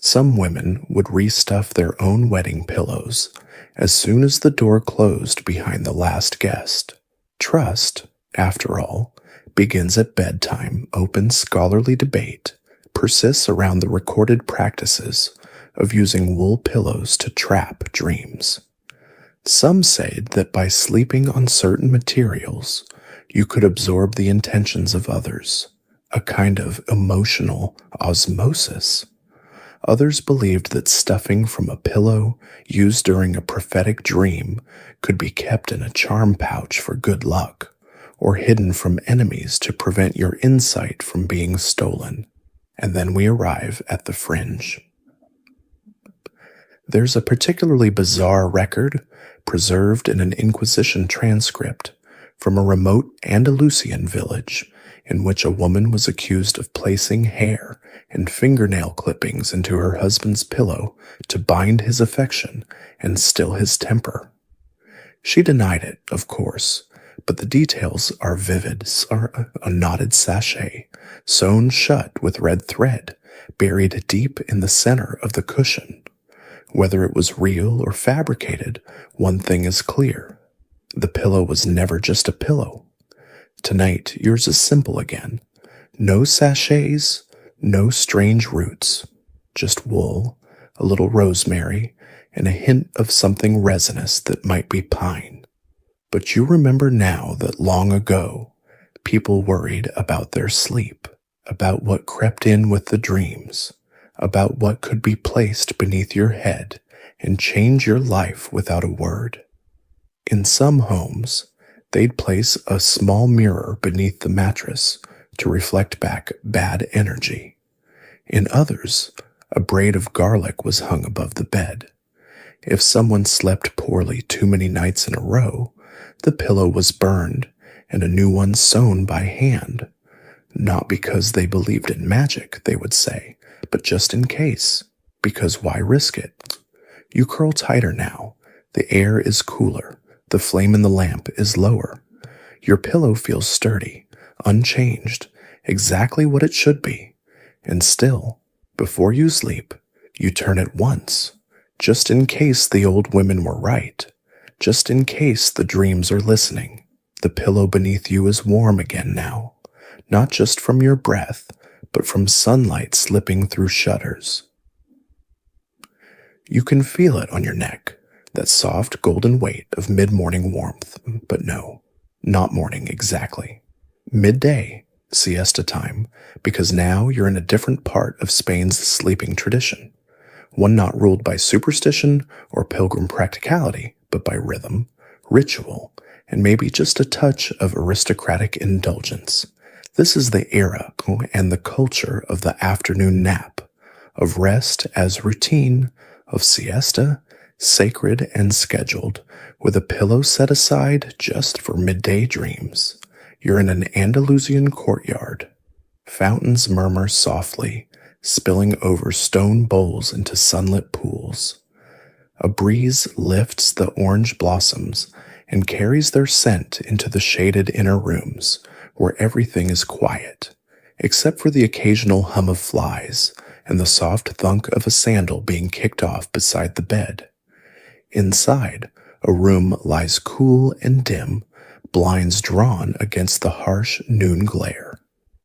Some women would restuff their own wedding pillows as soon as the door closed behind the last guest. Trust, after all, begins at bedtime. Open scholarly debate persists around the recorded practices of using wool pillows to trap dreams. Some say that by sleeping on certain materials, you could absorb the intentions of others, a kind of emotional osmosis. Others believed that stuffing from a pillow used during a prophetic dream could be kept in a charm pouch for good luck, or hidden from enemies to prevent your insight from being stolen. And then we arrive at the fringe. There's a particularly bizarre record, preserved in an Inquisition transcript, from a remote Andalusian village in which a woman was accused of placing hair and fingernail clippings into her husband's pillow to bind his affection and still his temper. She denied it, of course, but the details are vivid. A knotted sachet, sewn shut with red thread, buried deep in the center of the cushion. Whether it was real or fabricated, one thing is clear. The pillow was never just a pillow. Tonight, yours is simple again. No sachets, no strange roots. Just wool, a little rosemary, and a hint of something resinous that might be pine. But you remember now that long ago, people worried about their sleep, about what crept in with the dreams, about what could be placed beneath your head and change your life without a word. In some homes, they'd place a small mirror beneath the mattress to reflect back bad energy. In others, a braid of garlic was hung above the bed. If someone slept poorly too many nights in a row, the pillow was burned and a new one sewn by hand. Not because they believed in magic, they would say, but just in case, because why risk it? You curl tighter now. The air is cooler. The flame in the lamp is lower. Your pillow feels sturdy, unchanged, exactly what it should be. And still, before you sleep, you turn it once, just in case the old women were right, just in case the dreams are listening. The pillow beneath you is warm again now, not just from your breath, but from sunlight slipping through shutters. You can feel it on your neck, that soft golden weight of mid-morning warmth, but no, not morning exactly. Midday, siesta time, because now you're in a different part of Spain's sleeping tradition, one not ruled by superstition or pilgrim practicality, but by rhythm, ritual, and maybe just a touch of aristocratic indulgence. This is the era and the culture of the afternoon nap, of rest as routine, of siesta, sacred and scheduled, with a pillow set aside just for midday dreams. You're in an Andalusian courtyard. Fountains murmur softly, spilling over stone bowls into sunlit pools. A breeze lifts the orange blossoms and carries their scent into the shaded inner rooms, where everything is quiet, except for the occasional hum of flies and the soft thunk of a sandal being kicked off beside the bed. Inside, a room lies cool and dim, blinds drawn against the harsh noon glare.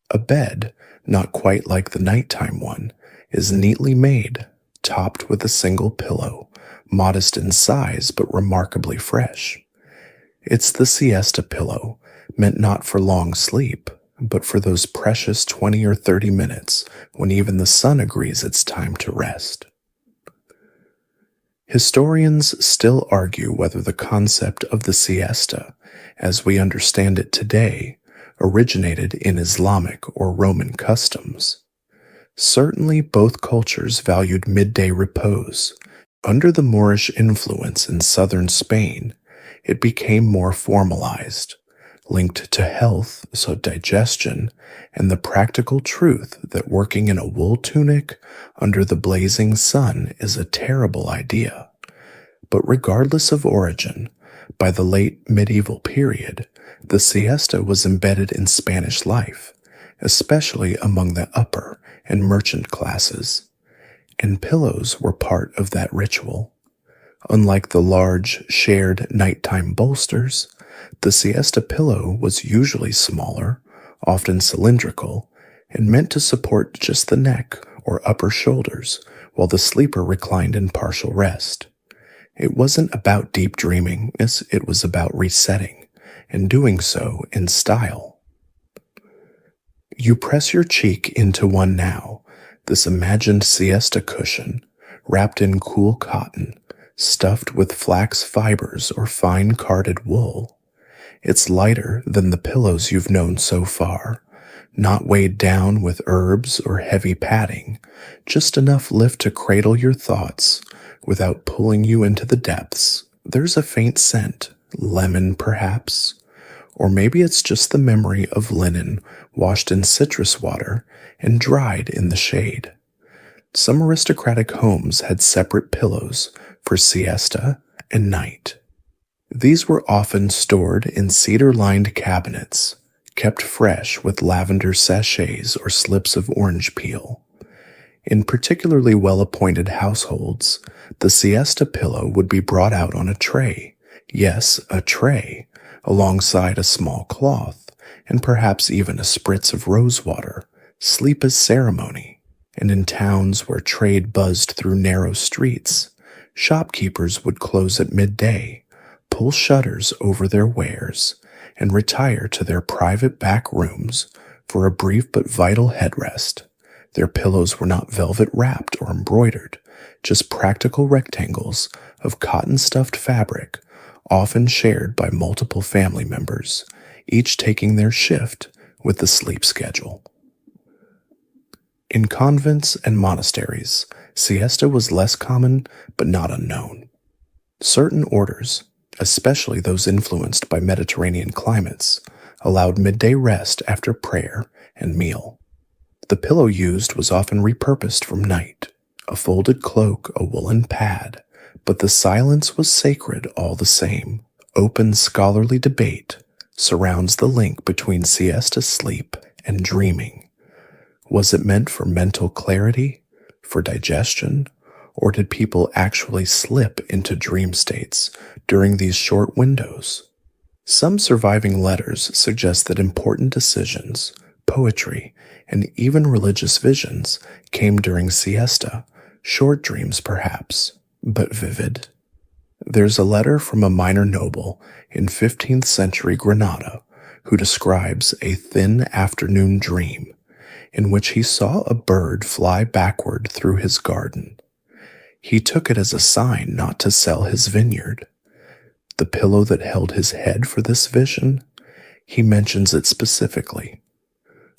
A bed, not quite like the nighttime one, is neatly made, topped with a single pillow, modest in size but remarkably fresh. It's the siesta pillow, meant not for long sleep, but for those precious 20 or 30 minutes when even the sun agrees it's time to rest. Historians still argue whether the concept of the siesta, as we understand it today, originated in Islamic or Roman customs. Certainly both cultures valued midday repose. Under the Moorish influence in southern Spain, it became more formalized, linked to health, so digestion, and the practical truth that working in a wool tunic under the blazing sun is a terrible idea. But regardless of origin, by the late medieval period, the siesta was embedded in Spanish life, especially among the upper and merchant classes, and pillows were part of that ritual. Unlike the large, shared nighttime bolsters, the siesta pillow was usually smaller, often cylindrical, and meant to support just the neck or upper shoulders while the sleeper reclined in partial rest. It wasn't about deep dreaming, it was about resetting, and doing so in style. You press your cheek into one now, this imagined siesta cushion, wrapped in cool cotton, stuffed with flax fibers or fine carded wool. It's lighter than the pillows you've known so far, not weighed down with herbs or heavy padding, just enough lift to cradle your thoughts without pulling you into the depths. There's a faint scent, lemon perhaps, Or maybe it's just the memory of linen washed in citrus water and dried in the shade. Some aristocratic homes had separate pillows for siesta and night. These were often stored in cedar-lined cabinets, kept fresh with lavender sachets or slips of orange peel. In particularly well-appointed households, the siesta pillow would be brought out on a tray. Yes, a tray, alongside a small cloth, and perhaps even a spritz of rose water. Sleep as ceremony. And in towns where trade buzzed through narrow streets, shopkeepers would close at midday, pull shutters over their wares, and retire to their private back rooms for a brief but vital headrest. Their pillows were not velvet wrapped or embroidered, just practical rectangles of cotton-stuffed fabric, often shared by multiple family members, each taking their shift with the sleep schedule. In convents and monasteries, siesta was less common but not unknown. Certain orders, especially those influenced by Mediterranean climates, allowed midday rest after prayer and meal. The pillow used was often repurposed from night, a folded cloak, a woolen pad, but the silence was sacred all the same. Open scholarly debate surrounds the link between siesta sleep and dreaming. Was it meant for mental clarity, for digestion, or did people actually slip into dream states during these short windows? Some surviving letters suggest that important decisions, poetry, and even religious visions came during siesta, short dreams perhaps, but vivid. There's a letter from a minor noble in 15th century Granada who describes a thin afternoon dream in which he saw a bird fly backward through his garden. He took it as a sign not to sell his vineyard. The pillow that held his head for this vision, he mentions it specifically.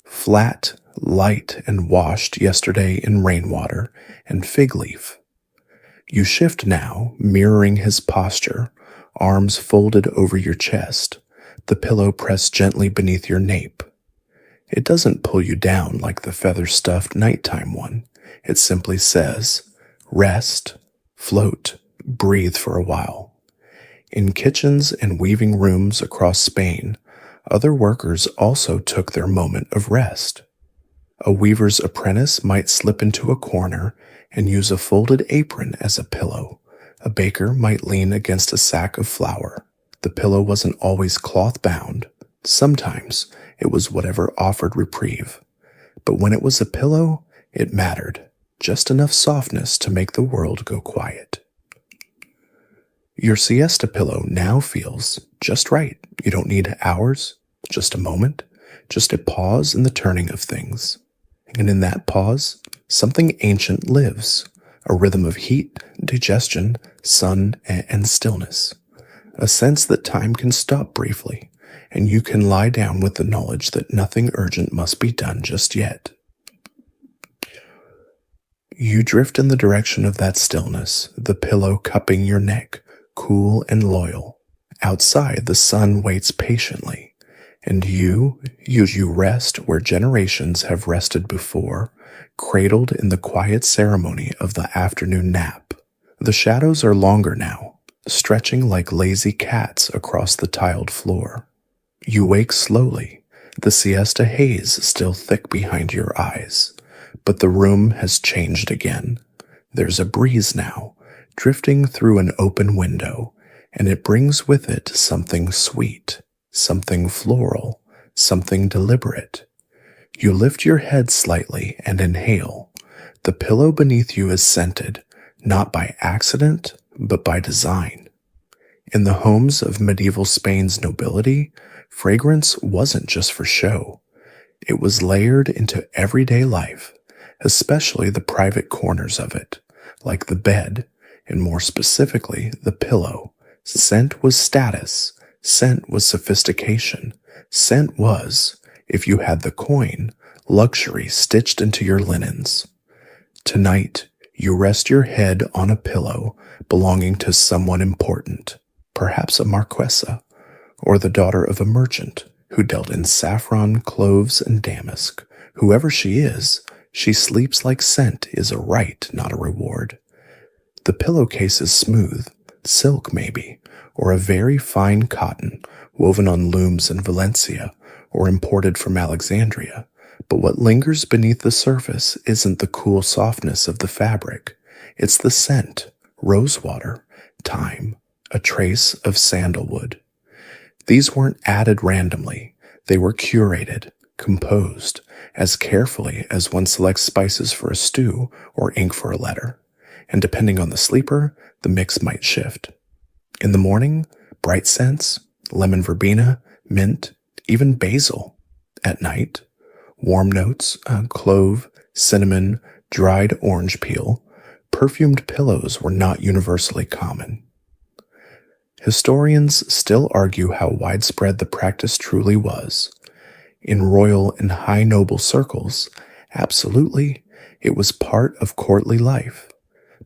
Flat, light, and washed yesterday in rainwater and fig leaf. You shift now, mirroring his posture, arms folded over your chest, the pillow pressed gently beneath your nape. It doesn't pull you down like the feather-stuffed nighttime one. It simply says, rest, float, breathe for a while. In kitchens and weaving rooms across Spain, other workers also took their moment of rest. A weaver's apprentice might slip into a corner and use a folded apron as a pillow. A baker might lean against a sack of flour. The pillow wasn't always cloth-bound. Sometimes it was whatever offered reprieve. But when it was a pillow, it mattered. Just enough softness to make the world go quiet. Your siesta pillow now feels just right. You don't need hours, just a moment, just a pause in the turning of things. And in that pause, something ancient lives, a rhythm of heat, digestion, sun, and stillness. A sense that time can stop briefly, and you can lie down with the knowledge that nothing urgent must be done just yet. You drift in the direction of that stillness, the pillow cupping your neck, cool and loyal. Outside, the sun waits patiently, and you rest where generations have rested before, cradled in the quiet ceremony of the afternoon nap. The shadows are longer now, stretching like lazy cats across the tiled floor. You wake slowly, the siesta haze still thick behind your eyes, but the room has changed again. There's a breeze now, drifting through an open window, and it brings with it something sweet, something floral, something deliberate. You lift your head slightly and inhale. The pillow beneath you is scented, not by accident, but by design. In the homes of medieval Spain's nobility, fragrance wasn't just for show. It was layered into everyday life, especially the private corners of it, like the bed, and more specifically, the pillow. Scent was status. Scent was sophistication. Scent was, if you had the coin, luxury stitched into your linens. Tonight, you rest your head on a pillow belonging to someone important, perhaps a marquesa, or the daughter of a merchant who dealt in saffron, cloves, and damask. Whoever she is, she sleeps like scent is a right, not a reward. The pillowcase is smooth, silk maybe, or a very fine cotton woven on looms in Valencia or imported from Alexandria. But what lingers beneath the surface isn't the cool softness of the fabric. It's the scent, rosewater, thyme, a trace of sandalwood. These weren't added randomly. They were curated, composed, as carefully as one selects spices for a stew or ink for a letter. And depending on the sleeper, the mix might shift. In the morning, bright scents, lemon verbena, mint, even basil. At night, warm notes, clove, cinnamon, dried orange peel. Perfumed pillows were not universally common. Historians still argue how widespread the practice truly was. In royal and high noble circles, absolutely, it was part of courtly life.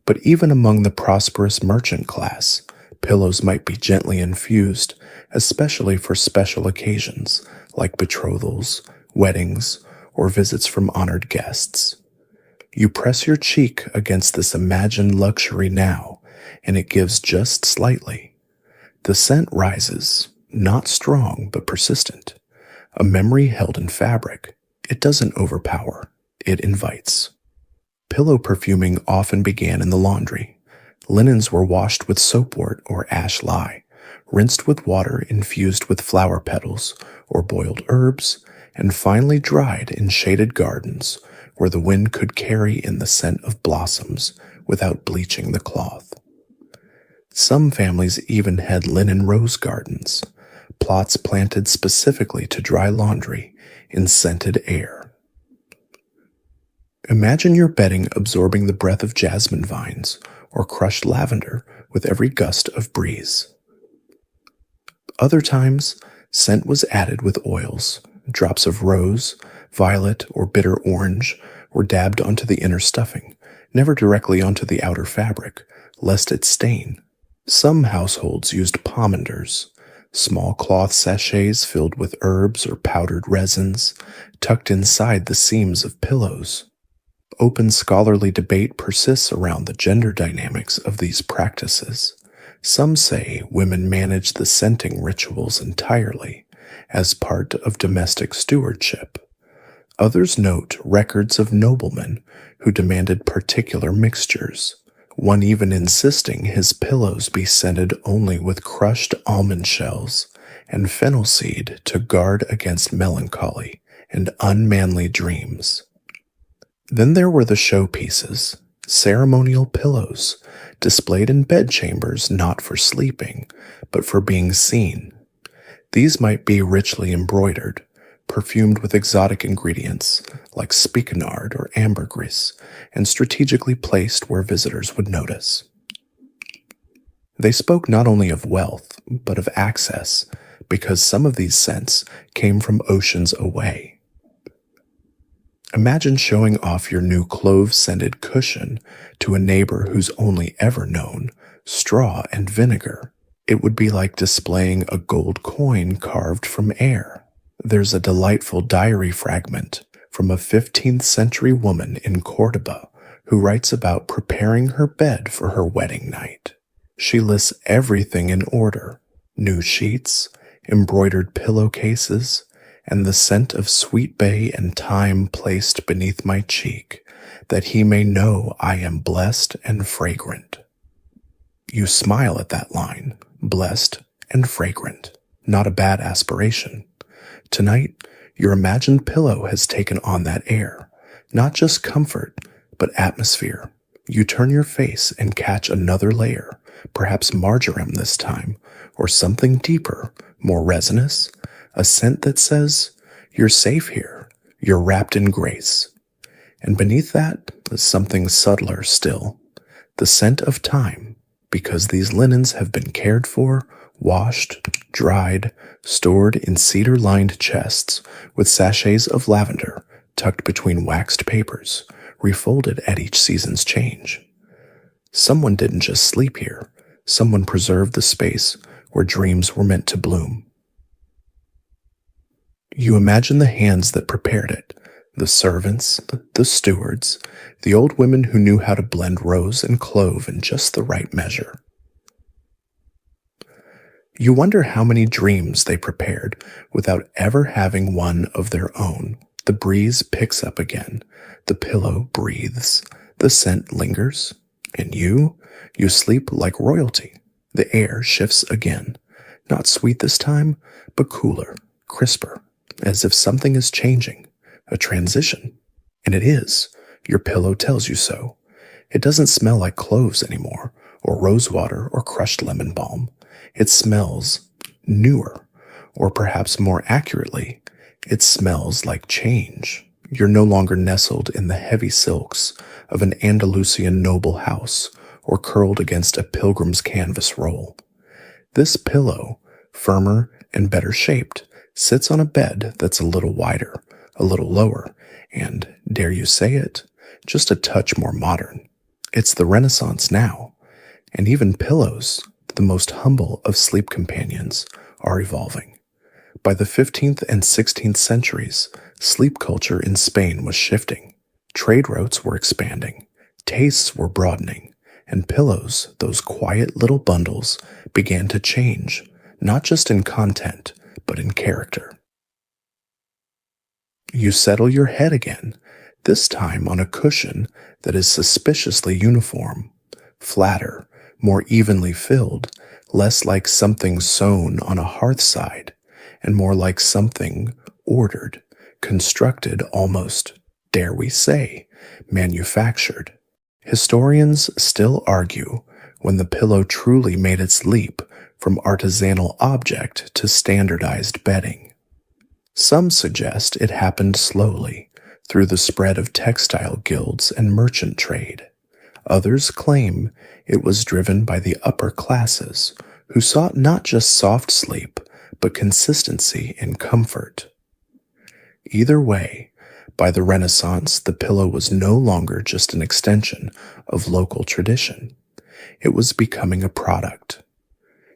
But even among the prosperous merchant class, pillows might be gently infused, especially for special occasions like betrothals, weddings, or visits from honored guests. You press your cheek against this imagined luxury now, and it gives just slightly. The scent rises, not strong but persistent. A memory held in fabric. It doesn't overpower, it invites. Pillow perfuming often began in the laundry. Linens were washed with soapwort or ash lye, rinsed with water infused with flower petals or boiled herbs, and finally dried in shaded gardens where the wind could carry in the scent of blossoms without bleaching the cloth. Some families even had linen rose gardens, plots planted specifically to dry laundry in scented air. Imagine your bedding absorbing the breath of jasmine vines or crushed lavender with every gust of breeze. Other times, scent was added with oils. Drops of rose, violet, or bitter orange were dabbed onto the inner stuffing, never directly onto the outer fabric, lest it stain. Some households used pomanders, small cloth sachets filled with herbs or powdered resins, tucked inside the seams of pillows. Open scholarly debate persists around the gender dynamics of these practices. Some say women managed the scenting rituals entirely, as part of domestic stewardship. Others note records of noblemen who demanded particular mixtures, one even insisting his pillows be scented only with crushed almond shells and fennel seed to guard against melancholy and unmanly dreams. Then there were the showpieces, ceremonial pillows, displayed in bedchambers not for sleeping, but for being seen. These might be richly embroidered, perfumed with exotic ingredients like spikenard or ambergris, and strategically placed where visitors would notice. They spoke not only of wealth, but of access, because some of these scents came from oceans away. Imagine showing off your new clove-scented cushion to a neighbor who's only ever known straw and vinegar. It would be like displaying a gold coin carved from air. There's a delightful diary fragment from a 15th century woman in Cordoba who writes about preparing her bed for her wedding night. She lists everything in order: new sheets, embroidered pillowcases, and the scent of sweet bay and thyme placed beneath my cheek, that he may know I am blessed and fragrant. You smile at that line, blessed and fragrant. Not a bad aspiration. Tonight, your imagined pillow has taken on that air, not just comfort, but atmosphere. You turn your face and catch another layer, perhaps marjoram this time, or something deeper, more resinous, a scent that says, you're safe here, you're wrapped in grace. And beneath that is something subtler still, the scent of time, because these linens have been cared for, washed, dried, stored in cedar-lined chests with sachets of lavender tucked between waxed papers, refolded at each season's change. Someone didn't just sleep here, someone preserved the space where dreams were meant to bloom. You imagine the hands that prepared it, the servants, the stewards, the old women who knew how to blend rose and clove in just the right measure. You wonder how many dreams they prepared without ever having one of their own. The breeze picks up again. The pillow breathes. The scent lingers. And you sleep like royalty. The air shifts again. Not sweet this time, but cooler, crisper, as if something is changing. A transition. And it is. Your pillow tells you so. It doesn't smell like cloves anymore, or rosewater, or crushed lemon balm. It smells newer, or perhaps more accurately, it smells like change. You're no longer nestled in the heavy silks of an Andalusian noble house or curled against a pilgrim's canvas roll. This pillow, firmer and better shaped, sits on a bed that's a little wider, a little lower, and, dare you say it, just a touch more modern. It's the Renaissance now, and even pillows, the most humble of sleep companions, are evolving. By the 15th and 16th centuries, sleep culture in Spain was shifting. Trade routes were expanding, tastes were broadening, and pillows, those quiet little bundles, began to change, not just in content, but in character. You settle your head again, this time on a cushion that is suspiciously uniform, flatter, more evenly filled, less like something sewn on a hearthside, and more like something ordered, constructed almost, dare we say, manufactured. Historians still argue when the pillow truly made its leap from artisanal object to standardized bedding. Some suggest it happened slowly, through the spread of textile guilds and merchant trade. Others claim it was driven by the upper classes, who sought not just soft sleep, but consistency and comfort. Either way, by the Renaissance, the pillow was no longer just an extension of local tradition. It was becoming a product.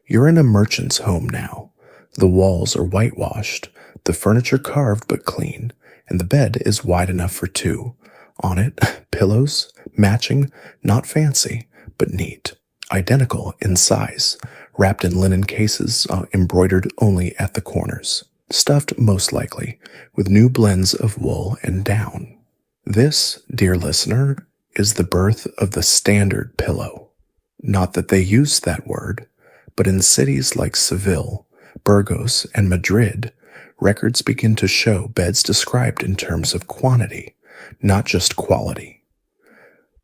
You're in a merchant's home now. The walls are whitewashed, the furniture carved but clean, and the bed is wide enough for two. On it, pillows, matching, not fancy, but neat, identical in size, wrapped in linen cases, embroidered only at the corners, stuffed most likely with new blends of wool and down. This, dear listener, is the birth of the standard pillow. Not that they used that word, but in cities like Seville, Burgos, and Madrid, records begin to show beds described in terms of quantity, not just quality.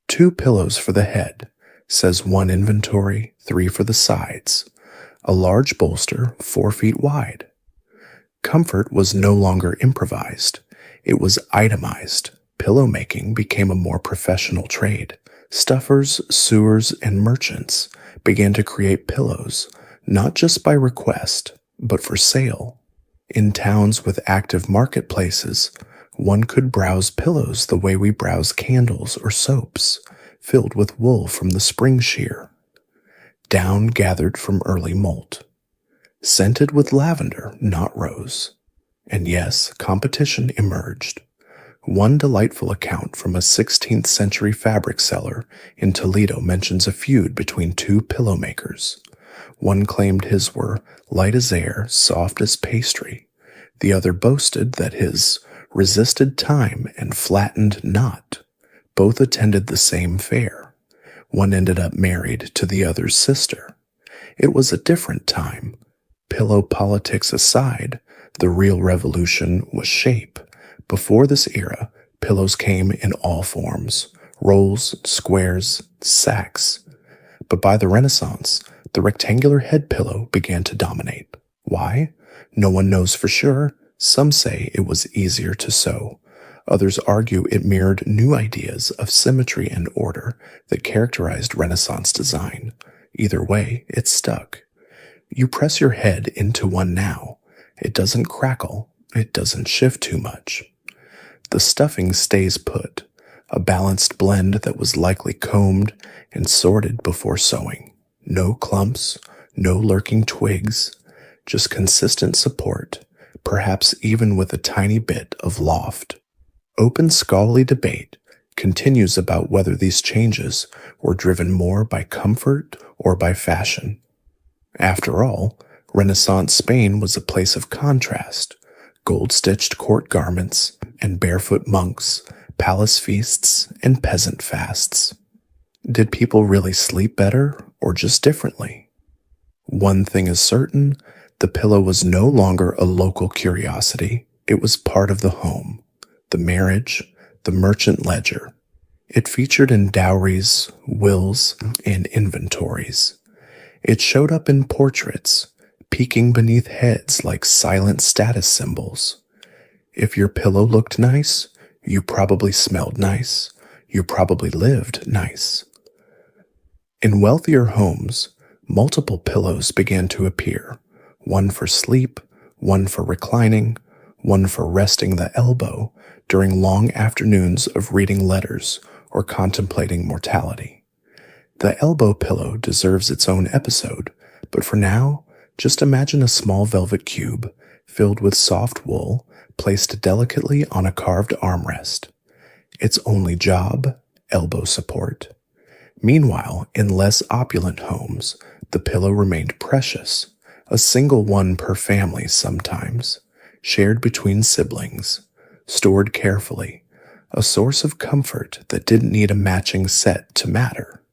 2 pillows for the head, says one inventory, 3 for the sides. A large bolster, 4 feet wide. Comfort was no longer improvised. It was itemized. Pillow making became a more professional trade. Stuffers, sewers, and merchants began to create pillows, not just by request, but for sale. In towns with active marketplaces, one could browse pillows the way we browse candles or soaps, filled with wool from the spring shear, down gathered from early molt, scented with lavender, not rose. And yes, competition emerged. One delightful account from a 16th century fabric seller in Toledo mentions a feud between 2 pillow makers. One claimed his were light as air, soft as pastry. The other boasted that his resisted time and flattened not. Both attended the same fair. One ended up married to the other's sister. It was a different time. Pillow politics aside, the real revolution was shape. Before this era, pillows came in all forms: rolls, squares, sacks. But by the Renaissance, the rectangular head pillow began to dominate. Why? No one knows for sure. Some say it was easier to sew. Others argue it mirrored new ideas of symmetry and order that characterized Renaissance design. Either way, it stuck. You press your head into one now. It doesn't crackle. It doesn't shift too much. The stuffing stays put, a balanced blend that was likely combed and sorted before sewing. No clumps, no lurking twigs, just consistent support, perhaps even with a tiny bit of loft. Open scholarly debate continues about whether these changes were driven more by comfort or by fashion. After all, Renaissance Spain was a place of contrast: gold-stitched court garments and barefoot monks, palace feasts and peasant fasts. Did people really sleep better or just differently? One thing is certain: the pillow was no longer a local curiosity. It was part of the home, the marriage, the merchant ledger. It featured in dowries, wills, and inventories. It showed up in portraits, peeking beneath heads like silent status symbols. If your pillow looked nice, you probably smelled nice. You probably lived nice. In wealthier homes, multiple pillows began to appear: one for sleep, one for reclining, one for resting the elbow during long afternoons of reading letters or contemplating mortality. The elbow pillow deserves its own episode, but for now, just imagine a small velvet cube filled with soft wool placed delicately on a carved armrest. Its only job: elbow support. Meanwhile, in less opulent homes, the pillow remained precious, a single one per family sometimes, shared between siblings, stored carefully, a source of comfort that didn't need a matching set to matter.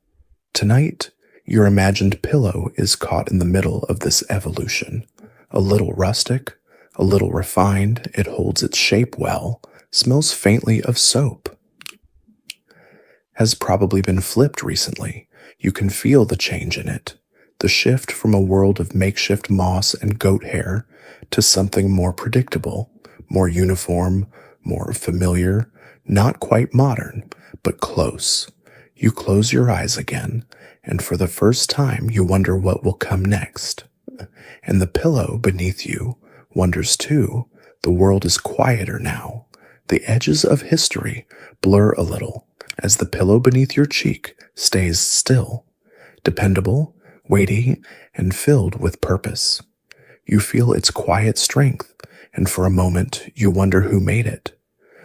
Tonight, your imagined pillow is caught in the middle of this evolution. A little rustic, a little refined, it holds its shape well, smells faintly of soap. Has probably been flipped recently. You can feel the change in it. The shift from a world of makeshift moss and goat hair to something more predictable, more uniform, more familiar, not quite modern, but close. You close your eyes again, and for the first time you wonder what will come next. And the pillow beneath you wonders too. The world is quieter now. The edges of history blur a little as the pillow beneath your cheek stays still, dependable, weighty, and filled with purpose. You feel its quiet strength, and for a moment you wonder who made it.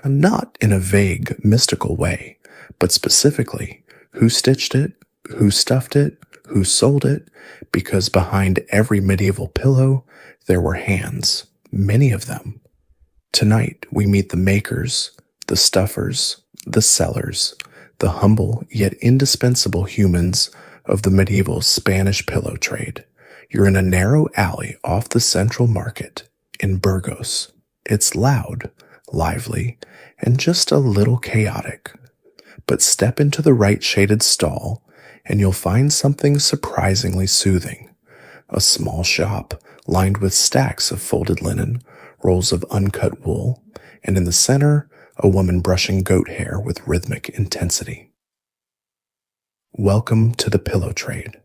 Not in a vague, mystical way, but specifically, who stitched it, who stuffed it, who sold it, because behind every medieval pillow there were hands, many of them. Tonight we meet the makers, the stuffers, the sellers, the humble yet indispensable humans of the medieval Spanish pillow trade. You're in a narrow alley off the central market in Burgos. It's loud, lively, and just a little chaotic. But step into the right shaded stall and you'll find something surprisingly soothing. A small shop lined with stacks of folded linen, rolls of uncut wool, and in the center, a woman brushing goat hair with rhythmic intensity. Welcome to the pillow trade.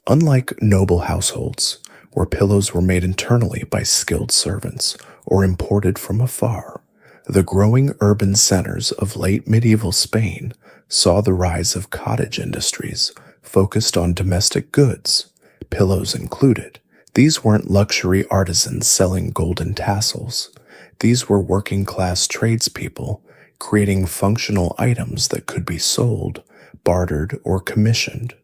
Unlike noble households, where pillows were made internally by skilled servants or imported from afar, the growing urban centers of late medieval Spain saw the rise of cottage industries focused on domestic goods, pillows included. These weren't luxury artisans selling golden tassels. These were working-class tradespeople creating functional items that could be sold, bartered, or commissioned.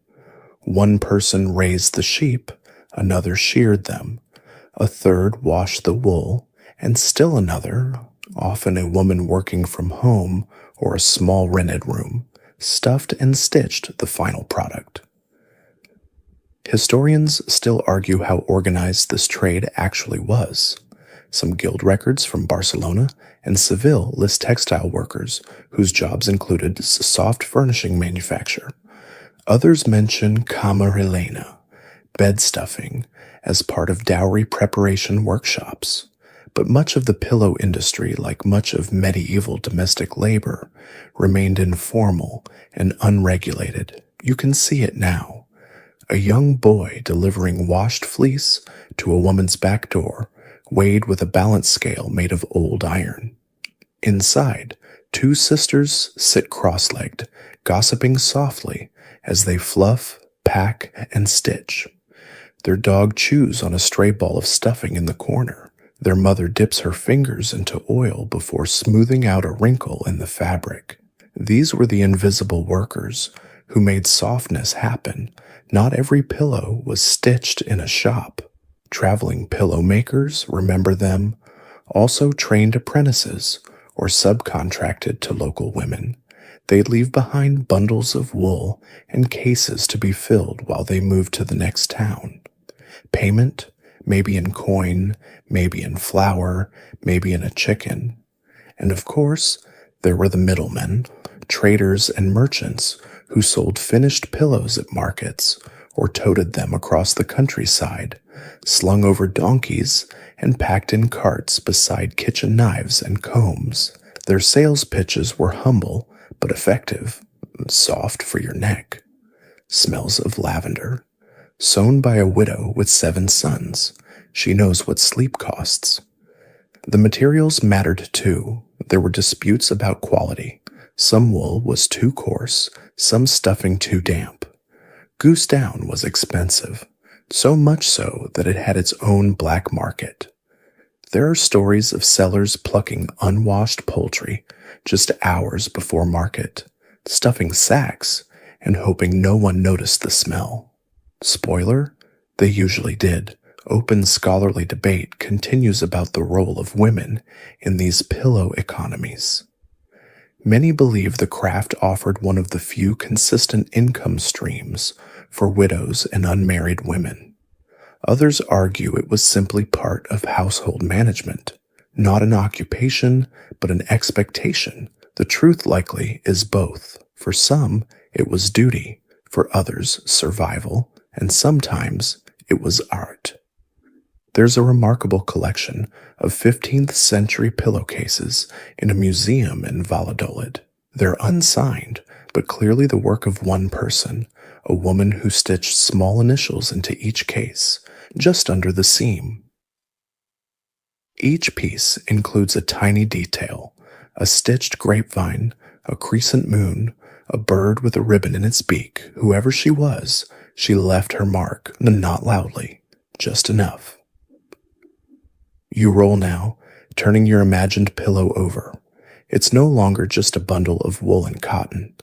One person raised the sheep, another sheared them, a third washed the wool, and still another, often a woman working from home or a small rented room, stuffed and stitched the final product. Historians still argue how organized this trade actually was. Some guild records from Barcelona and Seville list textile workers whose jobs included soft furnishing manufacture. Others mention camarelena, bed stuffing, as part of dowry preparation workshops. But much of the pillow industry, like much of medieval domestic labor, remained informal and unregulated. You can see it now. A young boy delivering washed fleece to a woman's back door, weighed with a balance scale made of old iron. Inside, two sisters sit cross-legged, gossiping softly as they fluff, pack, and stitch. Their dog chews on a stray ball of stuffing in the corner. Their mother dips her fingers into oil before smoothing out a wrinkle in the fabric. These were the invisible workers who made softness happen. Not every pillow was stitched in a shop. Traveling pillow makers, remember them? Also trained apprentices or subcontracted to local women. They'd leave behind bundles of wool and cases to be filled while they moved to the next town. Payment, maybe in coin, maybe in flour, maybe in a chicken. And of course, there were the middlemen, traders and merchants who sold finished pillows at markets or toted them across the countryside, slung over donkeys and packed in carts beside kitchen knives and combs. Their sales pitches were humble but effective, soft for your neck. Smells of lavender. Sewn by a widow with 7 sons. She knows what sleep costs. The materials mattered too. There were disputes about quality. Some wool was too coarse, some stuffing too damp. Goose down was expensive, so much so that it had its own black market. There are stories of sellers plucking unwashed poultry just hours before market, stuffing sacks and hoping no one noticed the smell. Spoiler? They usually did. Open scholarly debate continues about the role of women in these pillow economies. Many believe the craft offered one of the few consistent income streams for widows and unmarried women. Others argue it was simply part of household management, not an occupation, but an expectation. The truth likely is both. For some, it was duty, for others, survival, and sometimes it was art. There's a remarkable collection of 15th century pillowcases in a museum in Valladolid. They're unsigned, but clearly the work of one person, a woman who stitched small initials into each case, just under the seam. Each piece includes a tiny detail, a stitched grapevine, a crescent moon, a bird with a ribbon in its beak. Whoever she was, she left her mark, not loudly, just enough. You roll now, turning your imagined pillow over. It's no longer just a bundle of wool and cotton.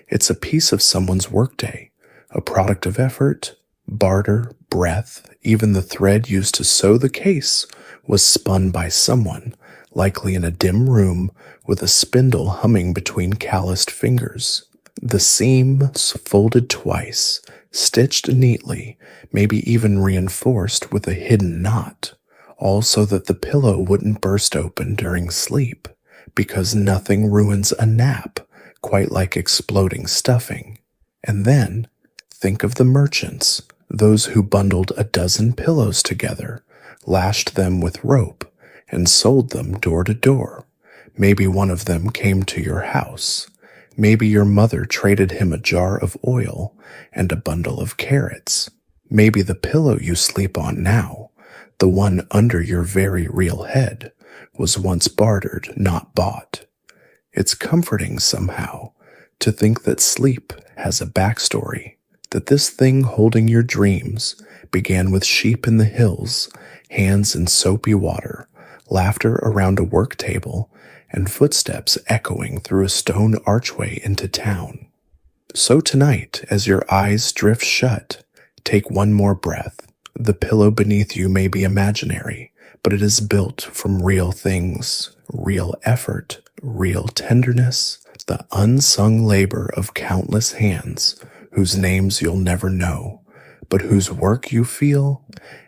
It's a piece of someone's workday, a product of effort, barter, breath. Even the thread used to sew the case was spun by someone, likely in a dim room with a spindle humming between calloused fingers. The seams folded twice, stitched neatly, maybe even reinforced with a hidden knot, all so that the pillow wouldn't burst open during sleep, because nothing ruins a nap quite like exploding stuffing. And then, think of the merchants, those who bundled a dozen pillows together, lashed them with rope, and sold them door to door. Maybe one of them came to your house. Maybe your mother traded him a jar of oil and a bundle of carrots. Maybe the pillow you sleep on now, the one under your very real head, was once bartered, not bought. It's comforting somehow to think that sleep has a backstory, that this thing holding your dreams began with sheep in the hills, hands in soapy water, laughter around a work table, and footsteps echoing through a stone archway into town. So tonight, as your eyes drift shut, take one more breath. The pillow beneath you may be imaginary, but it is built from real things, real effort, real tenderness, the unsung labor of countless hands whose names you'll never know, but whose work you feel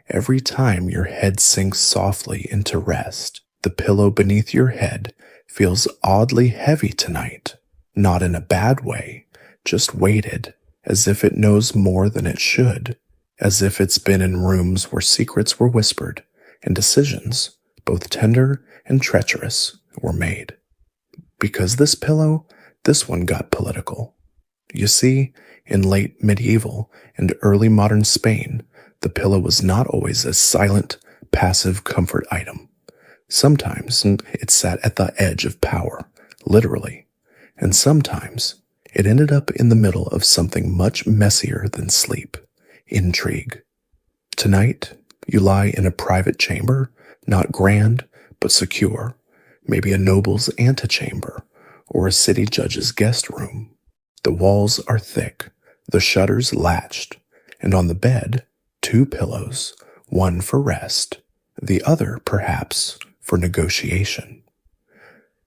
every time your head sinks softly into rest. The pillow beneath your head feels oddly heavy tonight, not in a bad way, just weighted, as if it knows more than it should, as if it's been in rooms where secrets were whispered and decisions, both tender and treacherous, were made. Because this pillow, this one got political. You see, in late medieval and early modern Spain, the pillow was not always a silent, passive comfort item. Sometimes it sat at the edge of power, literally, and sometimes it ended up in the middle of something much messier than sleep, intrigue. Tonight, you lie in a private chamber, not grand, but secure, maybe a noble's antechamber or a city judge's guest room. The walls are thick, the shutters latched, and on the bed, 2 pillows, one for rest, the other, perhaps, for negotiation.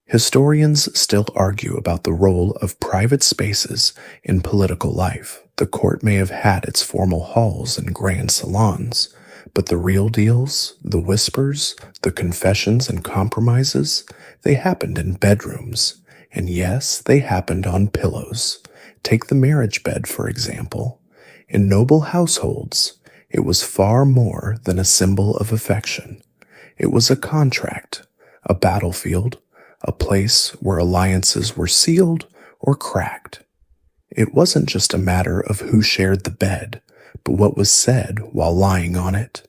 Historians still argue about the role of private spaces in political life. The court may have had its formal halls and grand salons, but the real deals, the whispers, the confessions and compromises, they happened in bedrooms. And yes, they happened on pillows. Take the marriage bed, for example. In noble households, it was far more than a symbol of affection. It was a contract, a battlefield, a place where alliances were sealed or cracked. It wasn't just a matter of who shared the bed, but what was said while lying on it.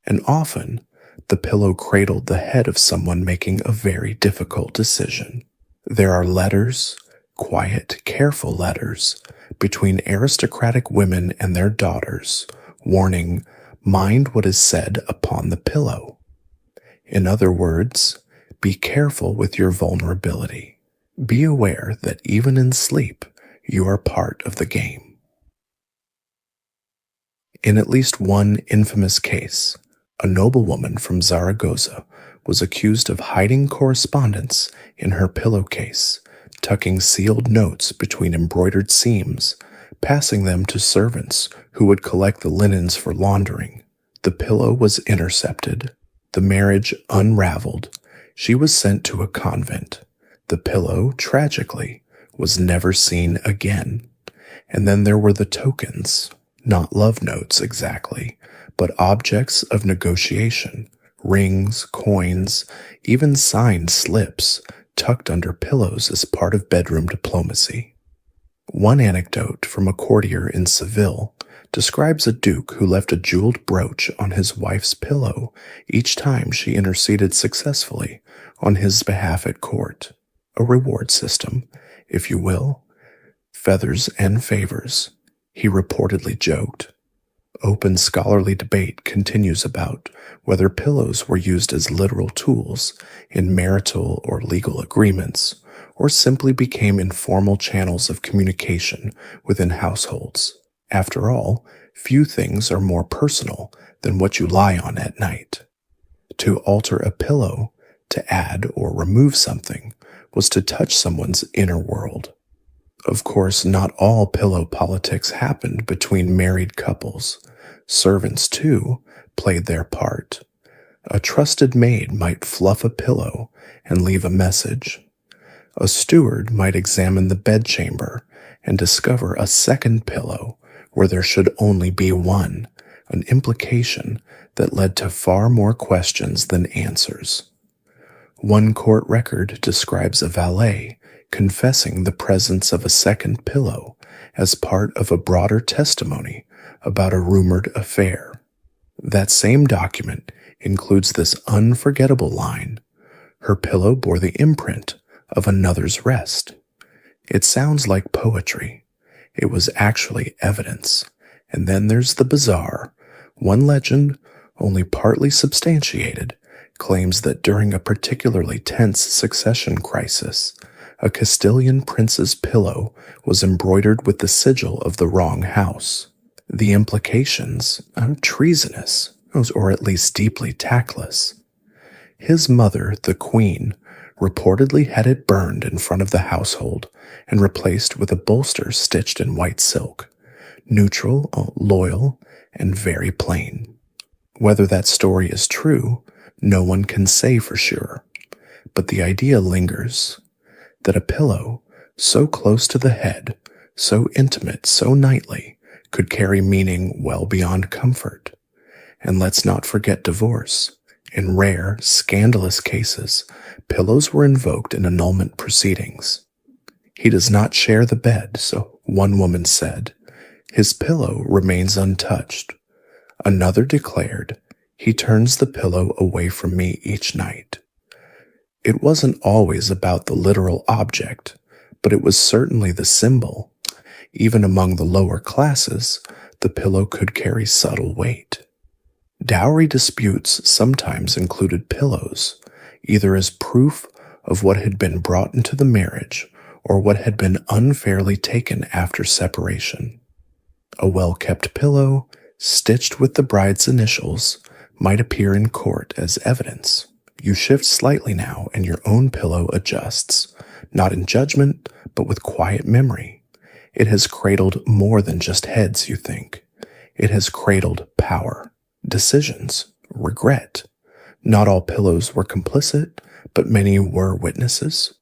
And often, the pillow cradled the head of someone making a very difficult decision. There are letters, quiet, careful letters, between aristocratic women and their daughters, warning, "Mind what is said upon the pillow." In other words, be careful with your vulnerability. Be aware that even in sleep, you are part of the game. In at least one infamous case, a noblewoman from Zaragoza was accused of hiding correspondence in her pillowcase, tucking sealed notes between embroidered seams, passing them to servants who would collect the linens for laundering. The pillow was intercepted, the marriage unraveled. She was sent to a convent. The pillow, tragically, was never seen again. And then there were the tokens, not love notes exactly, but objects of negotiation, rings, coins, even signed slips tucked under pillows as part of bedroom diplomacy. One anecdote from a courtier in Seville describes a duke who left a jeweled brooch on his wife's pillow each time she interceded successfully on his behalf at court. A reward system, if you will. Feathers and favors, he reportedly joked. Open scholarly debate continues about whether pillows were used as literal tools in marital or legal agreements, or simply became informal channels of communication within households. After all, few things are more personal than what you lie on at night. To alter a pillow, to add or remove something, was to touch someone's inner world. Of course, not all pillow politics happened between married couples. Servants, too, played their part. A trusted maid might fluff a pillow and leave a message. A steward might examine the bedchamber and discover a second pillow where there should only be one, an implication that led to far more questions than answers. One court record describes a valet confessing the presence of a second pillow as part of a broader testimony about a rumored affair. That same document includes this unforgettable line, "Her pillow bore the imprint of another's rest." It sounds like poetry. It was actually evidence. And then there's the bizarre. One legend, only partly substantiated, claims that during a particularly tense succession crisis, a Castilian prince's pillow was embroidered with the sigil of the wrong house. The implications are treasonous, or at least deeply tactless. His mother, the queen, reportedly had it burned in front of the household and replaced with a bolster stitched in white silk, neutral, loyal, and very plain. Whether that story is true, no one can say for sure, but the idea lingers that a pillow so close to the head, so intimate, so nightly, could carry meaning well beyond comfort. And let's not forget divorce. In rare, scandalous cases, pillows were invoked in annulment proceedings. He does not share the bed, so one woman said. His pillow remains untouched. Another declared, he turns the pillow away from me each night. It wasn't always about the literal object, but it was certainly the symbol. Even among the lower classes, the pillow could carry subtle weight. Dowry disputes sometimes included pillows, either as proof of what had been brought into the marriage or what had been unfairly taken after separation. A well-kept pillow, stitched with the bride's initials, might appear in court as evidence. You shift slightly now and your own pillow adjusts, not in judgment, but with quiet memory. It has cradled more than just heads, you think. It has cradled power, decisions, regret. Not all pillows were complicit, but many were witnesses.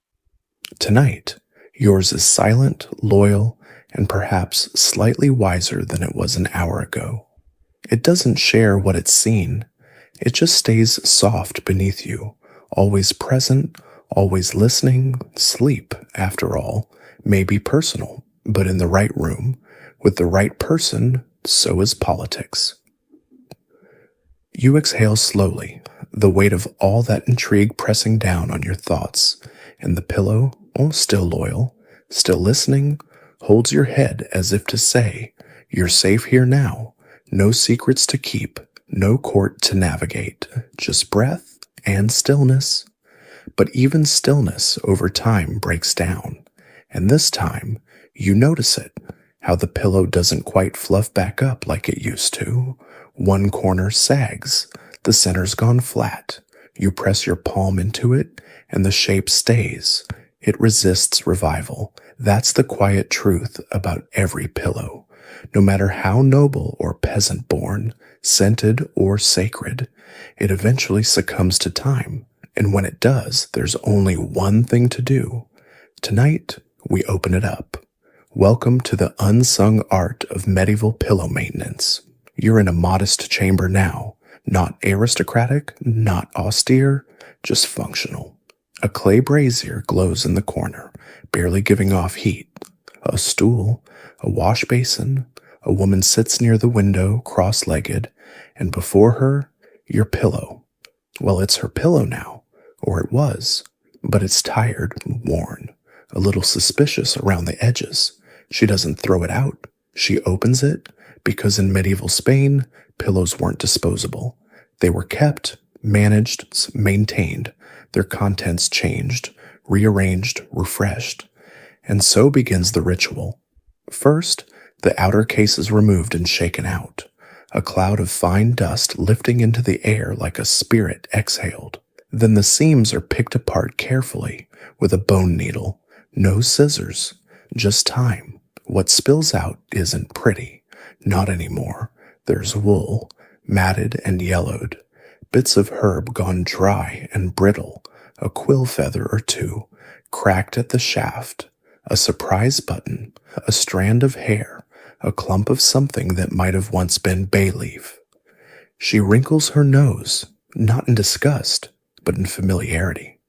Tonight, yours is silent, loyal, and perhaps slightly wiser than it was an hour ago. It doesn't share what it's seen. It just stays soft beneath you, always present, always listening. Sleep, after all, may be personal, but in the right room, with the right person, so is politics. You exhale slowly, the weight of all that intrigue pressing down on your thoughts, and the pillow, still loyal, still listening, holds your head as if to say, "You're safe here now, no secrets to keep, no court to navigate, just breath and stillness." But even stillness over time breaks down, and this time you notice it, how the pillow doesn't quite fluff back up like it used to. One corner sags, the center's gone flat. You press your palm into it, and the shape stays. It resists revival. That's the quiet truth about every pillow. No matter how noble or peasant-born, scented or sacred, it eventually succumbs to time. And when it does, there's only one thing to do. Tonight, we open it up. Welcome to the unsung art of medieval pillow maintenance. You're in a modest chamber now, not aristocratic, not austere, just functional. A clay brazier glows in the corner, barely giving off heat. A stool, a wash basin, a woman sits near the window, cross-legged, and before her, your pillow. Well, it's her pillow now, or it was, but it's tired, worn, a little suspicious around the edges. She doesn't throw it out. She opens it, because in medieval Spain, pillows weren't disposable. They were kept, managed, maintained, their contents changed, rearranged, refreshed. And so begins the ritual. First, the outer case is removed and shaken out, a cloud of fine dust lifting into the air like a spirit exhaled. Then the seams are picked apart carefully with a bone needle. No scissors, just time. What spills out isn't pretty. Not anymore. There's wool, matted and yellowed, bits of herb gone dry and brittle, a quill feather or two, cracked at the shaft, a surprise button, a strand of hair, a clump of something that might have once been bay leaf. She wrinkles her nose, not in disgust, but in familiarity.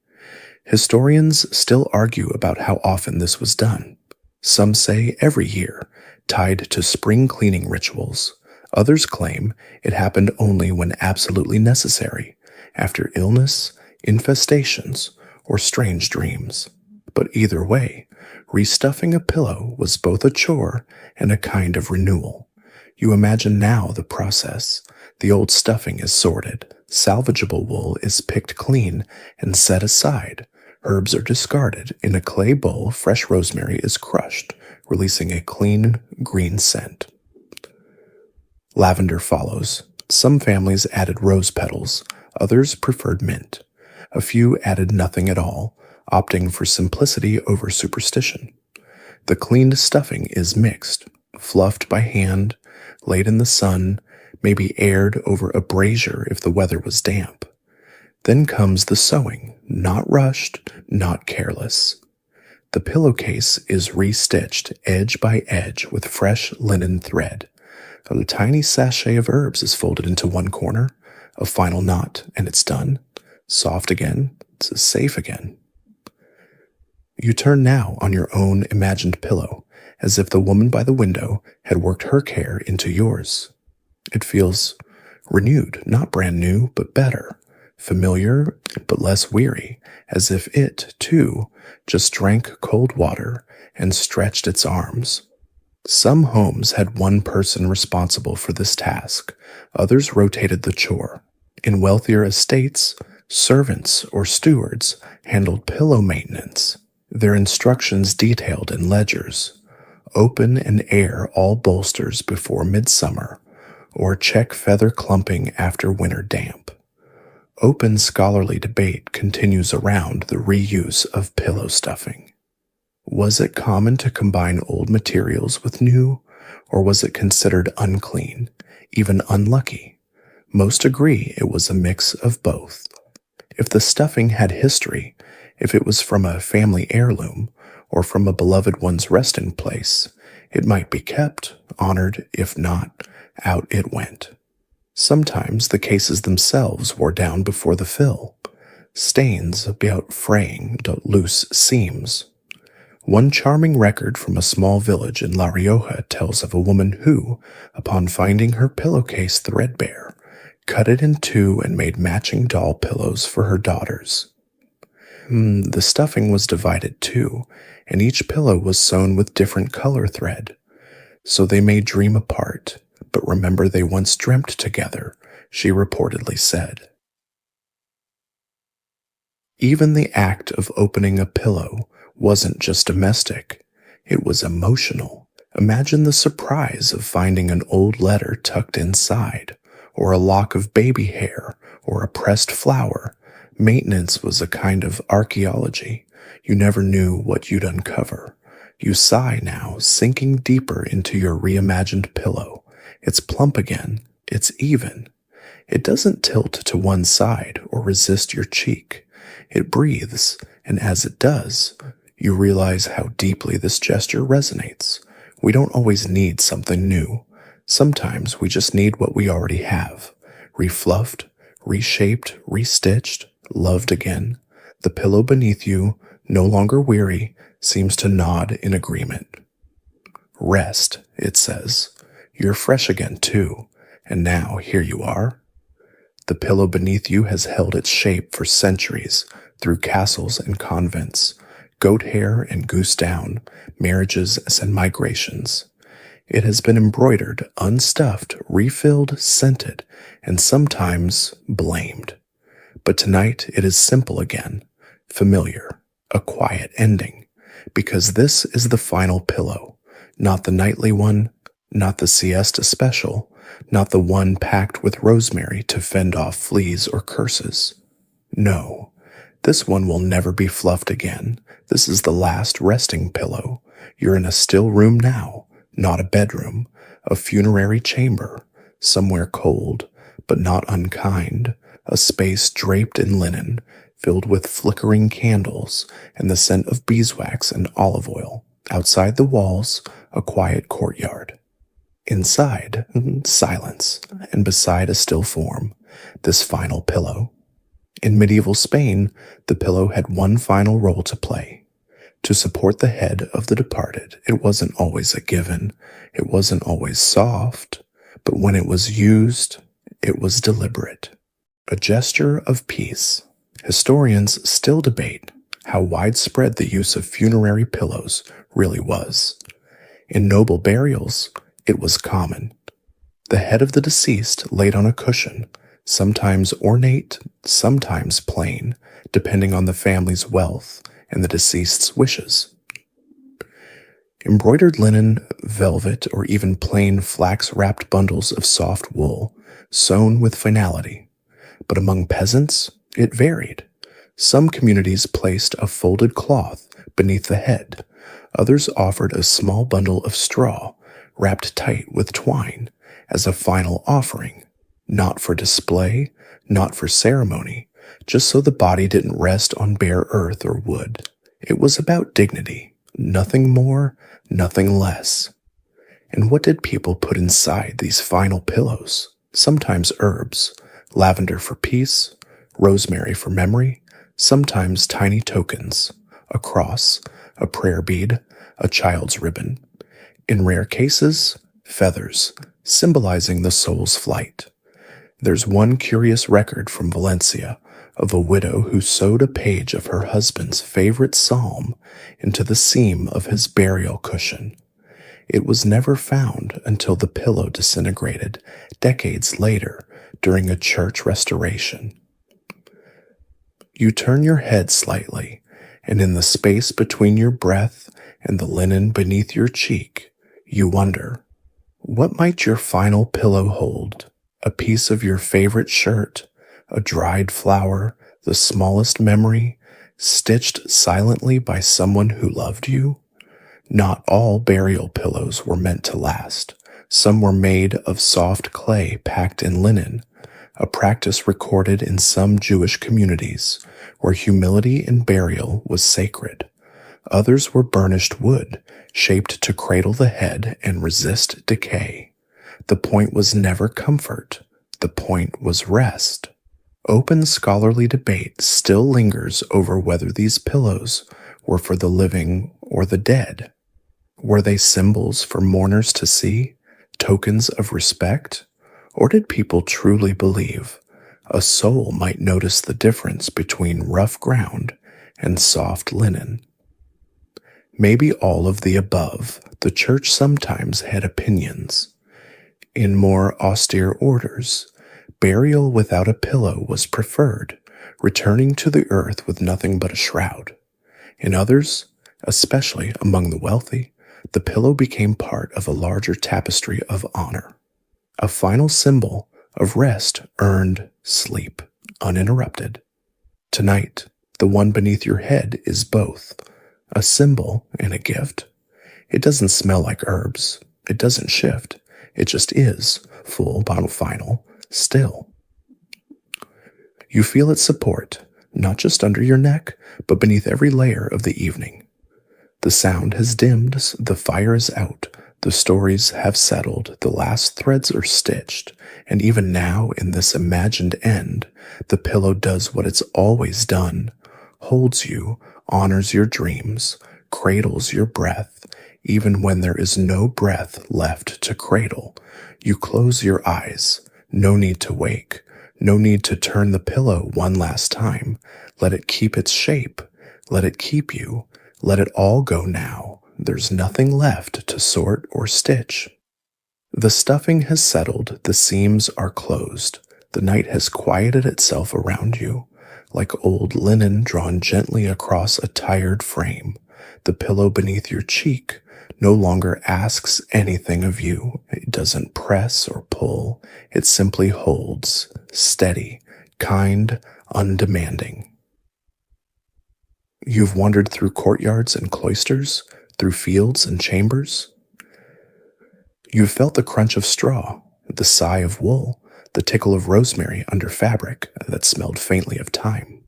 Historians still argue about how often this was done. Some say every year, tied to spring cleaning rituals. Others claim it happened only when absolutely necessary, after illness, infestations, or strange dreams. But either way, restuffing a pillow was both a chore and a kind of renewal. You imagine now the process. The old stuffing is sorted, salvageable wool is picked clean and set aside, herbs are discarded, in a clay bowl fresh rosemary is crushed, releasing a clean green scent. Lavender follows. Some families added rose petals, others preferred mint. A few added nothing at all, opting for simplicity over superstition. The cleaned stuffing is mixed, fluffed by hand, laid in the sun, maybe aired over a brazier if the weather was damp. Then comes the sewing, not rushed, not careless. The pillowcase is restitched edge by edge with fresh linen thread. A tiny sachet of herbs is folded into one corner, a final knot, and it's done. Soft again, it's safe again. You turn now on your own imagined pillow, as if the woman by the window had worked her care into yours. It feels renewed, not brand new, but better. Familiar, but less weary, as if it, too, just drank cold water and stretched its arms. Some homes had one person responsible for this task, others rotated the chore. In wealthier estates, servants or stewards handled pillow maintenance, their instructions detailed in ledgers. Open and air all bolsters before midsummer, or check feather clumping after winter damp. Open scholarly debate continues around the reuse of pillow stuffing. Was it common to combine old materials with new, or was it considered unclean, even unlucky? Most agree it was a mix of both. If the stuffing had history, if it was from a family heirloom, or from a beloved one's resting place, it might be kept, honored, if not, out it went. Sometimes the cases themselves wore down before the fill, stains about fraying loose seams. One charming record from a small village in La Rioja tells of a woman who, upon finding her pillowcase threadbare, cut it in two and made matching doll pillows for her daughters. The stuffing was divided too, and each pillow was sewn with different color thread. So they may dream apart, but remember they once dreamt together, she reportedly said. Even the act of opening a pillow wasn't just domestic, it was emotional. Imagine the surprise of finding an old letter tucked inside, or a lock of baby hair, or a pressed flower. Maintenance was a kind of archaeology. You never knew what you'd uncover. You sigh now, sinking deeper into your reimagined pillow. It's plump again. It's even. It doesn't tilt to one side or resist your cheek. It breathes, and as it does, you realize how deeply this gesture resonates. We don't always need something new. Sometimes we just need what we already have. Refluffed, reshaped, restitched, loved again. The pillow beneath you, no longer weary, seems to nod in agreement. Rest, it says. You're fresh again too, and now here you are. The pillow beneath you has held its shape for centuries through castles and convents, goat hair and goose down, marriages and migrations. It has been embroidered, unstuffed, refilled, scented, and sometimes blamed. But tonight it is simple again, familiar, a quiet ending, because this is the final pillow, not the nightly one, not the siesta special, not the one packed with rosemary to fend off fleas or curses. No, this one will never be fluffed again. This is the last resting pillow. You're in a still room now, not a bedroom, a funerary chamber, somewhere cold, but not unkind, a space draped in linen, filled with flickering candles and the scent of beeswax and olive oil. Outside the walls, a quiet courtyard. Inside, silence, and beside a still form, this final pillow. In medieval Spain, the pillow had one final role to play. To support the head of the departed. It wasn't always a given. It wasn't always soft. But when it was used, it was deliberate. A gesture of peace. Historians still debate how widespread the use of funerary pillows really was. In noble burials, it was common. The head of the deceased laid on a cushion, sometimes ornate, sometimes plain, depending on the family's wealth and the deceased's wishes. Embroidered linen, velvet, or even plain flax-wrapped bundles of soft wool, sewn with finality. But among peasants, it varied. Some communities placed a folded cloth beneath the head. Others offered a small bundle of straw, wrapped tight with twine, as a final offering, not for display, not for ceremony, just so the body didn't rest on bare earth or wood. It was about dignity, nothing more, nothing less. And what did people put inside these final pillows? Sometimes herbs, lavender for peace, rosemary for memory, sometimes tiny tokens, a cross, a prayer bead, a child's ribbon. In rare cases, feathers, symbolizing the soul's flight. There's one curious record from Valencia of a widow who sewed a page of her husband's favorite psalm into the seam of his burial cushion. It was never found until the pillow disintegrated decades later during a church restoration. You turn your head slightly, and in the space between your breath and the linen beneath your cheek, you wonder, what might your final pillow hold? A piece of your favorite shirt, a dried flower, the smallest memory, stitched silently by someone who loved you? Not all burial pillows were meant to last. Some were made of soft clay packed in linen, a practice recorded in some Jewish communities where humility in burial was sacred. Others were burnished wood, shaped to cradle the head and resist decay. The point was never comfort. The point was rest. Open scholarly debate still lingers over whether these pillows were for the living or the dead. Were they symbols for mourners to see, tokens of respect? Or did people truly believe a soul might notice the difference between rough ground and soft linen? Maybe all of the above. The church sometimes had opinions. In more austere orders, burial without a pillow was preferred, returning to the earth with nothing but a shroud. In others, especially among the wealthy, the pillow became part of a larger tapestry of honor, a final symbol of rest, earned sleep, uninterrupted. Tonight, the one beneath your head is both a symbol and a gift. It doesn't smell like herbs. It doesn't shift. It just is, full, bottom, final, still. You feel its support, not just under your neck, but beneath every layer of the evening. The sound has dimmed, the fire is out, the stories have settled, the last threads are stitched, and even now, in this imagined end, the pillow does what it's always done, holds you, honors your dreams, cradles your breath, even when there is no breath left to cradle. You close your eyes, no need to wake, no need to turn the pillow one last time. Let it keep its shape, let it keep you, let it all go now. There's nothing left to sort or stitch. The stuffing has settled, the seams are closed, the night has quieted itself around you. Like old linen drawn gently across a tired frame, the pillow beneath your cheek no longer asks anything of you. It doesn't press or pull. It simply holds, steady, kind, undemanding. You've wandered through courtyards and cloisters, through fields and chambers. You've felt the crunch of straw, the sigh of wool, the tickle of rosemary under fabric that smelled faintly of thyme.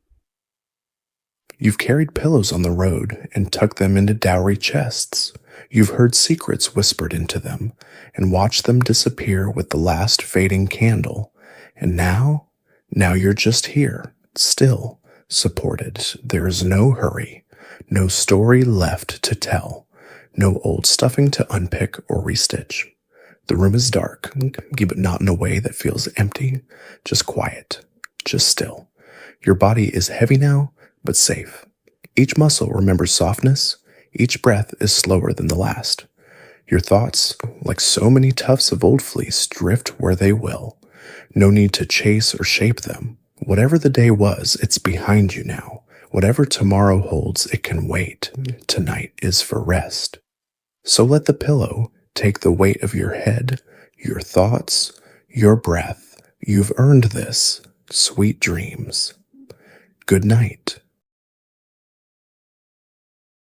You've carried pillows on the road and tucked them into dowry chests. You've heard secrets whispered into them and watched them disappear with the last fading candle. And now you're just here, still, supported. There is no hurry, no story left to tell, no old stuffing to unpick or restitch. The room is dark, but not in a way that feels empty, just quiet, just still. Your body is heavy now, but safe. Each muscle remembers softness. Each breath is slower than the last. Your thoughts, like so many tufts of old fleece, drift where they will. No need to chase or shape them. Whatever the day was, it's behind you now. Whatever tomorrow holds, it can wait. Tonight is for rest. So let the pillow take the weight of your head, your thoughts, your breath. You've earned this. Sweet dreams. Good night.